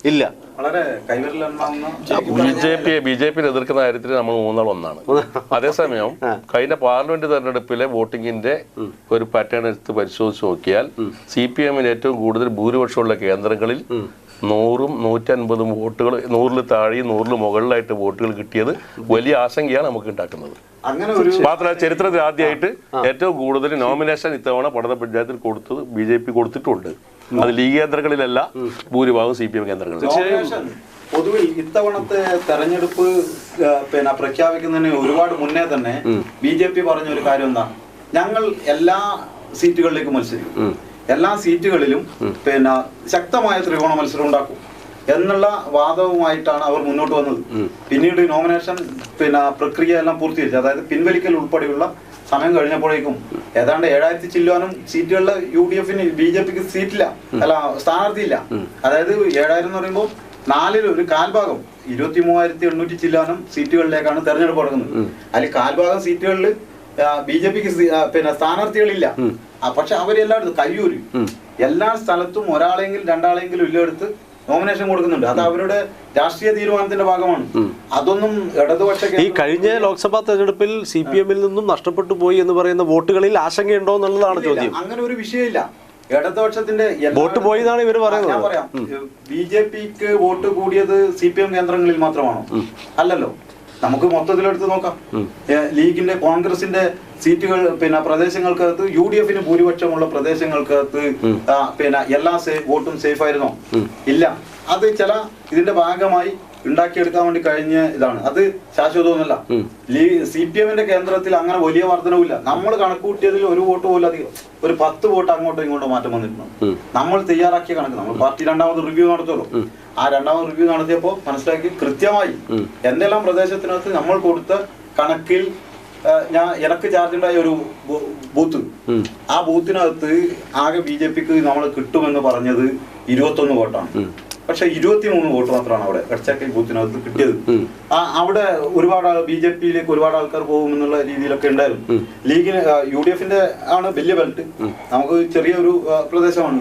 [SPEAKER 1] ഇല്ല.
[SPEAKER 3] വളരെ
[SPEAKER 2] BJP എതിർക്കുന്ന കാര്യത്തിൽ നമ്മൾ മൂന്നാൾ ഒന്നാണ്. അതേസമയം കഴിഞ്ഞ പാർലമെന്റ് തെരഞ്ഞെടുപ്പിലെ വോട്ടിങ്ങിന്റെ ഒരു പാറ്റേൺ എടുത്ത് പരിശോധിച്ച് നോക്കിയാൽ CPM-ന് ഏറ്റവും കൂടുതൽ ഭൂരിപക്ഷമുള്ള കേന്ദ്രങ്ങളിൽ 100-ഉം 150-ഉം വോട്ടുകൾ, 100-ൽ താഴെയും 100-ൽ മുകളിലായിട്ട് വോട്ടുകൾ കിട്ടിയത് വലിയ ആശങ്കയാണ് നമുക്ക് ഉണ്ടാക്കുന്നത്. മാത്രമല്ല ചരിത്രത്തിൽ ആദ്യമായിട്ട് ഏറ്റവും കൂടുതൽ നോമിനേഷൻ ഇത്തവണ പഠന പഞ്ചായത്തിൽ കൊടുത്തത് BJP കൊടുത്തിട്ടുണ്ട്. അത് ലീഗ് കേന്ദ്രങ്ങളിലല്ല, ഭൂരിഭാഗം CPM കേന്ദ്രങ്ങളിൽ.
[SPEAKER 3] പൊതുവിൽ ഇത്തവണത്തെ തെരഞ്ഞെടുപ്പ് പിന്നെ പ്രഖ്യാപിക്കുന്നതിന് ഒരുപാട് മുന്നേ തന്നെ BJP പറഞ്ഞ ഒരു കാര്യം എന്താ, ഞങ്ങൾ എല്ലാ സീറ്റുകളിലേക്കും മത്സരിക്കും, എല്ലാ സീറ്റുകളിലും പിന്നെ ശക്തമായ ത്രികോണ മത്സരം ഉണ്ടാക്കും എന്നുള്ള വാദവുമായിട്ടാണ് അവർ മുന്നോട്ട് വന്നത്. പിന്നീട് നോമിനേഷൻ പിന്നെ പ്രക്രിയ എല്ലാം പൂർത്തീകരിച്ചു. അതായത് പിൻവലിക്കൽ ഉൾപ്പെടെയുള്ള സമയം കഴിഞ്ഞപ്പോഴേക്കും ഏതാണ്ട് 7000 ചില്ലാനും സീറ്റുകളിൽ UDF-ന് BJPക്ക് സീറ്റില്ല, അല്ല സ്ഥാനാർത്ഥിയില്ല. അതായത് 7000 എന്ന് പറയുമ്പോൾ 4-ൽ ഒരു കാൽഭാഗം 23,800 ചില്ലാനും സീറ്റുകളിലേക്കാണ് തെരഞ്ഞെടുപ്പ് നടക്കുന്നത്. അതിൽ കാൽഭാഗം സീറ്റുകളിൽ BJPക്ക് പിന്നെ സ്ഥാനാർത്ഥികളില്ല. പക്ഷെ അവരെല്ലായിടത്തും കയ്യൂര് എല്ലാ സ്ഥലത്തും ഒരാളെങ്കിലും 2ആളെങ്കിലും ഇല്ലെടുത്ത് നോമിനേഷൻ കൊടുക്കുന്നുണ്ട്. അത് അവരുടെ രാഷ്ട്രീയ തീരുമാനത്തിന്റെ ഭാഗമാണ്. അതൊന്നും ഇടതുപക്ഷ
[SPEAKER 1] ഈ കഴിഞ്ഞ ലോക്സഭാ തെരഞ്ഞെടുപ്പിൽ CPM-ൽ നിന്നും നഷ്ടപ്പെട്ടു പോയി എന്ന് പറയുന്ന വോട്ടുകളിൽ ആശങ്കയുണ്ടോ എന്നുള്ളതാണ് ചോദ്യം.
[SPEAKER 3] അങ്ങനെ ഒരു വിഷയമില്ല. ഇടതുപക്ഷത്തിന്റെ
[SPEAKER 1] വോട്ട് പോയി എന്നാണ് ഇവർ പറയുന്നത്.
[SPEAKER 3] ഞാൻ പറയാം, BJPക്ക് വോട്ട് കൂടിയത് CPM കേന്ദ്രങ്ങളിൽ മാത്രമാണോ? അല്ലല്ലോ. നമുക്ക് മൊത്തത്തിലെടുത്ത് നോക്കാം. ലീഗിന്റെ കോൺഗ്രസിന്റെ സീറ്റുകൾ പിന്നെ പ്രദേശങ്ങൾക്കകത്ത് UDF-ന് ഭൂരിപക്ഷമുള്ള പ്രദേശങ്ങൾക്കകത്ത് പിന്നെ എല്ലാ വോട്ടും സേഫ് ആയിരുന്നോ? ഇല്ല. അത് ചില ഇതിന്റെ ഭാഗമായി ഉണ്ടാക്കിയെടുക്കാൻ വേണ്ടി കഴിഞ്ഞ ഇതാണ്. അത് ശാശ്വതമൊന്നുമല്ല. CPM-ന്റെ കേന്ദ്രത്തിൽ അങ്ങനെ വലിയ വർധനവില്ല. നമ്മൾ കണക്കുകൂട്ടിയതിൽ ഒരു വോട്ട് പോലും അധികം, ഒരു 10 വോട്ട് അങ്ങോട്ടോ ഇങ്ങോട്ടോ മാറ്റം വന്നിട്ടുണ്ട്. നമ്മൾ തയ്യാറാക്കിയ കണക്ക്, നമ്മൾ പാർട്ടി രണ്ടാമത് റിവ്യൂ നടത്തുമല്ലോ. ആ രണ്ടാമത് റിവ്യൂ നടത്തിയപ്പോൾ മനസ്സിലാക്കി കൃത്യമായി എന്തെല്ലാം പ്രദേശത്തിനകത്ത് നമ്മൾ കൊടുത്ത കണക്കിൽ എനിക്ക് ചാർജ് ഉണ്ടായ ഒരു ബൂത്ത്, ആ ബൂത്തിനകത്ത് ആകെ BJPക്ക് നമ്മൾ കിട്ടുമെന്ന് പറഞ്ഞത് 21 വോട്ടാണ്. പക്ഷെ 23 വോട്ട് മാത്രമാണ് അവിടെ എടച്ചക്കൽ ബൂത്തിനകത്ത് കിട്ടിയത്. അവിടെ ഒരുപാട് BJPയിലേക്ക് ഒരുപാട് ആൾക്കാർ പോകുമെന്നുള്ള രീതിയിലൊക്കെ ഉണ്ടായിരുന്നു. ലീഗിന് UDF-ന്റെ ആണ് വലിയ ബെൽറ്റ്, നമുക്ക് ചെറിയൊരു പ്രദേശമാണ്.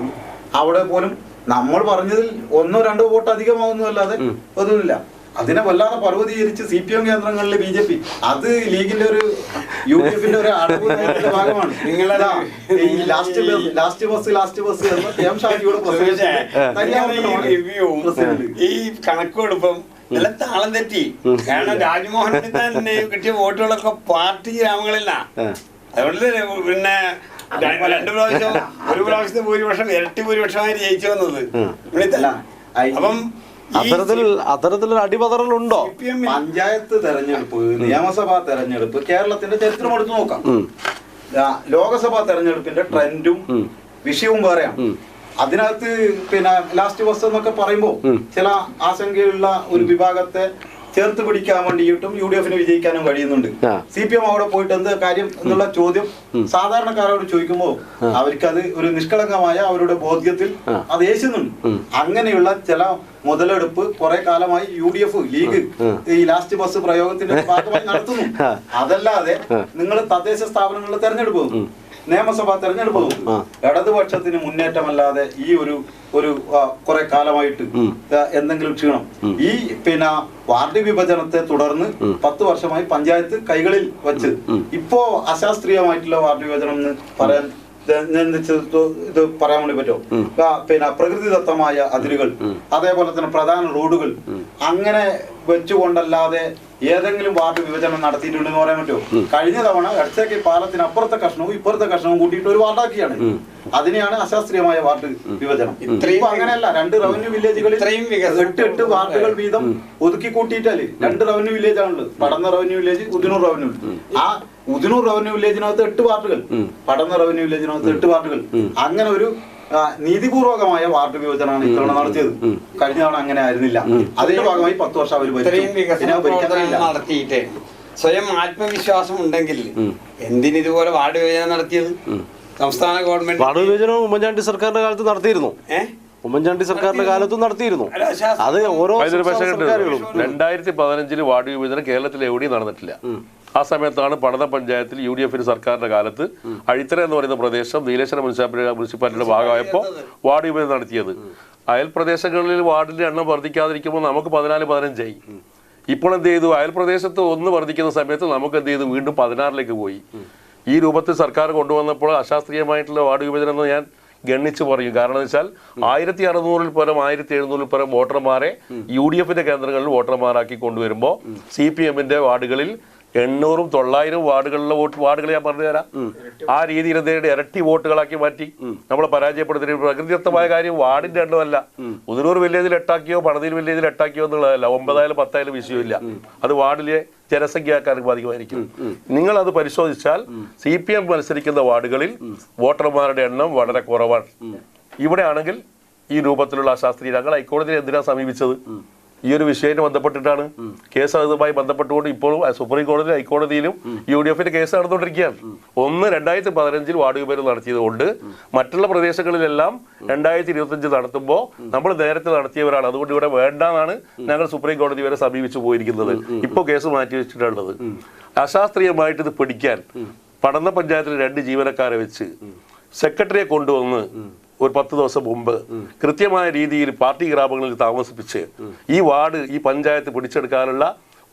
[SPEAKER 3] അവിടെ പോലും നമ്മൾ പറഞ്ഞതിൽ 1-2 വോട്ട് അധികമാവുന്നതല്ലാതെ ഒന്നുമില്ല. അതിനെ വല്ലാതെ പർവ്വതീകരിച്ച് CPM കേന്ദ്രങ്ങളിലെ BJP, അത് ലീഗിന്റെ ഒരു UDF-ന്റെ ഒരു അടവുന്നതിന്റെ ഭാഗമാണ്.
[SPEAKER 4] ഈ കണക്കെടുപ്പം എല്ലാം താളം തെറ്റി. കാരണം രാജ്മോഹൻ തന്നെ കിട്ടിയ വോട്ടുകളൊക്കെ പാർട്ടി ഗ്രാമങ്ങളിലാണ്. അതുകൊണ്ട് പിന്നെ 2 പ്രാവശ്യം, ഒരു പ്രാവശ്യത്തെ ഭൂരിപക്ഷം ഇരട്ടി ഭൂരിപക്ഷമായി ജയിച്ചു വന്നത്. അപ്പം
[SPEAKER 1] അത്തരത്തിലൊരു അടിപതറലുണ്ടോ?
[SPEAKER 3] പഞ്ചായത്ത് തെരഞ്ഞെടുപ്പ്, നിയമസഭാ തെരഞ്ഞെടുപ്പ് കേരളത്തിന്റെ ചരിത്രം എടുത്തു നോക്കാം. ലോകസഭാ തെരഞ്ഞെടുപ്പിന്റെ ട്രെൻഡും വിഷയവും വേറെയാണ്. അതിനകത്ത് പിന്നെ ലാസ്റ്റ് ബസ് എന്നൊക്കെ പറയുമ്പോൾ ചില ആശങ്കയുള്ള ഒരു വിഭാഗത്തെ ചേർത്ത് പിടിക്കാൻ വേണ്ടിയിട്ടും UDF-ന് വിജയിക്കാനും കഴിയുന്നുണ്ട്. CPM അവിടെ പോയിട്ട് എന്ത് കാര്യം എന്നുള്ള ചോദ്യം സാധാരണക്കാരോട് ചോദിക്കുമ്പോൾ അവർക്കത് ഒരു നിഷ്കളങ്കമായ അവരുടെ ബോധ്യത്തിൽ അത് ഏശുന്നുണ്ട്. അങ്ങനെയുള്ള ചില മുതലെടുപ്പ് കുറെ കാലമായി UDF ലീഗ് ഈ ലാസ്റ്റ് ബസ് പ്രയോഗത്തിന്റെ ഭാഗമായി നടത്തുന്നു. അതല്ലാതെ നിങ്ങൾ തദ്ദേശ സ്ഥാപനങ്ങളിലെ തെരഞ്ഞെടുപ്പ് നിയമസഭാ തെരഞ്ഞെടുപ്പ് നോക്കും. ഇടതുപക്ഷത്തിന് മുന്നേറ്റമല്ലാതെ ഈ ഒരു കുറെ കാലമായിട്ട് എന്തെങ്കിലും ക്ഷീണം ഈ പിന്നെ വാർഡ് വിഭജനത്തെ തുടർന്ന് 10 വർഷമായി പഞ്ചായത്ത് കൈകളിൽ വച്ച് ഇപ്പോ അശാസ്ത്രീയമായിട്ടുള്ള വാർഡ് വിഭജനം എന്ന് പറയാൻ ഇത് പറയാൻ വേണ്ടി പറ്റുമോ? പിന്നെ പ്രകൃതിദത്തമായ അതിരുകൾ, അതേപോലെ തന്നെ പ്രധാന റോഡുകൾ അങ്ങനെ വെച്ചുകൊണ്ടല്ലാതെ ഏതെങ്കിലും വാർഡ് വിഭജനം നടത്തിയിട്ടുണ്ടെന്ന് പറയാൻ പറ്റുമോ? കഴിഞ്ഞ തവണ ഇടത്തേക്ക് പാലത്തിന് അപ്പുറത്തെ കഷ്ണവും ഇപ്പുറത്തെ കഷ്ണവും കൂട്ടിയിട്ട് ഒരു വാർഡാക്കിയാണ്. അതിനെയാണ് അശാസ്ത്രീയമായ വാർഡ് വിഭജനം. ഇപ്പൊ അങ്ങനെയല്ല, 2 റവന്യൂ വില്ലേജുകളിൽ 8 വാർഡുകൾ വീതം ഒതുക്കി കൂട്ടിയിട്ടാല് 2 റവന്യൂ വില്ലേജ് ആണുള്ളത്. പടന്ന റവന്യൂ വില്ലേജ്, ഉദിനൂർ റവന്യൂ. ആ ഉദിനൂർ റവന്യൂ വില്ലേജിനകത്ത് 8 വാർഡുകൾ, പടന്ന റവന്യൂ വില്ലേജിനകത്ത് 8 വാർഡുകൾ. അങ്ങനെ ഒരു നീതിപൂർവകമായ വാർഡ് വിഭജനമാണ് ഇത്തവണ നടത്തിയത്. കഴിഞ്ഞ തവണ അങ്ങനെ ആയിരുന്നില്ല. അതിന്റെ ഭാഗമായി 10 വർഷം അവർ
[SPEAKER 4] നടത്തിയിട്ട് സ്വയം ആത്മവിശ്വാസം ഉണ്ടെങ്കിൽ എന്തിനിതുപോലെ വാർഡ് വിഭജനം നടത്തിയത്? സംസ്ഥാന ഗവൺമെന്റ്
[SPEAKER 1] വാർഡ് വിഭജനം ഉമ്മൻചാണ്ടി സർക്കാരിന്റെ കാലത്ത് നടത്തിയിരുന്നു. ഉമ്മൻചാണ്ടി സർക്കാരിന്റെ കാലത്തും നടത്തിയിരുന്നു. അത് ഓരോ
[SPEAKER 2] 2015 വാർഡ് വിഭജനം കേരളത്തിൽ എവിടെയും നടന്നിട്ടില്ല. ആ സമയത്താണ് പടന്ന പഞ്ചായത്തിൽ UDF സർക്കാരിന്റെ കാലത്ത് അഴിത്തറ എന്ന് പറയുന്ന പ്രദേശം നീലേശ്വരം മുനിസിപ്പാലിറ്റിയുടെ ഭാഗമായപ്പോൾ വാർഡ് വിഭജനം നടത്തിയത്. അയൽ പ്രദേശങ്ങളിൽ വാർഡിന്റെ എണ്ണം വർദ്ധിക്കാതിരിക്കുമ്പോൾ നമുക്ക് 14-15 ആയി. ഇപ്പോൾ എന്ത് ചെയ്തു? അയൽ പ്രദേശത്ത് 1 വർദ്ധിക്കുന്ന സമയത്ത് നമുക്ക് എന്ത് ചെയ്തു? വീണ്ടും 16ലേക്ക് പോയി. ഈ രൂപത്തിൽ സർക്കാർ കൊണ്ടുവന്നപ്പോൾ അശാസ്ത്രീയമായിട്ടുള്ള വാർഡ് വിഭജനം എന്ന് ഞാൻ ഗണ്ണിച്ച് പറയും. കാരണം എന്ന് വെച്ചാൽ 1600-ൽ പരം 1700-ൽ പരം വോട്ടർമാരെ UDF കേന്ദ്രങ്ങളിൽ വോട്ടർമാരാക്കി കൊണ്ടുവരുമ്പോൾ CPM വാർഡുകളിൽ 800-ഉം 900-ഉം വാർഡുകൾ ഞാൻ പറഞ്ഞു തരാം. ആ രീതിയിൽ ഇരട്ടി വോട്ടുകളാക്കി മാറ്റി നമ്മളെ പരാജയപ്പെടുത്തി. പ്രകൃതിദത്തമായ കാര്യം വാർഡിന്റെ എണ്ണമല്ല. ഉദിനൂർ വില്ലേജിൽ 8 പടന്നൂർ വില്ലേജിൽ 8 എന്നുള്ളതല്ല. 9 10 വിഷയമില്ല. അത് വാർഡിലെ ജനസംഖ്യക്കാർക്ക് ബാധിക്കുമായിരിക്കും. നിങ്ങൾ അത് പരിശോധിച്ചാൽ CPM മത്സരിക്കുന്ന വാർഡുകളിൽ വോട്ടർമാരുടെ എണ്ണം വളരെ കുറവാണ്. ഇവിടെ ആണെങ്കിൽ ഈ രൂപത്തിലുള്ള അശാസ്ത്രീയ ഞങ്ങൾ ഹൈക്കോടതിയെ എന്തിനാണ് സമീപിച്ചത്? ഈ ഒരു വിഷയത്തിന് ബന്ധപ്പെട്ടിട്ടാണ്. കേസ് അതുമായി ബന്ധപ്പെട്ടുകൊണ്ട് ഇപ്പോഴും സുപ്രീം കോടതിയിലും ഹൈക്കോടതിയിലും UDF കേസ് നടന്നുകൊണ്ടിരിക്കുകയാണ്. 2015 വാർഡ് വിഭജനം നടത്തിയതുകൊണ്ട് മറ്റുള്ള പ്രദേശങ്ങളിലെല്ലാം 2025 നടത്തുമ്പോൾ നമ്മൾ നേരത്തെ നടത്തിയവരാണ്. അതുകൊണ്ട് ഇവിടെ വേണ്ടെന്നാണ് ഞങ്ങൾ സുപ്രീം കോടതി വരെ സമീപിച്ചു പോയിരിക്കുന്നത്. ഇപ്പോൾ കേസ് മാറ്റി വെച്ചിട്ടുള്ളത്. അശാസ്ത്രീയമായിട്ട് ഇത് പിടിക്കാൻ പടന്ന പഞ്ചായത്തിൽ 2 ജീവനക്കാരെ വെച്ച് സെക്രട്ടറിയെ കൊണ്ടുവന്ന് ഒരു 10 ദിവസം മുമ്പ് കൃത്യമായ രീതിയിൽ പാർട്ടി ഗ്രാമങ്ങളിൽ താമസിപ്പിച്ച് ഈ വാർഡ് ഈ പഞ്ചായത്ത് പിടിച്ചെടുക്കാനുള്ള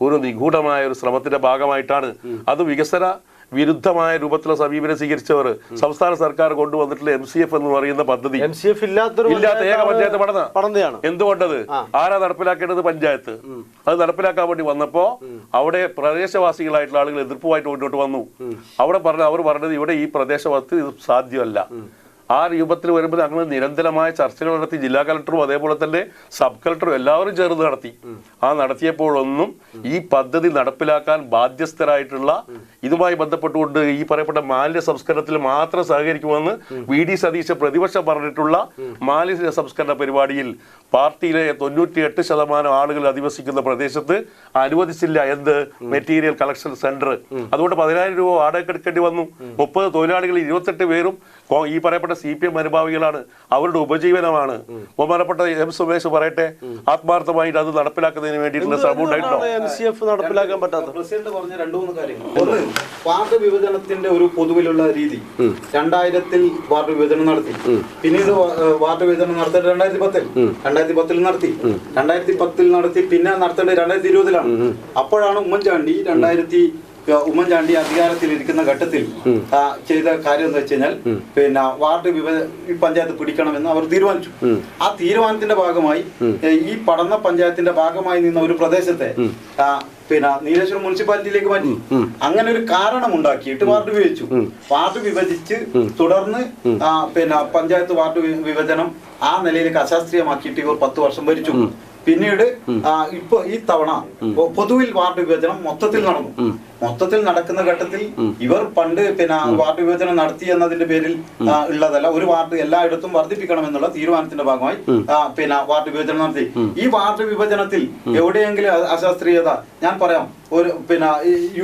[SPEAKER 2] ഒരു നിഗൂഢമായ ഒരു ശ്രമത്തിന്റെ ഭാഗമായിട്ടാണ്. അത് വികസന വിരുദ്ധമായ രൂപത്തിലുള്ള സമീപനം സ്വീകരിച്ചവർ സംസ്ഥാന സർക്കാർ കൊണ്ടുവന്നിട്ടുള്ള MCF എന്ന് പറയുന്ന പദ്ധതി ഇല്ലാത്ത ഏക പഞ്ചായത്ത് പടന്നയാണ്. എന്തുകൊണ്ടത്? ആരാ നടപ്പിലാക്കേണ്ടത്? പഞ്ചായത്ത്. അത് നടപ്പിലാക്കാൻ വേണ്ടി വന്നപ്പോ അവിടെ പ്രദേശവാസികളായിട്ടുള്ള ആളുകൾ എതിർപ്പുമായിട്ട് മുന്നോട്ട് വന്നു. അവർ പറഞ്ഞത് ഇവിടെ ഈ പ്രദേശത്ത് ഇത് സാധ്യമല്ല. ആ രൂപത്തിൽ വരുമ്പോൾ ഞങ്ങൾ നിരന്തരമായ ചർച്ചകൾ നടത്തി. ജില്ലാ കളക്ടറും അതേപോലെ തന്നെ സബ് കളക്ടറും എല്ലാവരും ചേർന്ന് നടത്തി. ആ നടത്തിയപ്പോഴൊന്നും ഈ പദ്ധതി നടപ്പിലാക്കാൻ ബാധ്യസ്ഥരായിട്ടുള്ള ഇതുമായി ബന്ധപ്പെട്ടുകൊണ്ട് ഈ പറയപ്പെട്ട മാലിന്യ സംസ്കരണത്തിൽ മാത്രം സഹകരിക്കുമെന്ന് VD സതീശ് പ്രതിപക്ഷം പറഞ്ഞിട്ടുള്ള മാലിന്യ സംസ്കരണ പരിപാടിയിൽ പാർട്ടിയിലെ 98% ആളുകൾ അധിവസിക്കുന്ന പ്രദേശത്ത് അനുവദിച്ചില്ല. എന്ത്? Material collection centre. അതുകൊണ്ട് 10,000 രൂപ വാടക എടുക്കേണ്ടി വന്നു. 30 തൊഴിലാളികൾ 28 പേരും ഈ പറയപ്പെട്ട CPM അനുഭാവികളാണ്. അവരുടെ ഉപജീവനമാണ്. ബഹുമാനപ്പെട്ട M സുമേഷ് പറയട്ടെ, ആത്മാർത്ഥമായിട്ട് അത് നടപ്പിലാക്കുന്നതിന് വേണ്ടിയിട്ടുള്ള ശ്രമം ഉണ്ടായിട്ടുണ്ടോ?
[SPEAKER 1] നടപ്പിലാക്കാൻ പറ്റാത്ത
[SPEAKER 3] പ്രസിഡന്റ് പറഞ്ഞ 2-3 കാര്യങ്ങൾ. ഒന്ന്, വാർഡ് വിഭജനത്തിന്റെ ഒരു പൊതുവിലുള്ള രീതി. 2000-ൽ വാർഡ് വിഭജനം നടത്തി. പിന്നീട് വാർഡ് വിഭജനം നടത്തേണ്ടത് 2010-ൽ നടത്തി. 2010-ൽ നടത്തി. പിന്നെ നടത്തേണ്ടത് 2020-ലാണ്. അപ്പോഴാണ് ഉമ്മൻചാണ്ടി അധികാരത്തിലിരിക്കുന്ന ഘട്ടത്തിൽ ചെയ്ത കാര്യം എന്ന് വെച്ച് കഴിഞ്ഞാൽ പിന്നെ വാർഡ് പഞ്ചായത്ത് പിടിക്കണമെന്ന് അവർ തീരുമാനിച്ചു. ആ തീരുമാനത്തിന്റെ ഭാഗമായി ഈ പടന്ന പഞ്ചായത്തിന്റെ ഭാഗമായി നിന്ന ഒരു പ്രദേശത്തെ പിന്നെ നീലേശ്വരം മുനിസിപ്പാലിറ്റിയിലേക്ക് മാറ്റി. അങ്ങനെ ഒരു കാരണം ഉണ്ടാക്കിയിട്ട് വാർഡ് വിഭജിച്ചു. വാർഡ് വിഭജിച്ച് തുടർന്ന് പിന്നെ പഞ്ചായത്ത് വാർഡ് വിഭജനം ആ നിലയിലേക്ക് അശാസ്ത്രീയമാക്കിയിട്ട് ഇവർ 10 വർഷം ഭരിച്ചു. പിന്നീട് ഇപ്പൊ ഈ തവണ പൊതുവിൽ വാർഡ് വിഭജനം മൊത്തത്തിൽ നടന്നു. മൊത്തത്തിൽ നടക്കുന്ന ഘട്ടത്തിൽ ഇവർ പണ്ട് പിന്നെ വാർഡ് വിഭജനം നടത്തി എന്നതിന്റെ പേരിൽ ഉള്ളതല്ല. ഒരു വാർഡ് എല്ലായിടത്തും വർദ്ധിപ്പിക്കണമെന്നുള്ള തീരുമാനത്തിന്റെ ഭാഗമായി പിന്നെ വാർഡ് വിഭജനം നടത്തി. ഈ വാർഡ് വിഭജനത്തിൽ എവിടെയെങ്കിലും അശാസ്ത്രീയത ഞാൻ പറയാം. ഒരു പിന്നെ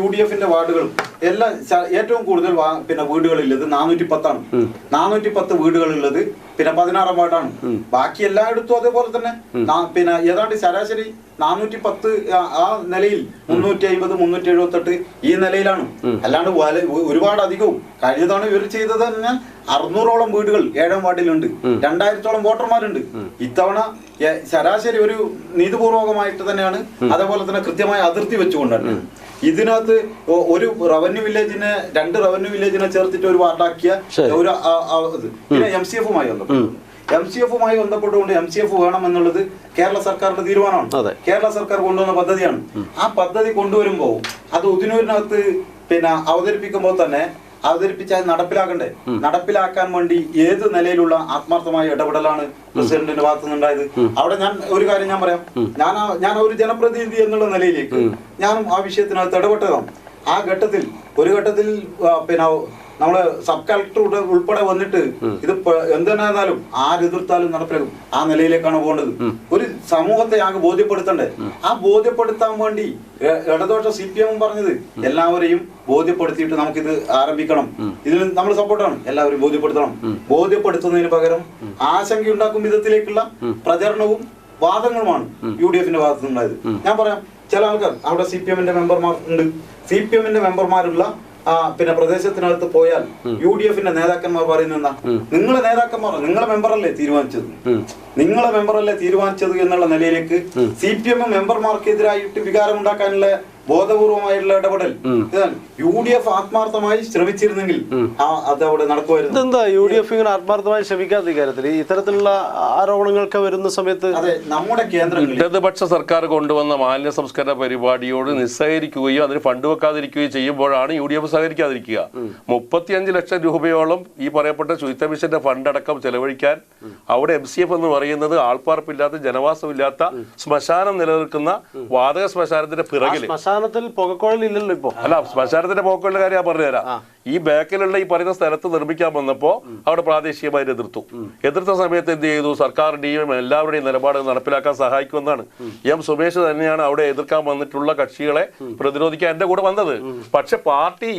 [SPEAKER 3] UDF വാർഡുകളും എല്ലാം ഏറ്റവും കൂടുതൽ പിന്നെ വീടുകളുള്ളത് 410 410 വീടുകളുള്ളത് പിന്നെ 16-ാം വാർഡാണ്. ബാക്കി എല്ലായിടത്തും അതേപോലെ തന്നെ പിന്നെ ഏതാണ്ട് ശരാശരി 410 ആ നിലയിൽ 350 378 ഈ നിലയിലാണ്. അല്ലാണ്ട് ഒരുപാട് അധികവും കഴിഞ്ഞ തവണ ഇവർ ചെയ്തത് തന്നെ 600ഓളം വീടുകൾ 7ാം വാർഡിലുണ്ട്, 2000ഓളം വോട്ടർമാരുണ്ട്. ഇത്തവണ ശരാശരി ഒരു നീതിപൂർവകമായിട്ട് തന്നെയാണ്, അതേപോലെ തന്നെ കൃത്യമായ അതിർത്തി വെച്ചുകൊണ്ടാണ്. ഇതിനകത്ത് ഒരു റവന്യൂ വില്ലേജിനെ 2 റവന്യൂ വില്ലേജിനെ ചേർത്തിട്ട് ഒരു വാർഡാക്കിയ ഒരു പിന്നെ MCF-മായി ബന്ധപ്പെട്ടുകൊണ്ട് MCF വേണം എന്നുള്ളത് കേരള സർക്കാരിന്റെ തീരുമാനമാണ്. കേരള സർക്കാർ കൊണ്ടുവന്ന പദ്ധതിയാണ്. ആ പദ്ധതി കൊണ്ടുവരുമ്പോൾ അത് ഉദിനൂരിനകത്ത് പിന്നെ അവതരിപ്പിക്കുമ്പോൾ തന്നെ അവതരിപ്പിച്ചാൽ നടപ്പിലാക്കണ്ടേ? നടപ്പിലാക്കാൻ വേണ്ടി ഏത് നിലയിലുള്ള ആത്മാർത്ഥമായ ഇടപെടലാണ് പ്രസിഡന്റിന്റെ ഭാഗത്തു നിന്നുണ്ടായത്? അവിടെ ഞാൻ ഒരു കാര്യം ഞാൻ പറയാം, ഞാൻ ഒരു ജനപ്രതിനിധി എന്നുള്ള നിലയിലേക്ക് ഞാനും ആ വിഷയത്തിനകത്ത് ഇടപെട്ടതാണ്. ആ ഘട്ടത്തിൽ ഒരു ഘട്ടത്തിൽ പിന്നെ നമ്മള് സബ് കളക്ടർ ഉൾപ്പെടെ വന്നിട്ട് ഇത് എന്തെന്നാലും ആരെതിർത്താലും നടപ്പിലാക്കും ആ നിലയിലേക്കാണ് പോകേണ്ടത്. ഒരു സമൂഹത്തെ ആകെ ബോധ്യപ്പെടുത്തണ്ടേ? ആ ബോധ്യപ്പെടുത്താൻ വേണ്ടി ഇടതുപക്ഷ CPM പറഞ്ഞത് എല്ലാവരെയും ബോധ്യപ്പെടുത്തിയിട്ട് നമുക്കിത് ആരംഭിക്കണം, ഇതിൽ നമ്മൾ സപ്പോർട്ടാണ്, എല്ലാവരും ബോധ്യപ്പെടുത്തണം. ബോധ്യപ്പെടുത്തുന്നതിന് പകരം ആശങ്കയുണ്ടാക്കും വിധത്തിലേക്കുള്ള പ്രചരണവും വാദങ്ങളുമാണ് UDF-ന്റെ ഭാഗത്തു നിന്നുണ്ടായത്. ഞാൻ പറയാം, ചില ആൾക്കാർ അവിടെ CPM-ന്റെ മെമ്പർമാർ ഉണ്ട്. CPM-ന്റെ മെമ്പർമാരുള്ള പിന്നെ പ്രദേശത്തിനകത്ത് പോയാൽ UDF-ന്റെ നേതാക്കന്മാർ പറയുന്നത് എന്താ? നിങ്ങളെ നേതാക്കന്മാർ, നിങ്ങളെ മെമ്പറല്ലേ തീരുമാനിച്ചത് എന്നുള്ള നിലയിലേക്ക് CPM മെമ്പർമാർക്കെതിരായിട്ട് വികാരമുണ്ടാക്കാനുള്ള ബോധപൂർവമായിട്ടുള്ള ഇടപെടൽ UDF ആത്മാർത്ഥമായി ശ്രമിച്ചിരുന്നെങ്കിൽ അത് അവിടെ നടക്കുമായിരുന്നു.
[SPEAKER 1] എന്താ UDF ഇങ്ങനെ ആത്മാർത്ഥമായി ശ്രമിക്കാത്ത കാര്യത്തിൽ ഇത്തരത്തിലുള്ള ആരോപണങ്ങൾക്ക് വരുന്ന സമയത്ത്?
[SPEAKER 3] അതെ, നമ്മുടെ കേന്ദ്രങ്ങളിൽ
[SPEAKER 2] ഇടതുപക്ഷ സർക്കാർ കൊണ്ടുവന്ന മാലിന്യ സംസ്കരണ പരിപാടിയോട് നിസ്സഹകരിക്കുകയും അതിന് ഫണ്ട് വെക്കാതിരിക്കുകയും ചെയ്യുമ്പോഴാണ് UDF സഹകരിക്കാതിരിക്കുക. 35 ലക്ഷം രൂപയോളം ഈ പറയപ്പെട്ട ശുചിത്വ മിഷന്റെ ഫണ്ട് അടക്കം ചെലവഴിക്കാൻ അവിടെ MCF എന്ന് പറയുന്നത് ആൾപ്പാർപ്പില്ലാത്ത ജനവാസമില്ലാത്ത ശ്മശാനം നിലനിൽക്കുന്ന വാതക ശ്മശാനത്തിന്റെ പിറകിൽ
[SPEAKER 1] പുകക്കുഴലില്ലല്ലോ ഇപ്പൊ.
[SPEAKER 2] അല്ല, ശ്മശാനത്തിന്റെ പുകക്കുഴലിന്റെ കാര്യം ഞാൻ പറഞ്ഞുതരാം. ഈ ബാക്കിലുള്ള ഈ പറയുന്ന സ്ഥലത്ത് നിർമ്മിക്കാൻ വന്നപ്പോ അവിടെ പ്രാദേശികമായി എതിർത്ത സമയത്ത് എന്ത് ചെയ്തു? സർക്കാരിന്റെയും എല്ലാവരുടെയും നിലപാട് നടപ്പിലാക്കാൻ സഹായിക്കുമെന്നാണ് M സുമേഷ് തന്നെയാണ് അവിടെ എതിർക്കാൻ വന്നിട്ടുള്ള കക്ഷികളെ പ്രതിരോധിക്കാൻ എന്റെ കൂടെ വന്നത്. പക്ഷെ പാർട്ടി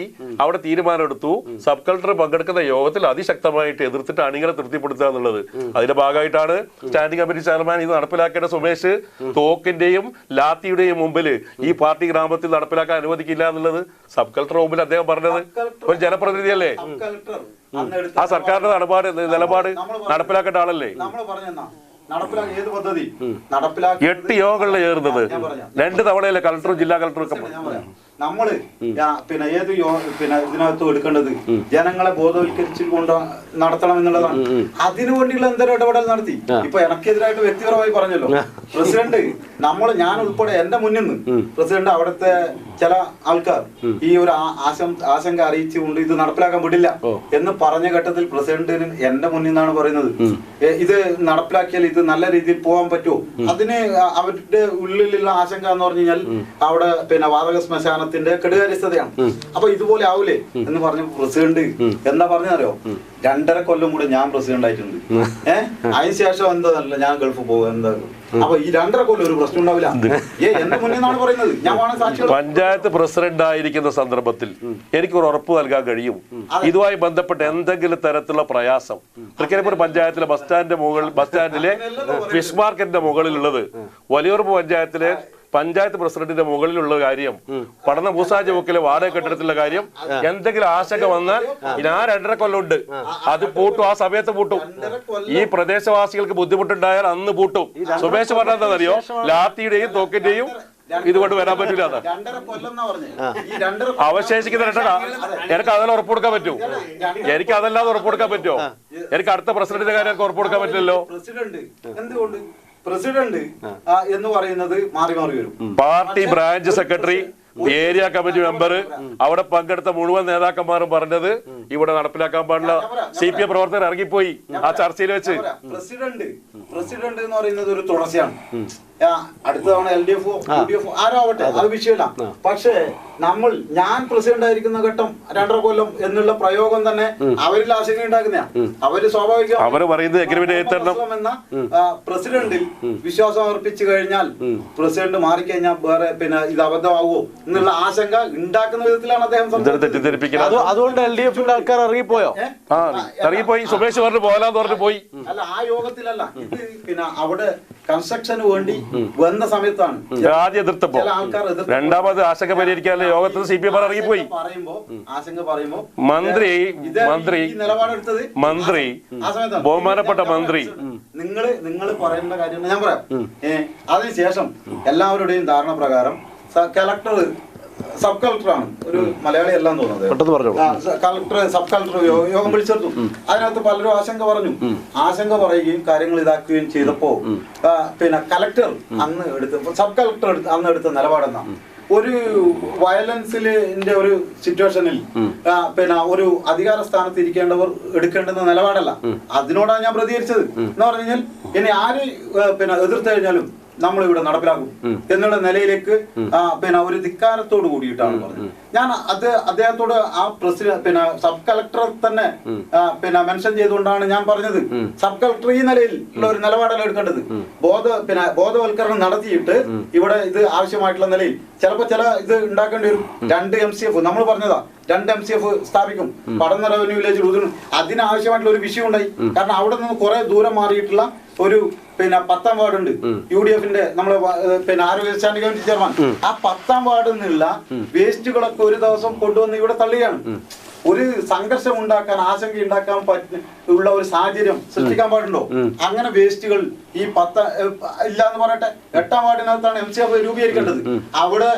[SPEAKER 2] അവിടെ തീരുമാനമെടുത്തു, സബ് കളക്ടർ പങ്കെടുക്കുന്ന യോഗത്തിൽ അതിശക്തമായിട്ട് എതിർത്തിട്ട് അണികളെ തൃപ്തിപ്പെടുത്തുക എന്നുള്ളത്. അതിന്റെ ഭാഗമായിട്ടാണ് സ്റ്റാൻഡിംഗ് കമ്മിറ്റി ചെയർമാൻ ഇത് നടപ്പിലാക്കേണ്ട സുമേഷ് തോക്കിന്റെയും ലാത്തിയുടെയും മുമ്പിൽ ഈ പാർട്ടി ഗ്രാമത്തിൽ നടപ്പിലാക്കാൻ അനുവദിക്കില്ല എന്നുള്ളത് സബ് കളക്ടർ മുമ്പിൽ അദ്ദേഹം പറഞ്ഞത്. ഒരു ജനപ്രതിനിധിയല്ലേ? ആ സർക്കാരിന്റെ നിലപാട് നടപ്പിലാക്കേണ്ട ആളല്ലേ? 8 യോഗങ്ങളിൽ ചേർന്നത് 2 തവണയല്ലേ കളക്ടറും ജില്ലാ കളക്ടറും ഒക്കെ.
[SPEAKER 3] നമ്മള് പിന്നെ ഇതിനകത്ത് എടുക്കേണ്ടത് ജനങ്ങളെ ബോധവൽക്കരിച്ചുകൊണ്ട് നടത്തണം എന്നുള്ളതാണ്. അതിനു വേണ്ടിയുള്ള എന്തൊരു ഇടപെടൽ നടത്തി. ഇപ്പൊ എനിക്കെതിരായിട്ട് വ്യക്തിപരമായി പറഞ്ഞല്ലോ പ്രസിഡന്റ്, ഞാൻ ഉൾപ്പെടെ എന്റെ മുന്നിൽ നിന്ന് പ്രസിഡന്റ് അവിടുത്തെ ചില ആൾക്കാർ ഈ ഒരു ആശങ്ക അറിയിച്ചുകൊണ്ട് ഇത് നടപ്പിലാക്കാൻ വിടില്ല എന്ന് പറഞ്ഞ ഘട്ടത്തിൽ പ്രസിഡന്റിന് എന്റെ മുന്നിൽ നിന്നാണ് പറയുന്നത്, ഇത് നടപ്പിലാക്കിയാൽ ഇത് നല്ല രീതിയിൽ പോകാൻ പറ്റുമോ? അതിന് അവരുടെ ഉള്ളിലുള്ള ആശങ്ക എന്ന് പറഞ്ഞു കഴിഞ്ഞാൽ അവിടെ പിന്നെ വാതക ശ്മശാനത്തിന്റെ കെടുകാര്യസ്ഥതയാണ്. അപ്പൊ ഇതുപോലെ ആവൂലേ എന്ന് പറഞ്ഞ പ്രസിഡന്റ് എന്താ പറഞ്ഞറിയോ? 2.5 കൊല്ലം കൂടെ ഞാൻ പ്രസിഡന്റ് ആയിട്ടുണ്ട്. അതിനുശേഷം എന്താ ഞാൻ ഗൾഫ് പോകും എന്തായാലും. അപ്പൊ ഈ 2.5 കൊല്ലം ഒരു പ്രശ്നം ഉണ്ടാവില്ല. എന്റെ മുന്നിൽ നിന്നാണ് പറയുന്നത്. ഞാൻ സാക്ഷി
[SPEAKER 2] പഞ്ചായത്ത് പ്രസിഡന്റ് ആയിരിക്കുന്ന സന്ദർഭത്തിൽ എനിക്കൊരു ഉറപ്പ് നൽകാൻ കഴിയും, ഇതുമായി ബന്ധപ്പെട്ട് എന്തെങ്കിലും തരത്തിലുള്ള പ്രയാസം തൃക്കരിപ്പൂർ പഞ്ചായത്തിലെ ബസ് സ്റ്റാൻഡിലെ ഫിഷ് മാർക്കറ്റിന്റെ മുകളിലുള്ളത് വലിയൂർപ്പ് പഞ്ചായത്തിലെ പഞ്ചായത്ത് പ്രസിഡന്റിന്റെ മുകളിലുള്ള കാര്യം, പഠന ഭൂസാജ് വക്കിലെ വാടക കെട്ടിടത്തിലുള്ള കാര്യം, എന്തെങ്കിലും ആശങ്ക വന്നാൽ ഞാൻ 2.5 കൊല്ലം ഉണ്ട്, അത് പൂട്ടും, ആ സമയത്ത് പൂട്ടും. ഈ പ്രദേശവാസികൾക്ക് ബുദ്ധിമുട്ടുണ്ടായാൽ അന്ന് പൂട്ടും. സുമേഷ് പറഞ്ഞറിയോ? ലാത്തിയുടെയും തോക്കിന്റെയും ഇതുകൊണ്ട് വരാൻ പറ്റൂല. അവശേഷിക്കുന്ന 2.5 എനിക്ക് അതെല്ലാം ഉറപ്പ് കൊടുക്കാൻ പറ്റൂ. എനിക്ക് അതല്ലാതെ ഉറപ്പ് കൊടുക്കാൻ പറ്റുമോ? എനിക്ക് അടുത്ത പ്രസിഡന്റിന്റെ കാര്യം എനിക്ക് ഉറപ്പ് കൊടുക്കാൻ പറ്റില്ലല്ലോ.
[SPEAKER 3] പ്രസിഡന്റ് എന്ന് പറയുന്നത് മാറി മാറി വരും.
[SPEAKER 2] Party branch secretary, area committee member, അവിടെ പങ്കെടുത്ത മുഴുവൻ നേതാക്കന്മാരും പറഞ്ഞത് ഇവിടെ നടപ്പിലാക്കാൻ പാടില്ല. CPM പ്രവർത്തകർ ഇറങ്ങിപ്പോയി ആ ചർച്ചയിൽ വെച്ച്.
[SPEAKER 3] പ്രസിഡന്റ് എന്ന് പറയുന്നത് ഒരു തുടർച്ചയാണ്. അടുത്ത തവണ LDF UDF ആരോ ആവട്ടെ, അത് വിഷയമല്ല. പക്ഷേ ഞാൻ പ്രസിഡന്റ് ആയിരിക്കുന്ന ഘട്ടം 2.5 കൊല്ലം എന്നുള്ള പ്രയോഗം തന്നെ അവരിൽ ആശങ്ക ഉണ്ടാക്കുന്നതാണ്. അവര് സ്വാഭാവികം എന്ന പ്രസിഡന്റിൽ വിശ്വാസം അർപ്പിച്ചു കഴിഞ്ഞാൽ പ്രസിഡന്റ് മാറിക്കഴിഞ്ഞാൽ വേറെ പിന്നെ ഇത് അബദ്ധമാകുമോ എന്നുള്ള ആശങ്ക ഉണ്ടാക്കുന്ന വിധത്തിലാണ് അദ്ദേഹം
[SPEAKER 2] തെറ്റിദ്ധരിപ്പിക്കുന്നത്.
[SPEAKER 1] അതുകൊണ്ട് LDF-ന്റെ ആൾക്കാർ ഇറങ്ങിപ്പോയോ?
[SPEAKER 2] ഇറങ്ങിപ്പോയി. സുമേഷ് പറഞ്ഞു പോലാന്ന് പറഞ്ഞു പോയി.
[SPEAKER 3] അല്ല, ആ യോഗത്തിലല്ല ഇത്. പിന്നെ അവിടെ കൺസ്ട്രക്ഷന് വേണ്ടി വന്ന സമയത്താണ്
[SPEAKER 2] ആദ്യം എതിർത്തപ്പോ
[SPEAKER 3] ചില ആൾക്കാർ
[SPEAKER 2] രണ്ടാമത് ആശങ്ക പരിഹരിക്കാനുള്ള യോഗത്തിൽ CPM ഇറങ്ങിപ്പോയി.
[SPEAKER 3] ആശങ്ക പറയുമ്പോ
[SPEAKER 2] മന്ത്രി
[SPEAKER 3] നിലപാടെടുത്തത്
[SPEAKER 2] ബഹുമാനപ്പെട്ട മന്ത്രി
[SPEAKER 3] നിങ്ങൾ പറയേണ്ട കാര്യം ഞാൻ പറയാം. അതിനുശേഷം എല്ലാവരുടെയും ധാരണ പ്രകാരം കളക്ടർ സബ് കളക്ടറാണ്, ഒരു മലയാളി എല്ലാം തോന്നുന്നത്. കളക്ടർ സബ് കളക്ടർ യോഗം വിളിച്ചെടുത്തു. അതിനകത്ത് പലരും ആശങ്ക പറഞ്ഞു. ആശങ്ക പറയുകയും കാര്യങ്ങൾ ഇതാക്കുകയും ചെയ്തപ്പോ പിന്നെ കളക്ടർ അന്ന് സബ് കളക്ടർ അന്ന് എടുത്ത നിലപാടെന്നാ, ഒരു വയലൻസിന്റെ ഒരു സിറ്റുവേഷനിൽ പിന്നെ ഒരു അധികാര സ്ഥാനത്ത് ഇരിക്കേണ്ടവർ എടുക്കേണ്ടുന്ന നിലപാടല്ല. അതിനോടാണ് ഞാൻ പ്രതികരിച്ചത്. എന്ന് പറഞ്ഞു കഴിഞ്ഞാൽ ഇനി ആര് പിന്നെ എതിർത്ത് കഴിഞ്ഞാലും നമ്മളിവിടെ നടപ്പിലാക്കും എന്നുള്ള നിലയിലേക്ക് പിന്നെ ഒരു ധിക്കാരത്തോട് കൂടിയിട്ടാണ് പറഞ്ഞത്. ഞാൻ അദ്ദേഹത്തോട് ആ പ്രസിഡന്റ് പിന്നെ സബ് കളക്ടറെ തന്നെ പിന്നെ മെൻഷൻ ചെയ്തുകൊണ്ടാണ് ഞാൻ പറഞ്ഞത്, സബ് കളക്ടർ ഈ നിലയിൽ ഉള്ള ഒരു നിലപാടല്ല എടുക്കേണ്ടത്. ബോധവൽക്കരണം നടത്തിയിട്ട് ഇവിടെ ഇത് ആവശ്യമായിട്ടുള്ള നിലയിൽ ചിലപ്പോൾ ചില ഇത് ഉണ്ടാക്കേണ്ടി വരും. 2 MCF നമ്മൾ പറഞ്ഞതാ, 2 MCF സ്ഥാപിക്കും പഠന റവന്യൂ വില്ലേജ്. അതിനാവശ്യമായിട്ടുള്ള ഒരു വിഷയം ഉണ്ടായി. കാരണം അവിടെ നിന്ന് കുറെ ദൂരം മാറിയിട്ടുള്ള ഒരു പിന്നെ 10ാം വാർഡുണ്ട് UDFന്റെ നമ്മളെ പിന്നെ ആരോഗ്യ സ്റ്റാൻഡിംഗ് കമ്മിറ്റി ചെയർമാൻ. ആ 10ാം വാർഡിൽ നിന്നുള്ള വേസ്റ്റുകളൊക്കെ ഒരു ദിവസം കൊണ്ടുവന്ന് ഇവിടെ തള്ളുകയാണ്. ഒരു സംഘർഷം ഉണ്ടാക്കാൻ, ആശങ്ക ഉണ്ടാക്കാൻ ഉള്ള ഒരു സാഹചര്യം സൃഷ്ടിക്കാൻ പാടുണ്ടോ? അങ്ങനെ വേസ്റ്റുകൾ ഈ 10 ഇല്ല എന്ന് പറയട്ടെ, 8ാം വാർഡിനകത്താണ് MCF രൂപീകരിക്കേണ്ടത്. അവിടെ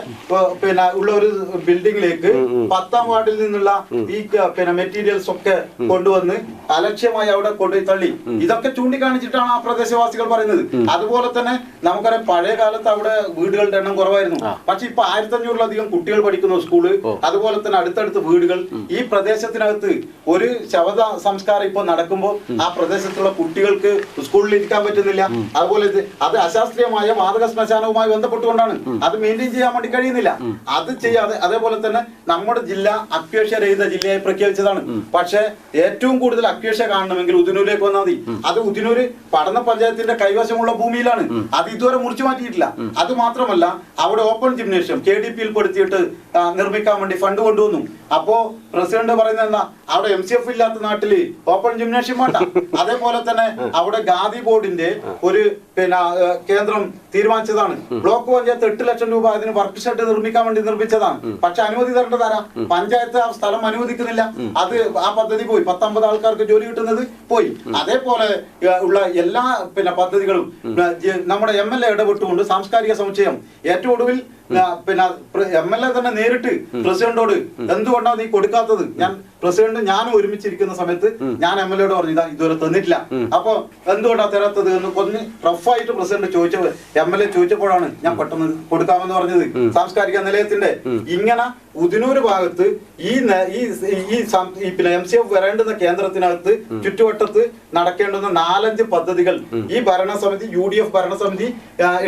[SPEAKER 3] പിന്നെ ഉള്ള ഒരു ബിൽഡിംഗിലേക്ക് 10ാം വാർഡിൽ നിന്നുള്ള ഈ പിന്നെ മെറ്റീരിയൽസ് ഒക്കെ കൊണ്ടുവന്ന് അലക്ഷ്യമായി അവിടെ കൊണ്ടുപോയി തള്ളി. ഇതൊക്കെ ചൂണ്ടിക്കാണിച്ചിട്ടാണ് ആ പ്രദേശവാസികൾ പറയുന്നത്. അതുപോലെ തന്നെ നമുക്കറിയാം, പഴയ കാലത്ത് അവിടെ വീടുകളുടെ എണ്ണം കുറവായിരുന്നു. പക്ഷെ ഇപ്പൊ 1500-ലധികം കുട്ടികൾ പഠിക്കുന്ന സ്കൂള്, അതുപോലെ തന്നെ അടുത്തടുത്ത് വീടുകൾ. ഈ പ്രദേശത്തിനകത്ത് ഒരു ശവ സംസ്കാരം ഇപ്പൊ നടക്കുമ്പോൾ ആ പ്രദേശത്തുള്ള കുട്ടികൾക്ക് സ്കൂളിൽ ഇരിക്കാൻ പറ്റുന്നില്ല. അതുപോലെ അത് അശാസ്ത്രീയമായ വാതക ശ്മശാനവുമായി ബന്ധപ്പെട്ടുകൊണ്ടാണ്. അത് മെയിൻറ്റെയിൻ ചെയ്യാൻ വേണ്ടി കഴിയുന്നില്ല. അത് ചെയ്യാതെ അതേപോലെ തന്നെ നമ്മുടെ ജില്ല അക്വേഷ്യ രഹിത ജില്ലയായി പ്രഖ്യാപിച്ചതാണ്. പക്ഷെ ഏറ്റവും കൂടുതൽ അക്വേഷ്യ കാണണമെങ്കിൽ ഉദിനൂരിലേക്ക് വന്നാൽ മതി. അത് ഉദിനൂര് പഠന പഞ്ചായത്തിന്റെ കൈവശമുള്ള ഭൂമിയിലാണ്. അത് ഇതുവരെ മുറിച്ചു മാറ്റിയിട്ടില്ല. അത് മാത്രമല്ല, അവിടെ ഓപ്പൺ ജിംനേഷ്യം KDP-യിൽ പെടുത്തിയിട്ട് നിർമ്മിക്കാൻ വേണ്ടി ഫണ്ട് കൊണ്ടുവന്നു. അപ്പോ പ്രസിഡന്റ് പറയുന്നത് എന്താ, അവിടെ MCF ഇല്ലാത്ത നാട്ടില് ഓപ്പൺ ജിംനേഷ്യം വേണ്ട. അതേപോലെ തന്നെ അവിടെ ഖാദി ബോർഡിന്റെ ഒരു പിന്നെ കേന്ദ്രം തീരുമാനിച്ചതാണ്. ബ്ലോക്ക് പഞ്ചായത്ത് 8 ലക്ഷം രൂപ അതിന് വർക്ക് ഷെഡ് നിർമ്മിക്കാൻ വേണ്ടി നിർമ്മിച്ചതാണ്. പക്ഷെ അനുമതി തരേണ്ടതാരാ? പഞ്ചായത്ത് ആ സ്ഥലം അനുവദിക്കുന്നില്ല. അത് ആ പദ്ധതി പോയി. 19 ആൾക്കാർക്ക് ജോലി കിട്ടുന്നത് പോയി. അതേപോലെ ഉള്ള എല്ലാ പിന്നെ പദ്ധതികളും നമ്മുടെ MLA ഇടപെട്ടുകൊണ്ട് സാംസ്കാരിക സമുച്ചയം ഏറ്റവും ഒടുവിൽ പിന്നെ MLA തന്നെ നേരിട്ട് പ്രസിഡന്റോട് എന്തുകൊണ്ടാണ് നീ കൊടുക്കാത്തത്, ഞാനും ഒരുമിച്ചിരിക്കുന്ന സമയത്ത് ഞാൻ MLA-യോട് പറഞ്ഞു ഇതുവരെ തന്നിട്ടില്ല, അപ്പൊ എന്തുകൊണ്ടാണ് തരാത്തത് എന്ന് കൊന്ന് റഫായിട്ട് പ്രസിഡന്റ് MLA ചോദിച്ചപ്പോഴാണ് ഞാൻ പെട്ടെന്ന് കൊടുക്കാമെന്ന് പറഞ്ഞത്. സാംസ്കാരിക നിലയത്തിന്റെ ഇങ്ങനെ ഉദിനൂര് ഭാഗത്ത് ഈ പിന്നെ MCF വരേണ്ടുന്ന കേന്ദ്രത്തിനകത്ത് ചുറ്റുവട്ടത്ത് നടക്കേണ്ടുന്ന 4-5 പദ്ധതികൾ ഈ ഭരണസമിതി UDF ഭരണസമിതി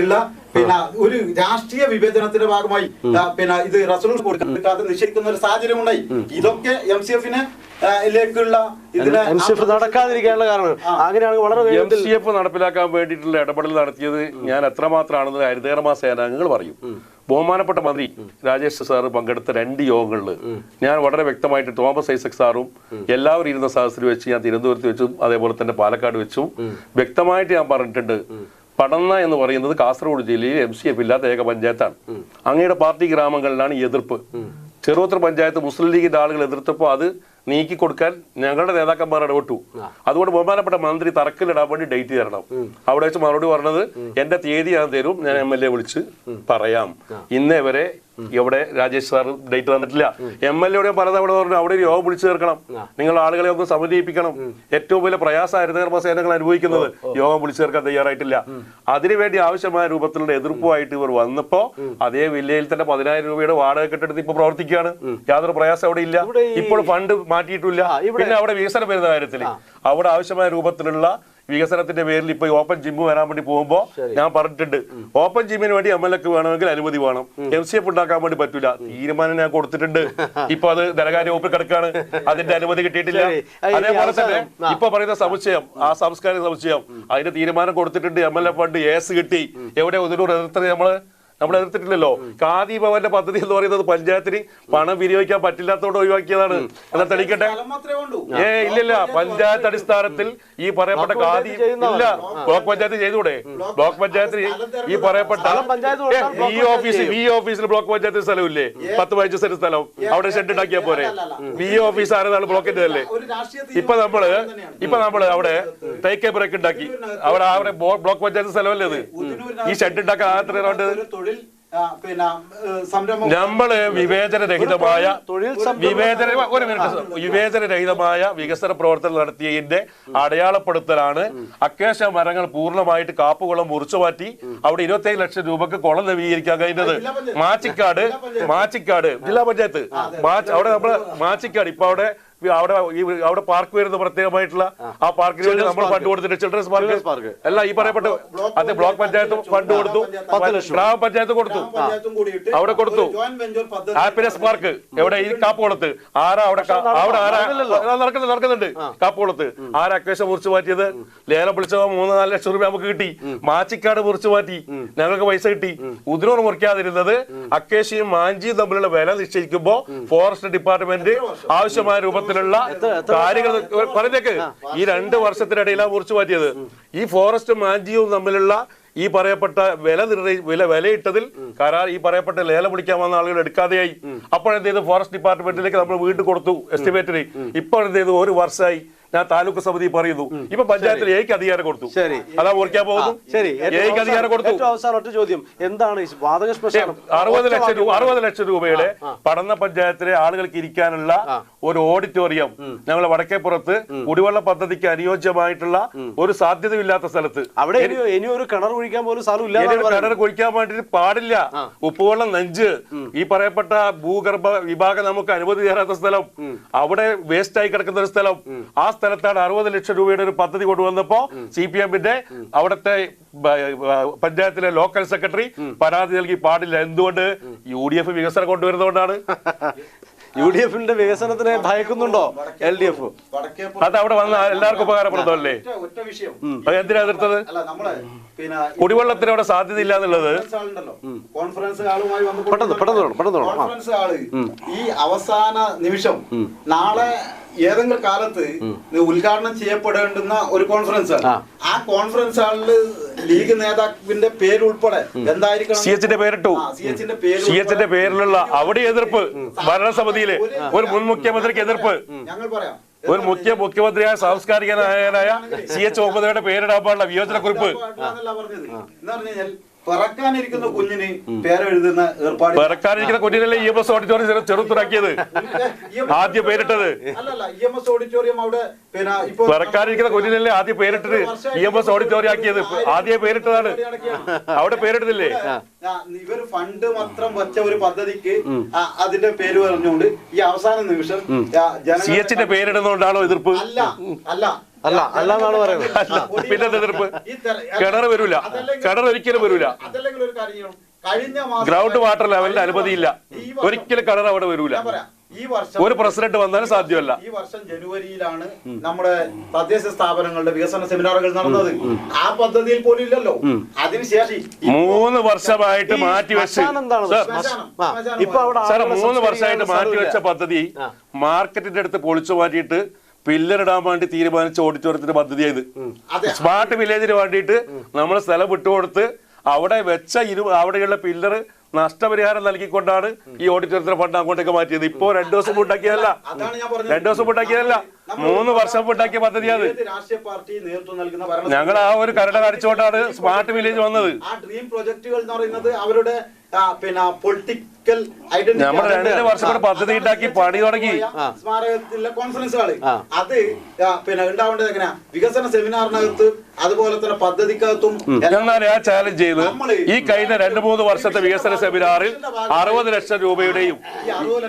[SPEAKER 3] ഉള്ള പിന്നെ ഒരു രാഷ്ട്രീയ വിഭജനത്തിന്റെ ഭാഗമായി പിന്നെ ഇത് റെസൊല്യൂഷൻ കൊടുക്കാതെ നിശ്ചയിക്കുന്ന ഒരു സാഹചര്യം ഉണ്ടായി. ഇതൊക്കെ MCF-നെ ിലേക്കുള്ള
[SPEAKER 1] MCF നടക്കാതിരിക്കാനുള്ള കാരണം അങ്ങനെയാണെങ്കിൽ വളരെ
[SPEAKER 2] MCF നടപ്പിലാക്കാൻ വേണ്ടിയിട്ടുള്ള ഇടപെടൽ നടത്തിയത് ഞാൻ എത്രമാത്രമാണെന്ന് ഹരിതകർമ്മ സേനാംഗങ്ങൾ പറയും. ബഹുമാനപ്പെട്ട മന്ത്രി രാജേഷ് സാറ് പങ്കെടുത്ത 2 യോഗങ്ങളിൽ ഞാൻ വളരെ വ്യക്തമായിട്ട് തോമസ് ഐസക് സാറും എല്ലാവരും ഇരുന്ന സദസ്സിൽ വെച്ച് ഞാൻ തിരുവനന്തപുരത്ത് വെച്ചും അതേപോലെ തന്നെ പാലക്കാട് വെച്ചും വ്യക്തമായിട്ട് ഞാൻ പറഞ്ഞിട്ടുണ്ട്, പടന്ന എന്ന് പറയുന്നത് കാസർഗോഡ് ജില്ലയിൽ MCF ഇല്ലാത്ത ഏക പഞ്ചായത്താണ്. അങ്ങയുടെ പാർട്ടി ഗ്രാമങ്ങളിലാണ് എതിർപ്പ്. ചെറുപുത്ര പഞ്ചായത്ത് മുസ്ലിം ലീഗിന്റെ ആളുകൾ എതിർത്തപ്പോൾ അത് നീക്കി കൊടുക്കാൻ ഞങ്ങളുടെ നേതാക്കന്മാർ ഇടപെട്ടു. അതുകൊണ്ട് ബഹുമാനപ്പെട്ട മന്ത്രി തറക്കല്ലിടാൻ വേണ്ടി ഡേറ്റ് തരണം. അവിടെ വെച്ച് മറുപടി പറഞ്ഞത് എന്റെ തീയതി ഞാൻ തരും, ഞാൻ MLA വിളിച്ച് പറയാം. ഇന്നേ വരെ ഇവിടെ രാജേഷ് സാർ ഡേറ്റ് തന്നിട്ടില്ല. MLA-യോടെ പലതവണ പറഞ്ഞു അവിടെ ഒരു യോഗം വിളിച്ചു ചേർക്കണം, നിങ്ങൾ ആളുകളെ ഒന്ന് സമന്വയിപ്പിക്കണം. ഏറ്റവും വലിയ പ്രയാസം ഹരിതകർമ്മ സേനകൾ അനുഭവിക്കുന്നത് യോഗം വിളിച്ചു ചേർക്കാൻ തയ്യാറായിട്ടില്ല. അതിനുവേണ്ടി ആവശ്യമായ രൂപത്തിലുള്ള എതിർപ്പുമായിട്ട് ഇവർ വന്നപ്പോ അതേ വില്ലയിൽ തന്നെ 10,000 രൂപയുടെ വാടക കെട്ടെടുത്ത് ഇപ്പൊ പ്രവർത്തിക്കുകയാണ്. യാതൊരു പ്രയാസം അവിടെ ഇല്ല. ഇപ്പോൾ ഫണ്ട് മാറ്റിയിട്ടില്ല. പിന്നെ അവിടെ വികസനം വരുന്ന കാര്യത്തിൽ അവിടെ ആവശ്യമായ രൂപത്തിലുള്ള വികസനത്തിന്റെ പേരിൽ ഇപ്പൊ ഓപ്പൺ ജിമ്മ് വരാൻ വേണ്ടി പോകുമ്പോ ഞാൻ പറഞ്ഞിട്ടുണ്ട്, ഓപ്പൺ ജിമ്മിന് വേണ്ടി MLA-ക്ക് വേണമെങ്കിൽ അനുമതി വേണം, MCF ഉണ്ടാക്കാൻ വേണ്ടി പറ്റൂല. തീരുമാനം ഞാൻ കൊടുത്തിട്ടുണ്ട്. ഇപ്പൊ അത് ധനകാര്യ വകുപ്പിൽ കിടക്കാണ്, അതിന്റെ അനുമതി കിട്ടിയിട്ടില്ല. അതേപോലെ തന്നെ ഇപ്പൊ പറയുന്ന സമുച്ചയം, ആ സാംസ്കാരിക സമുച്ചയം, അതിന്റെ തീരുമാനം കൊടുത്തിട്ടുണ്ട്. MLA ഫണ്ട് AS കിട്ടി. എവിടെ ഒരു നമ്മള് നമ്മൾ എതിർത്തിട്ടില്ലല്ലോ. ഖാദി ഭവന്റെ പദ്ധതി എന്ന് പറയുന്നത് പഞ്ചായത്തിന് പണം വിനിയോഗിക്കാൻ പറ്റില്ലാത്തതുകൊണ്ട് ഒഴിവാക്കിയതാണ്. എന്നാൽ തെളിയിക്കട്ടെ. ഇല്ലില്ല, പഞ്ചായത്ത് അടിസ്ഥാനത്തിൽ ഈ പറയപ്പെട്ട ഖാദി ഇല്ല. ബ്ലോക്ക് പഞ്ചായത്ത് ചെയ്തൂടെ? ബ്ലോക്ക് പഞ്ചായത്തിന് ഈ പറയപ്പെട്ട ഈ ഓഫീസിൽ ബ്ലോക്ക് പഞ്ചായത്ത് സ്ഥലമില്ലേ? 10-15 സെന്റ് സ്ഥലം അവിടെ ഷെഡ് ഉണ്ടാക്കിയാൽ പോരെ? ഈ ഓഫീസ് ആരെന്നാണ് ബ്ലോക്കിന്റെ അല്ലേ? ഇപ്പൊ നമ്മള് അവിടെ ടേക്ക് എ ബ്രേക്ക് ഉണ്ടാക്കി. അവിടെ ബ്ലോക്ക് പഞ്ചായത്ത് സ്ഥലമല്ലേ അത്? ഈ ഷെഡ് ഉണ്ടാക്കാൻ നമ്മള് വിവേചനരഹിതമായ വികസന പ്രവർത്തനം നടത്തിയതിന്റെ അടയാളപ്പെടുത്തലാണ് അക്കേഷ്യ മരങ്ങൾ പൂർണ്ണമായിട്ട് കാപ്പുകുളം മുറിച്ചു മാറ്റി അവിടെ 27 ലക്ഷം രൂപക്ക് കുളം നവീകരിക്കാൻ കഴിഞ്ഞത്. മാച്ചിക്കാട് ജില്ലാ പഞ്ചായത്ത് അവിടെ നമ്മള് മാച്ചിക്കാട് ഇപ്പൊ അവിടെ പാർക്ക് വരുന്ന പ്രത്യേകമായിട്ടുള്ള ആ പാർക്കിന് വേണ്ടി നമ്മൾ ഫണ്ട് കൊടുത്തിട്ട് ചിൽഡ്രൻസ് പാർക്ക് അല്ല ഈ പറയപ്പെട്ട അത് ബ്ലോക്ക് പഞ്ചായത്ത് ഫണ്ട് കൊടുത്തു, ഗ്രാമപഞ്ചായത്ത് കൊടുത്തു, അവിടെ കൊടുത്തു. ഹാപ്പിനെസ് പാർക്ക് എവിടെ ഈ കാപ്പുകുളത്ത് ആരാ നടക്കുന്നുണ്ട് കാപ്പുകുളത്ത് ആരാ അക്കേഷ്യ മുറിച്ചു മാറ്റിയത്? ലേലം വിളിച്ചോ 3-4 ലക്ഷം രൂപ നമുക്ക് കിട്ടി. മാച്ചിക്കാട് മുറിച്ചു മാറ്റി, ഞങ്ങൾക്ക് പൈസ കിട്ടി. ഉദിനൂർ മുറിക്കാതിരുന്നത് അക്കേഷ്യയും മാഞ്ചിയും തമ്മിലുള്ള വില നിശ്ചയിക്കുമ്പോ ഫോറസ്റ്റ് ഡിപ്പാർട്ട്മെന്റ് ആവശ്യമായ രൂപത്തിൽ കാര്യങ്ങൾ പറഞ്ഞേക്ക്. ഈ 2 വർഷത്തിനിടയിലാണ് മുറിച്ചു മാറ്റിയത്. ഈ ഫോറസ്റ്റ് മാഞ്ചിയും തമ്മിലുള്ള ഈ പറയപ്പെട്ട വിലയിട്ടതിൽ കരാർ ഈ പറയപ്പെട്ട ലേലം വിളിക്കാൻ വന്ന ആളുകൾ എടുക്കാതെയായി. അപ്പോഴെന്ത് ചെയ്ത് ഫോറസ്റ്റ് ഡിപ്പാർട്ട്മെന്റിലേക്ക് നമ്മൾ വീണ്ടും കൊടുത്തു എസ്റ്റിമേറ്റിന്. ഇപ്പോഴെന്ത് ചെയ്തു? 1 വർഷമായി ഞാൻ താലൂക്ക് സമിതി പറയുന്നു. ഇപ്പൊ പഞ്ചായത്തിൽ എനിക്ക് അധികാരം കൊടുത്തു. അതാ മുറിക്കാൻ പോകുന്നു. എനിക്ക് അധികാരം കൊടുത്തു.
[SPEAKER 1] അവസാന ചോദ്യം എന്താണ്
[SPEAKER 2] 60 ലക്ഷം രൂപയുടെ പഠന പഞ്ചായത്തിലെ ആളുകൾക്ക് ഇരിക്കാനുള്ള ഒരു ഓഡിറ്റോറിയം ഞങ്ങളെ വടക്കേപ്പുറത്ത് കുടിവെള്ള പദ്ധതിക്ക് അനുയോജ്യമായിട്ടുള്ള ഒരു സാധ്യതയില്ലാത്ത സ്ഥലത്ത്
[SPEAKER 1] അവിടെ ഇനി ഒരു കിണർ കുഴിക്കാൻ പോലും
[SPEAKER 2] കിണർ കുഴിക്കാൻ വേണ്ടിട്ട് പാടില്ല. ഉപ്പുവെള്ളം നെഞ്ച് ഈ പറയപ്പെട്ട ഭൂഗർഭ വിഭാഗം നമുക്ക് അനുമതി തരാത്ത സ്ഥലം, അവിടെ വേസ്റ്റ് ആയി കിടക്കുന്ന ഒരു സ്ഥലം. ആ സ്ഥലത്താണ് 60 ലക്ഷം രൂപയുടെ ഒരു പദ്ധതി കൊണ്ടുവന്നപ്പോ CPM-ന്റെ അവിടുത്തെ പഞ്ചായത്തിലെ ലോക്കൽ സെക്രട്ടറി പരാതി നൽകി പാടില്ല. എന്തുകൊണ്ട്? UDF വികസനം കൊണ്ടുവരുന്നതുകൊണ്ടാണ്.
[SPEAKER 1] UDF-ന്റെ വികസനത്തിനെ ഭയക്കുന്നുണ്ടോ LDF?
[SPEAKER 2] അത് അവിടെ വന്ന എല്ലാവർക്കും ഉപകാരപ്പെടുന്നതല്ലേ? എന്തിനാ എതിർത്തത്? കുടിവെള്ളത്തിന് അവിടെ സാധ്യത ഇല്ല എന്നുള്ളത്
[SPEAKER 3] കോൺഫറൻസ് ഹാളുമായി കോൺഫറൻസ് ഹാള് ഈ അവസാന നിമിഷം നാളെ ഏതെങ്കിലും കാലത്ത് ഉദ്ഘാടനം ചെയ്യപ്പെടേണ്ടുന്ന ഒരു കോൺഫറൻസ് ആണ്. ആ കോൺഫറൻസ് ഹാളില് ലീഗ് നേതാവിന്റെ പേരുൾപ്പെടെ എന്തായിരിക്കണം?
[SPEAKER 2] CH-ന്റെ പേരിട്ടു. CH-ന്റെ പേരിലുള്ള അവിടെ എതിർപ്പ് ഭരണസമിതിയിലെ ഒരു മുൻ മുഖ്യമന്ത്രിക്ക് എതിർപ്പ്.
[SPEAKER 3] ഞങ്ങൾ പറയാം
[SPEAKER 2] ഒരു മുഖ്യമന്ത്രിയായ സാംസ്കാരികനായ CH മുഹമ്മദയുടെ പേരിടാൻ പാടുള്ള വിയോജനക്കുറിപ്പ്.
[SPEAKER 3] പറക്കാനിരിക്കുന്ന കുഞ്ഞിന് പേരെഴുതുന്ന ഏർപ്പാട്.
[SPEAKER 2] പറക്കാനിരിക്കുന്ന കുഞ്ഞിനല്ലേ EMS ഓഡിറ്റോറിയം ചെറുത്തുണ്ടാക്കിയത്, ആദ്യം പേരിട്ടത്.
[SPEAKER 3] അല്ലല്ല, EMS ഓഡിറ്റോറിയം അവിടെ
[SPEAKER 2] പറക്കാനിരിക്കുന്ന കുഞ്ഞിനല്ലേ ആദ്യം പേരിട്ടത്, EMS ഓഡിറ്റോറിയം ആക്കിയത് ആദ്യം പേരിട്ടതാണ്. അവിടെ പേരിടുന്നില്ലേ?
[SPEAKER 3] ഇവര് ഫണ്ട് മാത്രം വെച്ച ഒരു പദ്ധതിക്ക് അതിന്റെ പേര് പറഞ്ഞുകൊണ്ട് ഈ അവസാന നിമിഷം
[SPEAKER 2] CH-ന്റെ പേരിടുന്നതുകൊണ്ടാണോ എതിർപ്പ്?
[SPEAKER 3] അല്ല
[SPEAKER 1] എന്നാണ് പറയുന്നത്.
[SPEAKER 2] പിന്നെ എതിർപ്പ്? കിണർ വരൂല, കിണർ ഒരിക്കലും വരൂല.
[SPEAKER 3] അതല്ലെങ്കിൽ ഒരു കാര്യം, കഴിഞ്ഞ
[SPEAKER 2] ഗ്രൗണ്ട് വാട്ടർ ലെവലിൽ അനുമതിയില്ല, ഒരിക്കലും കിണർ അവിടെ വരൂല.
[SPEAKER 3] ഈ വർഷം
[SPEAKER 2] ഒരു പ്രസിഡന്റ് വന്നാലും സാധ്യമല്ല.
[SPEAKER 3] ഈ വർഷം ജനുവരിയിലാണ് നമ്മുടെ തദ്ദേശ സ്ഥാപനങ്ങളുടെ വികസന സെമിനാറുകൾ നടന്നത്. ആ പദ്ധതിയിൽ പോലും ഇല്ലല്ലോ. അതിനുശേഷം
[SPEAKER 2] 3 വർഷമായിട്ട് മാറ്റിവെച്ച് 3 വർഷമായിട്ട് മാറ്റിവെച്ച പദ്ധതി മാർക്കറ്റിന്റെ അടുത്ത് പൊളിച്ചു മാറ്റിയിട്ട് പില്ലറിടാൻ വേണ്ടി തീരുമാനിച്ച ഓഡിറ്റോറിയത്തിന്റെ പദ്ധതിയായത്. സ്മാർട്ട് വില്ലേജിന് വേണ്ടിയിട്ട് നമ്മൾ സ്ഥലം വിട്ടുകൊടുത്ത് അവിടെ വെച്ച അവിടെയുള്ള പില്ലർ നഷ്ടപരിഹാരം നൽകിക്കൊണ്ടാണ് ഈ ഓഡിറ്റോറിയത്തിന്റെ ഫണ്ട് അങ്ങോട്ടേക്ക് മാറ്റിയത്. ഇപ്പോ 2 ദിവസം ഉണ്ടാക്കിയതല്ല, 2 ദിവസം ഉണ്ടാക്കിയതല്ല, 3 വർഷം ഉണ്ടാക്കിയ പദ്ധതിയാണ്. ഞങ്ങൾ ആ ഒരു കരട് കാണിച്ചുകൊണ്ടാണ് സ്മാർട്ട് വില്ലേജ് വന്നത്.
[SPEAKER 3] ആ ഡ്രീം പ്രൊജക്ടുകൾ എന്ന് പറയുന്നത് അവരുടെ പൊളിറ്റിക്കൽ ഐഡന്റിറ്റി.
[SPEAKER 2] നമ്മൾ 2 വർഷം കൂടെ പദ്ധതി ഉണ്ടാക്കി പണി തുടങ്ങി.
[SPEAKER 3] സ്മാരകത്തിലെ കോൺഫറൻസ് ഹാള് അത് ഉണ്ടാവേണ്ടത് എങ്ങനെയാ? വികസന സെമിനാറിനകത്ത് അതുപോലെ തന്നെ പദ്ധതിക്കകത്തും.
[SPEAKER 2] എന്നാൽ ഞാൻ ചാലഞ്ച് ചെയ്ത് ഈ കഴിഞ്ഞ 2-3 വർഷത്തെ വികസന സെമിനാറിൽ 60 ലക്ഷം രൂപയുടെയും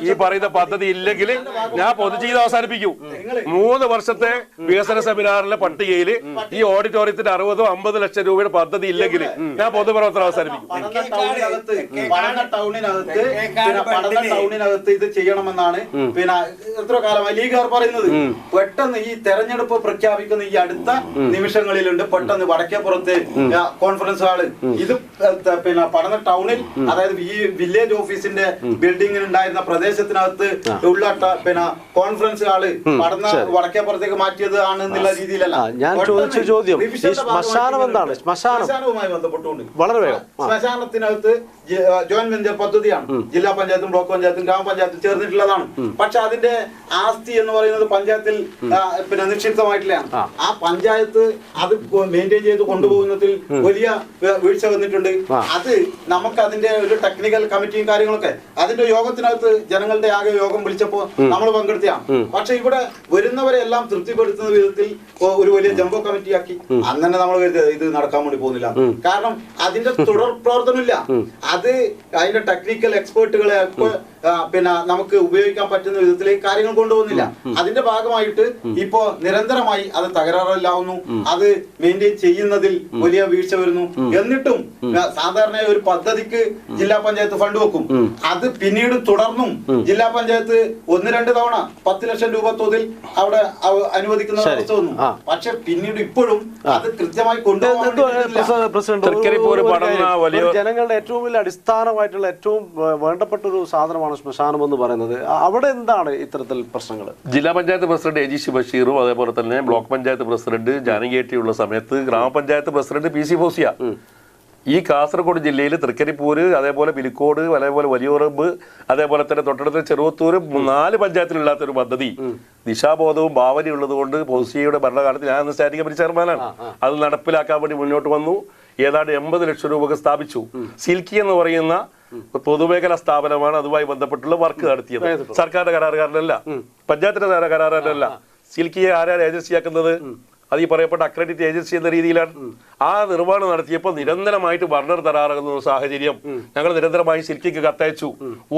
[SPEAKER 2] ഈ പറയുന്ന പദ്ധതി ഇല്ലെങ്കിൽ ഞാൻ പൊതുജീവിതം അവസാനിപ്പിക്കും. 3 വർഷത്തെ വികസന സെമിനാറിലെ പട്ടികയിൽ ഈ ഓഡിറ്റോറിയത്തിന് 60-50 ലക്ഷം രൂപയുടെ പദ്ധതി ഇല്ലെങ്കിൽ ഞാൻ പൊതുപ്രവർത്തനം അവസാനിപ്പിക്കും.
[SPEAKER 3] ടൗണിനകത്ത് പിന്നെ പഠന ടൗണിനകത്ത് ഇത് ചെയ്യണമെന്നാണ് പിന്നെ എത്ര കാലമായി ലീഗുകാർ പറയുന്നത്. പെട്ടെന്ന് ഈ തെരഞ്ഞെടുപ്പ് പ്രഖ്യാപിക്കുന്ന ഈ അടുത്ത നിമിഷങ്ങളിലുണ്ട് പെട്ടെന്ന് വടക്കേപ്പുറത്ത് കോൺഫറൻസ് ഹാള് ഇത് പിന്നെ പഠന ടൗണിൽ, അതായത് ഈ വില്ലേജ് ഓഫീസിന്റെ ബിൽഡിംഗിൽ ഉണ്ടായിരുന്ന പ്രദേശത്തിനകത്ത് ഉള്ള പിന്നെ കോൺഫറൻസ് ഹാള് പഠന വടക്കേപ്പുറത്തേക്ക് മാറ്റിയത് ആണെന്നുള്ള രീതിയിലല്ല.
[SPEAKER 1] ഞാൻ ചോദിച്ച ചോദ്യം ശ്മശാനം എന്താണ്?
[SPEAKER 3] ശ്മശാനവുമായി ബന്ധപ്പെട്ടുകൊണ്ട്
[SPEAKER 1] വളരെ വേഗം
[SPEAKER 3] ശ്മശാനത്തിനകത്ത് ജോയിന്റ് വെഞ്ചർ പദ്ധതിയാണ്. ജില്ലാ പഞ്ചായത്തും ബ്ലോക്ക് പഞ്ചായത്തും ഗ്രാമപഞ്ചായത്തും ചേർന്നിട്ടുള്ളതാണ്. പക്ഷെ അതിന്റെ ആസ്തി എന്ന് പറയുന്നത് പഞ്ചായത്തിൽ പിന്നെ നിക്ഷിപ്തമായിട്ടില്ലാണ്. ആ പഞ്ചായത്ത് അത് മെയിൻറ്റെയിൻ ചെയ്ത് കൊണ്ടുപോകുന്നതിൽ വലിയ വീഴ്ച വന്നിട്ടുണ്ട്. അത് നമുക്ക് അതിന്റെ ഒരു ടെക്നിക്കൽ കമ്മിറ്റിയും കാര്യങ്ങളൊക്കെ അതിന്റെ യോഗത്തിനകത്ത് ജനങ്ങളുടെ ആകെ യോഗം വിളിച്ചപ്പോ നമ്മൾ പങ്കെടുത്തതാണ്. പക്ഷെ ഇവിടെ വരുന്നവരെ എല്ലാം തൃപ്തിപ്പെടുത്തുന്ന വിധത്തിൽ ഒരു വലിയ ജംബോ കമ്മിറ്റിയാക്കി അങ്ങനെ നമ്മൾ ഇത് നടക്കാൻ വേണ്ടി പോകുന്നില്ല. കാരണം അതിന്റെ തുടർ പ്രവർത്തനമില്ല. അത് അതിന്റെ ടെക്നിക്കൽ എക്സ്പേർട്ടുകളെ പിന്നെ നമുക്ക് ഉപയോഗിക്കാൻ പറ്റുന്ന വിധത്തിലേക്ക് കാര്യങ്ങൾ കൊണ്ടുപോകുന്നില്ല. അതിന്റെ ഭാഗമായിട്ട് ഇപ്പോ നിരന്തരമായി അത് തകരാറില്ലാവുന്നു. അത് മെയിൻറ്റെയിൻ ചെയ്യുന്നതിൽ വലിയ വീഴ്ച വരുന്നു. എന്നിട്ടും സാധാരണ ഒരു പദ്ധതിക്ക് ജില്ലാ പഞ്ചായത്ത് ഫണ്ട് വെക്കും. അത് പിന്നീട് തുടർന്നും ജില്ലാ പഞ്ചായത്ത് 1-2 തവണ 10 ലക്ഷം രൂപ തോതിൽ അവിടെ അനുവദിക്കുന്ന അവസ്ഥ വന്നു. പക്ഷെ പിന്നീട് ഇപ്പോഴും അത് കൃത്യമായി കൊണ്ടുപോകാൻ
[SPEAKER 1] ജനങ്ങളുടെ ഏറ്റവും വലിയ അടിസ്ഥാനമായിട്ടുള്ള ഏറ്റവും വേണ്ടപ്പെട്ട ഒരു സാധനമാണ് ശ്മശാനം എന്ന് പറയുന്നത്. അവിടെ എന്താണ് ഇത്തരത്തിൽ പ്രശ്നങ്ങൾ?
[SPEAKER 2] ജില്ലാ പഞ്ചായത്ത് പ്രസിഡന്റ് AG ബഷീറും അതേപോലെ തന്നെ ബ്ലോക്ക് പഞ്ചായത്ത് പ്രസിഡന്റ് ജാനകിയേട്ടിയുള്ള സമയത്ത് ഗ്രാമപഞ്ചായത്ത് പ്രസിഡന്റ് PC ഫൗസിയ ഈ കാസർഗോഡ് ജില്ലയിൽ തൃക്കരിപ്പൂര്, അതേപോലെ പിലിക്കോട്, അതേപോലെ വലിയുറമ്പ്, അതേപോലെ തന്നെ തൊട്ടടുത്ത ചെറുവത്തൂർ 4 പഞ്ചായത്തിലില്ലാത്ത ഒരു പദ്ധതി ദിശാബോധവും ഭാവനയും ഉള്ളത് കൊണ്ട് ഫൗസിയയുടെ ഭരണകാലത്ത് ഞാൻ സ്റ്റാൻഡിംഗ് കമ്മിറ്റി ചെയർമാനാണ്. അത് നടപ്പിലാക്കാൻ വേണ്ടി മുന്നോട്ട് വന്നു. ഏതാണ്ട് 80 ലക്ഷം രൂപക്ക് സ്ഥാപിച്ചു. സിൽക്കി എന്ന് പറയുന്ന പൊതുമേഖലാ സ്ഥാപനമാണ് അതുമായി ബന്ധപ്പെട്ടുള്ള വർക്ക് നടത്തിയത്. സർക്കാരിന്റെ കരാറുകാരനല്ല, പഞ്ചായത്തിന്റെ കരാറുകാരനല്ല. സിൽക്കിയെ ആരാണ് ഏജൻസിയാക്കുന്നത്? അത് ഈ പറയപ്പെട്ട അക്രഡിറ്റ് ഏജൻസി എന്ന രീതിയിലാണ്. ആ നിർമ്മാണം നടത്തിയപ്പോൾ നിരന്തരമായിട്ട് ബർണർ തയ്യാറാകുന്ന സാഹചര്യം ഞങ്ങൾ നിരന്തരമായി സിൽക്കിക്ക് കത്തയച്ചു.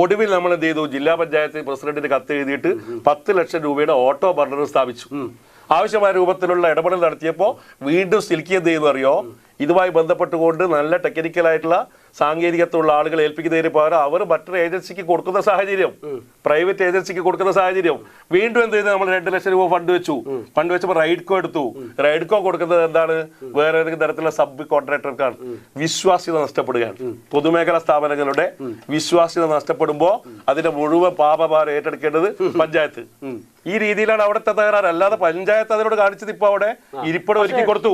[SPEAKER 2] ഒടുവിൽ നമ്മൾ എന്ത് ചെയ്തു? ജില്ലാ പഞ്ചായത്ത് പ്രസിഡന്റിന് കത്ത് എഴുതിയിട്ട് 10 ലക്ഷം രൂപയുടെ ഓട്ടോ ബർണർ സ്ഥാപിച്ചു. ആവശ്യമായ രൂപത്തിലുള്ള ഇടപെടൽ നടത്തിയപ്പോൾ വീണ്ടും സിൽക്കി എന്ത് ചെയ്യുന്നു അറിയോ? ഇതുമായി ബന്ധപ്പെട്ടുകൊണ്ട് നല്ല ടെക്നിക്കലായിട്ടുള്ള സാങ്കേതികത്വമുള്ള ആളുകളെ ഏൽപ്പിക്കുന്നതിന് പകരം അവർ മറ്റൊരു ഏജൻസിക്ക് കൊടുക്കുന്ന സാഹചര്യം, പ്രൈവറ്റ് ഏജൻസിക്ക് കൊടുക്കുന്ന സാഹചര്യം. വീണ്ടും എന്ത് ചെയ്ത് നമ്മൾ 2 ലക്ഷം രൂപ ഫണ്ട് വെച്ചു. ഫണ്ട് വെച്ചപ്പോൾ റൈഡ്കോ എടുത്തു. റൈഡ്കോ കൊടുക്കുന്നത് എന്താണ്? വേറെ ഏതെങ്കിലും തരത്തിലുള്ള സബ് കോൺട്രാക്ടർക്കാണ്. വിശ്വാസ്യത നഷ്ടപ്പെടുകയാണ്. പൊതുമേഖലാ സ്ഥാപനങ്ങളുടെ വിശ്വാസ്യത നഷ്ടപ്പെടുമ്പോൾ അതിന്റെ മുഴുവൻ പാപഭാരം ഏറ്റെടുക്കേണ്ടത് പഞ്ചായത്ത്. ഈ രീതിയിലാണ് അവിടുത്തെ തകരാറ്. അല്ലാതെ പഞ്ചായത്ത് അതിനോട് കാണിച്ചത് ഇപ്പൊ അവിടെ ഇരിപ്പിടം ഒരുക്കി കൊടുത്തു.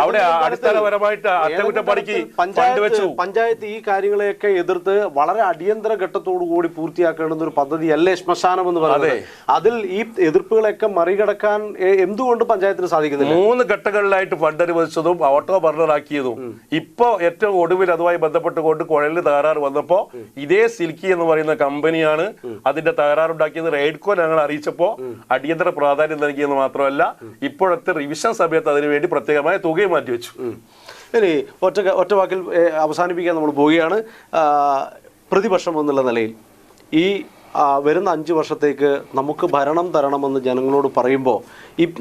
[SPEAKER 2] അവിടെ അടിസ്ഥാനപരമായിട്ട് അറ്റകുറ്റപ്പണിക്ക് ഫണ്ട് വെച്ചു.
[SPEAKER 1] പഞ്ചായത്ത് ഈ കാര്യങ്ങളെയൊക്കെ എതിർത്ത് വളരെ അടിയന്തര ഘട്ടത്തോടു കൂടി പൂർത്തിയാക്കേണ്ടുന്ന ഒരു പദ്ധതിയല്ലേ ശ്മശാനം എന്ന് പറയുന്നത്. അതിൽ ഈ എതിർപ്പുകളൊക്കെ മറികടക്കാൻ എന്തുകൊണ്ട് പഞ്ചായത്തിന് സാധിക്കുന്നില്ല?
[SPEAKER 2] 3 ഘട്ടങ്ങളിലായിട്ട് ഫണ്ട് അനുവദിച്ചതും ഓട്ടോ ബർണറാക്കിയതും ഇപ്പൊ ഏറ്റവും ഒടുവിൽ അതുമായി ബന്ധപ്പെട്ടുകൊണ്ട് കുഴലിന് തകരാറ് വന്നപ്പോ ഇതേ സിൽക്കി എന്ന് പറയുന്ന കമ്പനിയാണ് അതിന്റെ തകരാറുണ്ടാക്കിയത്. റെയ്ഡ്കോ ഞങ്ങൾ അറിയിച്ചപ്പോ അടിയന്തര പ്രാധാന്യം നൽകിയെന്ന് മാത്രമല്ല ഇപ്പോഴത്തെ റിവിഷൻ സമയത്ത് അതിനുവേണ്ടി പ്രത്യേകമായ തുകയും മാറ്റിവെച്ചു.
[SPEAKER 1] ഇനി ഒറ്റ വാക്കിൽ അവസാനിപ്പിക്കാൻ നമ്മൾ പോവുകയാണ്. പ്രതിപക്ഷം എന്നുള്ള നിലയിൽ ഈ വരുന്ന 5 വർഷത്തേക്ക് നമുക്ക് ഭരണം തരണമെന്ന് ജനങ്ങളോട് പറയുമ്പോൾ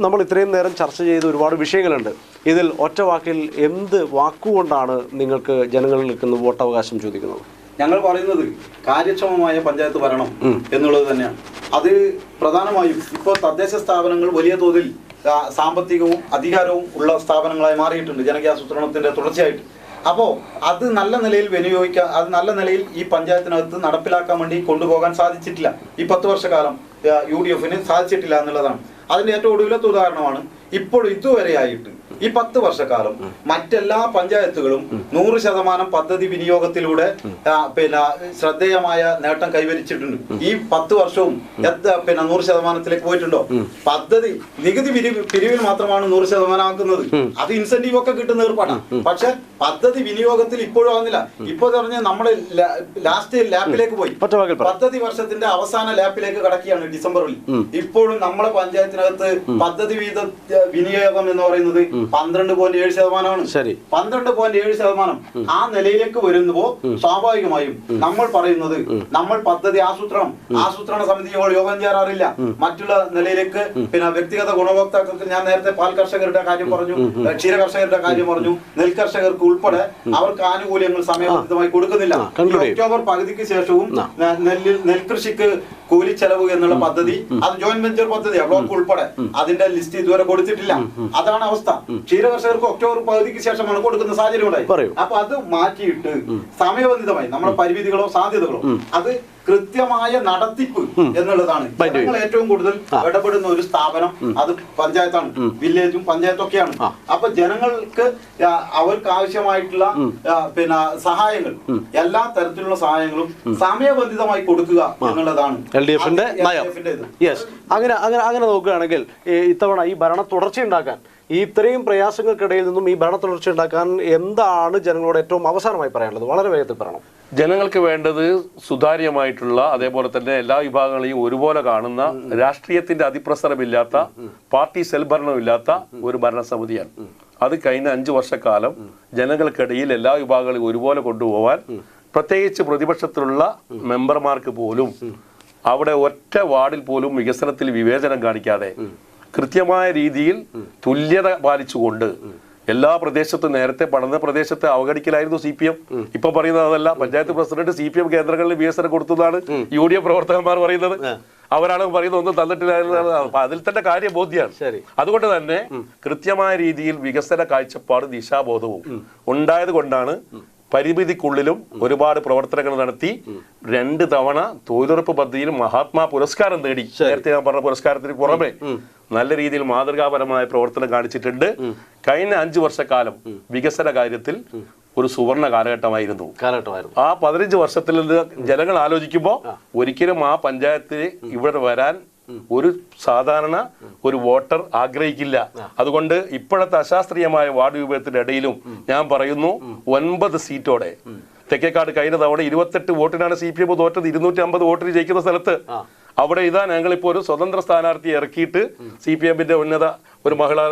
[SPEAKER 1] നമ്മൾ ഇത്രയും നേരം ചർച്ച ചെയ്ത ഒരുപാട് വിഷയങ്ങളുണ്ട്. ഇതിൽ ഒറ്റ വാക്കിൽ എന്ത് വാക്കുകൊണ്ടാണ് നിങ്ങൾക്ക് ജനങ്ങളിൽ നിൽക്കുന്ന വോട്ടവകാശം ചോദിക്കുന്നത്?
[SPEAKER 3] ഞങ്ങൾ പറയുന്നത് കാര്യക്ഷമമായ പഞ്ചായത്ത് ഭരണം എന്നുള്ളത് തന്നെയാണ്. അത് പ്രധാനമായും ഇപ്പോൾ തദ്ദേശ സ്ഥാപനങ്ങൾ വലിയ തോതിൽ സാമ്പത്തികവും അധികാരവും ഉള്ള സ്ഥാപനങ്ങളായി മാറിയിട്ടുണ്ട് ജനകീയാസൂത്രണത്തിന്റെ തുടർച്ചയായിട്ട്. അപ്പോൾ അത് നല്ല നിലയിൽ വിനിയോഗിക്കാൻ, അത് നല്ല നിലയിൽ ഈ പഞ്ചായത്തിനകത്ത് നടപ്പിലാക്കാൻ വേണ്ടി കൊണ്ടുപോകാൻ സാധിച്ചിട്ടില്ല. ഈ 10 വർഷക്കാലം UDF-ന് സാധിച്ചിട്ടില്ല എന്നുള്ളതാണ്. അതിന്റെ ഏറ്റവും ഒടുവിലത്തെ ഉദാഹരണമാണ് ഇപ്പോൾ ഇതുവരെയായിട്ട് ഈ 10 വർഷക്കാലം മറ്റെല്ലാ പഞ്ചായത്തുകളും 100% പദ്ധതി വിനിയോഗത്തിലൂടെ പിന്നെ ശ്രദ്ധേയമായ നേട്ടം കൈവരിച്ചിട്ടുണ്ട്. ഈ 10 വർഷവും പിന്നെ 100%ത്തിലേക്ക് പോയിട്ടുണ്ടോ? പദ്ധതി നികുതി പിരിവിൽ മാത്രമാണ് 100% ആക്കുന്നത്. അത് ഇൻസെന്റീവ് ഒക്കെ കിട്ടുന്ന ഏർപ്പാടാണ്. പക്ഷെ പദ്ധതി വിനിയോഗത്തിൽ ഇപ്പോഴും ആകുന്നില്ല. ഇപ്പോൾ പറഞ്ഞ് നമ്മള് ലാസ്റ്റ് ലാപ്പിലേക്ക് പോയി. പദ്ധതി വർഷത്തിന്റെ അവസാന ലാപ്പിലേക്ക് കടക്കുകയാണ് ഡിസംബറിൽ. ഇപ്പോഴും നമ്മളെ പഞ്ചായത്തിനകത്ത് പദ്ധതി വിനിയോഗം എന്ന് പറയുന്നത് 12.7%.
[SPEAKER 1] ശരി.
[SPEAKER 3] 12.7%. ആ നിലയിലേക്ക് വരുമ്പോ സ്വാഭാവികമായും നമ്മൾ പറയുന്നത് നമ്മൾ പദ്ധതി ആസൂത്രണ സമിതികൾ യോഗം ചേരാറില്ല. മറ്റുള്ള നിലയിലേക്ക് പിന്നെ വ്യക്തിഗത ഗുണഭോക്താക്കൾക്ക് ഞാൻ നേരത്തെ പാൽ കർഷകരുടെ കാര്യം പറഞ്ഞു, ക്ഷീര കർഷകരുടെ കാര്യം പറഞ്ഞു, നെൽ കർഷകർക്ക് ഉൾപ്പെടെ അവർക്ക് ആനുകൂല്യങ്ങൾ സമയബന്ധിതമായി കൊടുക്കുന്നില്ല. ഒക്ടോബർ പകുതിക്ക് ശേഷവും നെൽകൃഷിക്ക് കൂലിച്ചെലവ് എന്നുള്ള പദ്ധതി അത് ജോയിന്റ് വെഞ്ചർ പദ്ധതിയാണ്, ബ്ലോക്ക് ഉൾപ്പെടെ. അതിന്റെ ലിസ്റ്റ് ഇതുവരെ കൊടുത്തിട്ടില്ല. അതാണ് അവസ്ഥ. ക്ഷീരകർഷകർക്ക് ഒക്ടോബർ പകുതിക്ക് ശേഷമാണ് കൊടുക്കുന്ന സാഹചര്യം ഉണ്ടായി. അപ്പൊ അത് മാറ്റിയിട്ട് സമയബന്ധിതമായി നമ്മുടെ പരിമിതികളോ സാധ്യതകളോ അത് കൃത്യമായ നടത്തിപ്പ് എന്നുള്ളതാണ്. ജനങ്ങൾ ഏറ്റവും കൂടുതൽ ഇടപെടുന്ന ഒരു സ്ഥാപനം അത് പഞ്ചായത്താണ്, വില്ലേജും പഞ്ചായത്തും ഒക്കെയാണ്. അപ്പൊ ജനങ്ങൾക്ക് അവർക്ക് ആവശ്യമായിട്ടുള്ള പിന്നെ സഹായങ്ങൾ, എല്ലാ തരത്തിലുള്ള സഹായങ്ങളും സമയബന്ധിതമായി കൊടുക്കുക എന്നുള്ളതാണ്
[SPEAKER 1] LDF-ന്റെ നയം. യെസ്, അങ്ങനെ നോക്കുകയാണെങ്കിൽ ഇത്തവണ ഈ ഭരണ തുടർച്ച ഉണ്ടാക്കാൻ, ഈ ഇത്രയും പ്രയാസങ്ങൾക്കിടയിൽ നിന്നും ഈ ഭരണ തുടർച്ച ഉണ്ടാക്കാൻ എന്താണ് ജനങ്ങളോട് ഏറ്റവും അവസാനമായി പറയാനുള്ളത്? വളരെ വേഗത്തിൽ പറയണം.
[SPEAKER 2] ജനങ്ങൾക്ക് വേണ്ടത് സുതാര്യമായിട്ടുള്ള, അതേപോലെ തന്നെ എല്ലാ വിഭാഗങ്ങളെയും ഒരുപോലെ കാണുന്ന, രാഷ്ട്രീയത്തിന്റെ അതിപ്രസരമില്ലാത്ത, പാർട്ടി സെൽഭരണമില്ലാത്ത ഒരു ഭരണസമിതിയാണ്. അത് കഴിഞ്ഞ 5 വർഷക്കാലം ജനങ്ങൾക്കിടയിൽ എല്ലാ വിഭാഗങ്ങളെയും ഒരുപോലെ കൊണ്ടുപോകാൻ, പ്രത്യേകിച്ച് പ്രതിപക്ഷത്തിലുള്ള മെമ്പർമാർക്ക് പോലും അവിടെ ഒറ്റ വാർഡിൽ പോലും വികസനത്തിൽ വിവേചനം കാണിക്കാതെ കൃത്യമായ രീതിയിൽ തുല്യത പാലിച്ചുകൊണ്ട് എല്ലാ പ്രദേശത്തും, നേരത്തെ പഠന പ്രദേശത്തെ അവഗണിക്കലായിരുന്നു CPM. ഇപ്പൊ പറയുന്നത് അതല്ല. പഞ്ചായത്ത് പ്രസിഡന്റ് CPM കേന്ദ്രങ്ങളിൽ വികസനം കൊടുത്തതാണ് UDF പ്രവർത്തകന്മാർ പറയുന്നത്. അവരാണ് പറയുന്നത് ഒന്നും തന്നിട്ടില്ല. അതിൽ തന്നെ കാര്യബോധ്യമാണ്. അതുകൊണ്ട് തന്നെ കൃത്യമായ രീതിയിൽ വികസന കാഴ്ചപ്പാട്, ദിശാബോധവും ഉണ്ടായത് കൊണ്ടാണ് പരിമിതിക്കുള്ളിലും ഒരുപാട് പ്രവർത്തനങ്ങൾ നടത്തി 2 തവണ തൊഴിലുറപ്പ് പദ്ധതിയിൽ മഹാത്മാ പുരസ്കാരം നേടി. നേരത്തെ ഞാൻ പറഞ്ഞ പുരസ്കാരത്തിന് പുറമെ നല്ല രീതിയിൽ മാതൃകാപരമായ പ്രവർത്തനം കാണിച്ചിട്ടുണ്ട്. കഴിഞ്ഞ 5 വർഷക്കാലം വികസന കാര്യത്തിൽ ഒരു സുവർണ കാലഘട്ടമായിരുന്നു. ആ 15 വർഷത്തിൽ നിന്ന് ജനങ്ങൾ ആലോചിക്കുമ്പോൾ ഒരിക്കലും ആ പഞ്ചായത്തിൽ ഇവിടെ വരാൻ ഒരു സാധാരണ ഒരു വോട്ടർ ആഗ്രഹിക്കില്ല. അതുകൊണ്ട് ഇപ്പോഴത്തെ അശാസ്ത്രീയമായ വാർഡ് വിഭജനത്തിന്റെ ഇടയിലും ഞാൻ പറയുന്നു, 9 സീറ്റോടെ തെക്കേക്കാട് കഴിഞ്ഞ തവണ 28 വോട്ടിനാണ് CPM തോറ്റത്. 250 വോട്ടിന് ജയിക്കുന്ന സ്ഥലത്ത് അവിടെ ഇതാ ഞങ്ങളിപ്പോ ഒരു സ്വതന്ത്ര സ്ഥാനാർത്ഥിയെ ഇറക്കിയിട്ട് CPM-ന്റെ ഉന്നത ഒരു മഹിളാ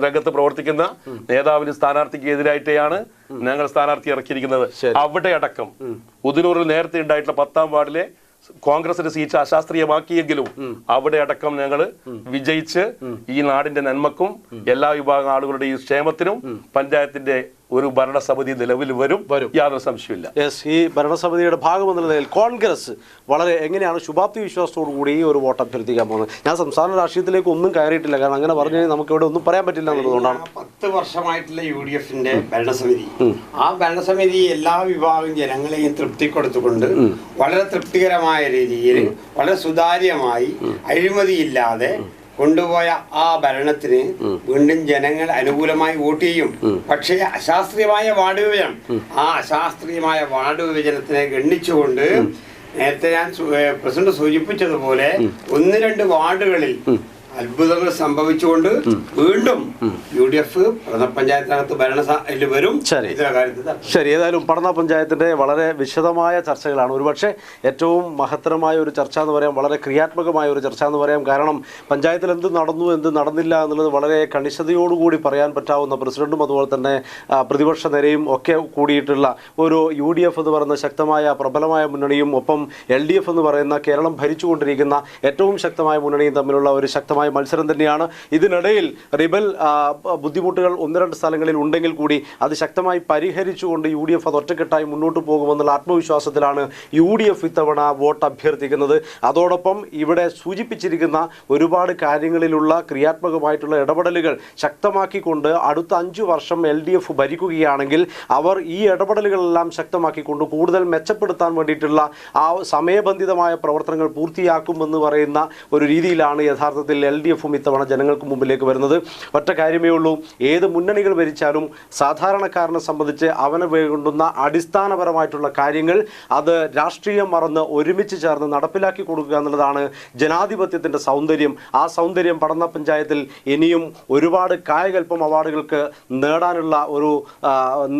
[SPEAKER 2] രംഗത്ത് പ്രവർത്തിക്കുന്ന നേതാവിന് സ്ഥാനാർത്ഥിക്ക് എതിരായിട്ടാണ് ഞങ്ങൾ സ്ഥാനാർത്ഥി ഇറക്കിയിരിക്കുന്നത്. അവിടെ അടക്കം ഉദിനൂറിൽ നേരത്തെ ഉണ്ടായിട്ടുള്ള 10-ാം വാർഡിലെ കോൺഗ്രസിന്റെ സീറ്റ് അശാസ്ത്രീയമാക്കിയെങ്കിലും അവിടെ അടക്കം ഞങ്ങൾ വിജയിച്ച് ഈ നാടിന്റെ നന്മക്കും എല്ലാ വിഭാഗം ആളുകളുടെയും ക്ഷേമത്തിനും പഞ്ചായത്തിന്റെ ഒരു ഭരണസമിതി നിലവിൽ വരും, യാതൊരു സംശയമില്ല.
[SPEAKER 1] യെസ്, ഈ ഭരണസമിതിയുടെ ഭാഗമെന്ന നിലയിൽ കോൺഗ്രസ് വളരെ എങ്ങനെയാണ് ശുഭാപ്തി വിശ്വാസത്തോടു കൂടി ഈ ഒരു വോട്ട് അഭ്യർത്ഥിക്കാൻ പോകുന്നത്? ഞാൻ സംസ്ഥാന രാഷ്ട്രീയത്തിലേക്ക് ഒന്നും കയറിയിട്ടില്ല, കാരണം അങ്ങനെ പറഞ്ഞു കഴിഞ്ഞാൽ നമുക്ക് ഇവിടെ ഒന്നും പറയാൻ പറ്റില്ല എന്നുള്ളതുകൊണ്ടാണ്.
[SPEAKER 4] 10 വർഷമായിട്ടുള്ള UDF-ന്റെ ഭരണസമിതി, ആ ഭരണസമിതി എല്ലാ വിഭാഗം ജനങ്ങളെയും തൃപ്തി കൊടുത്തുകൊണ്ട് വളരെ തൃപ്തികരമായ രീതിയിൽ, വളരെ സുതാര്യമായി, അഴിമതിയില്ലാതെ കൊണ്ടുപോയ ആ ഭരണത്തിന് വീണ്ടും ജനങ്ങൾ അനുകൂലമായി വോട്ട് ചെയ്യും. പക്ഷേ അശാസ്ത്രീയമായ വാർഡ് വിഭജനം, ആ അശാസ്ത്രീയമായ വാർഡ് വിഭജനത്തിനെ ഗണ്ണിച്ചുകൊണ്ട് നേരത്തെ ഞാൻ പ്രസിഡന്റ് സൂചിപ്പിച്ചതുപോലെ 1-2 വാർഡുകളിൽ അത്ഭുതങ്ങൾ സംഭവിച്ചുകൊണ്ട് വീണ്ടും UDF പഠന പഞ്ചായത്തിനകത്ത് ഭരണ വരും.
[SPEAKER 1] ശരി, ഏതായാലും പഠന പഞ്ചായത്തിന്റെ വളരെ വിശദമായ ചർച്ചകളാണ്. ഒരുപക്ഷെ ഏറ്റവും മഹത്തരമായ ഒരു ചർച്ച എന്ന് പറയാം, വളരെ ക്രിയാത്മകമായ ഒരു ചർച്ച എന്ന് പറയാം. കാരണം പഞ്ചായത്തിൽ എന്ത് നടന്നു, എന്ത് നടന്നില്ല എന്നുള്ളത് വളരെ കണിശതയോടുകൂടി പറയാൻ പറ്റാവുന്ന, പ്രസിഡന്റും അതുപോലെ തന്നെ പ്രതിപക്ഷ നിരയും ഒക്കെ കൂടിയിട്ടുള്ള ഒരു UDF എന്ന് പറയുന്ന ശക്തമായ പ്രബലമായ മുന്നണിയും ഒപ്പം LDF എന്ന് പറയുന്ന കേരളം ഭരിച്ചുകൊണ്ടിരിക്കുന്ന ഏറ്റവും ശക്തമായ മുന്നണിയും തമ്മിലുള്ള ഒരു ശക്തമായ മത്സരം തന്നെയാണ്. ഇതിനിടയിൽ റിബൽ ബുദ്ധിമുട്ടുകൾ 1-2 സ്ഥലങ്ങളിൽ ഉണ്ടെങ്കിൽ കൂടി അത് ശക്തമായി പരിഹരിച്ചുകൊണ്ട് UDF അത് ഒറ്റക്കെട്ടായി മുന്നോട്ട് പോകുമെന്നുള്ള ആത്മവിശ്വാസത്തിലാണ് UDF ഇത്തവണ വോട്ട് അഭ്യർത്ഥിക്കുന്നത്. അതോടൊപ്പം ഇവിടെ സൂചിപ്പിച്ചിരിക്കുന്ന ഒരുപാട് കാര്യങ്ങളിലുള്ള ക്രിയാത്മകമായിട്ടുള്ള ഇടപെടലുകൾ ശക്തമാക്കിക്കൊണ്ട് അടുത്ത 5 വർഷം LDF ഭരിക്കുകയാണെങ്കിൽ അവർ ഈ ഇടപെടലുകളെല്ലാം ശക്തമാക്കിക്കൊണ്ട് കൂടുതൽ മെച്ചപ്പെടുത്താൻ വേണ്ടിയിട്ടുള്ള ആ സമയബന്ധിതമായ പ്രവർത്തനങ്ങൾ പൂർത്തിയാക്കുമെന്ന് പറയുന്ന ഒരു രീതിയിലാണ് യഥാർത്ഥത്തിൽ LDF-ഉം ഇത്തവണ ജനങ്ങൾക്ക് മുമ്പിലേക്ക് വരുന്നത്. ഒറ്റ കാര്യമേ ഉള്ളൂ, ഏത് മുന്നണികൾ ഭരിച്ചാലും സാധാരണക്കാരനെ സംബന്ധിച്ച് അവന് വേണ്ടുന്ന അടിസ്ഥാനപരമായിട്ടുള്ള കാര്യങ്ങൾ അത് രാഷ്ട്രീയം മറന്ന് ഒരുമിച്ച് ചേർന്ന് നടപ്പിലാക്കി കൊടുക്കുക എന്നുള്ളതാണ് ജനാധിപത്യത്തിൻ്റെ സൗന്ദര്യം. ആ സൗന്ദര്യം പഠന പഞ്ചായത്തിൽ ഇനിയും ഒരുപാട് കായകൽപ്പം അവാർഡുകൾക്ക് നേടാനുള്ള ഒരു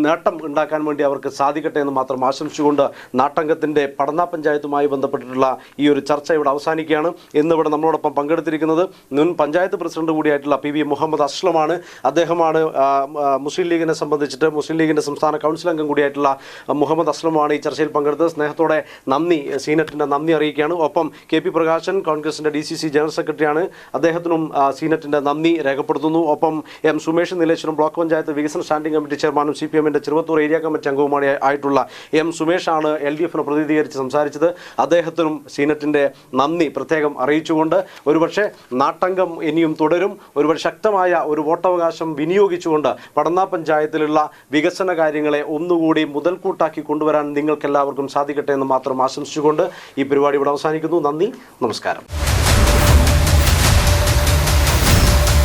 [SPEAKER 1] നേട്ടം ഉണ്ടാക്കാൻ വേണ്ടി അവർക്ക് സാധിക്കട്ടെ എന്ന് മാത്രം ആശംസിച്ചുകൊണ്ട് നാട്ടങ്കത്തിൻ്റെ പഠന പഞ്ചായത്തുമായി ബന്ധപ്പെട്ടിട്ടുള്ള ഈ ഒരു ചർച്ച ഇവിടെ അവസാനിക്കുകയാണ്. ഇന്നിവിടെ നമ്മളോടൊപ്പം പങ്കെടുത്തിരിക്കുന്നത് മുൻ പഞ്ചായത്ത് പ്രസിഡന്റ് കൂടിയായിട്ടുള്ള PV മുഹമ്മദ് അസ്ലമാണ്. അദ്ദേഹമാണ് മുസ്ലിം ലീഗിനെ സംബന്ധിച്ചിട്ട് മുസ്ലിം ലീഗിൻ്റെ സംസ്ഥാന കൗൺസിൽ അംഗം കൂടിയായിട്ടുള്ള മുഹമ്മദ് അസ്ലമാണ് ഈ ചർച്ചയിൽ പങ്കെടുത്തത്. സ്നേഹത്തോടെ നന്ദി, സീനറ്റിൻ്റെ നന്ദി അറിയിക്കുകയാണ്. ഒപ്പം KP പ്രകാശൻ കോൺഗ്രസിൻ്റെ DCC ജനറൽ സെക്രട്ടറിയാണ്, അദ്ദേഹത്തിനും സീനറ്റിൻ്റെ നന്ദി രേഖപ്പെടുത്തുന്നു. ഒപ്പം M സുമേഷ് നീലേശ്വരം ബ്ലോക്ക് പഞ്ചായത്ത് വികസന സ്റ്റാൻഡിംഗ് കമ്മിറ്റി ചെയർമാനും CPMൻ്റെ ചെറുവത്തൂർ ഏരിയ കമ്മിറ്റി അംഗവുമായി ആയിട്ടുള്ള M സുമേഷാണ് LDFിനെ പ്രതിനിധീകരിച്ച് സംസാരിച്ചത്. അദ്ദേഹത്തിനും സീനറ്റിൻ്റെ നന്ദി പ്രത്യേകം അറിയിച്ചുകൊണ്ട് ഒരുപക്ഷെ നാട്ടംഗം ഇനിയും തുടരും. ഒരുപക്ഷെ ശക്തമായ ഒരു വോട്ടവകാശം വിനിയോഗിച്ചുകൊണ്ട് പടന്ന പഞ്ചായത്തിലുള്ള വികസന കാര്യങ്ങളെ ഒന്നുകൂടി മുതൽക്കൂട്ടാക്കി കൊണ്ടുവരാൻ നിങ്ങൾക്കെല്ലാവർക്കും സാധിക്കട്ടെ എന്ന് മാത്രം ആശംസിച്ചുകൊണ്ട് ഈ പരിപാടി ഇവിടെ അവസാനിക്കുന്നു. നന്ദി, നമസ്കാരം.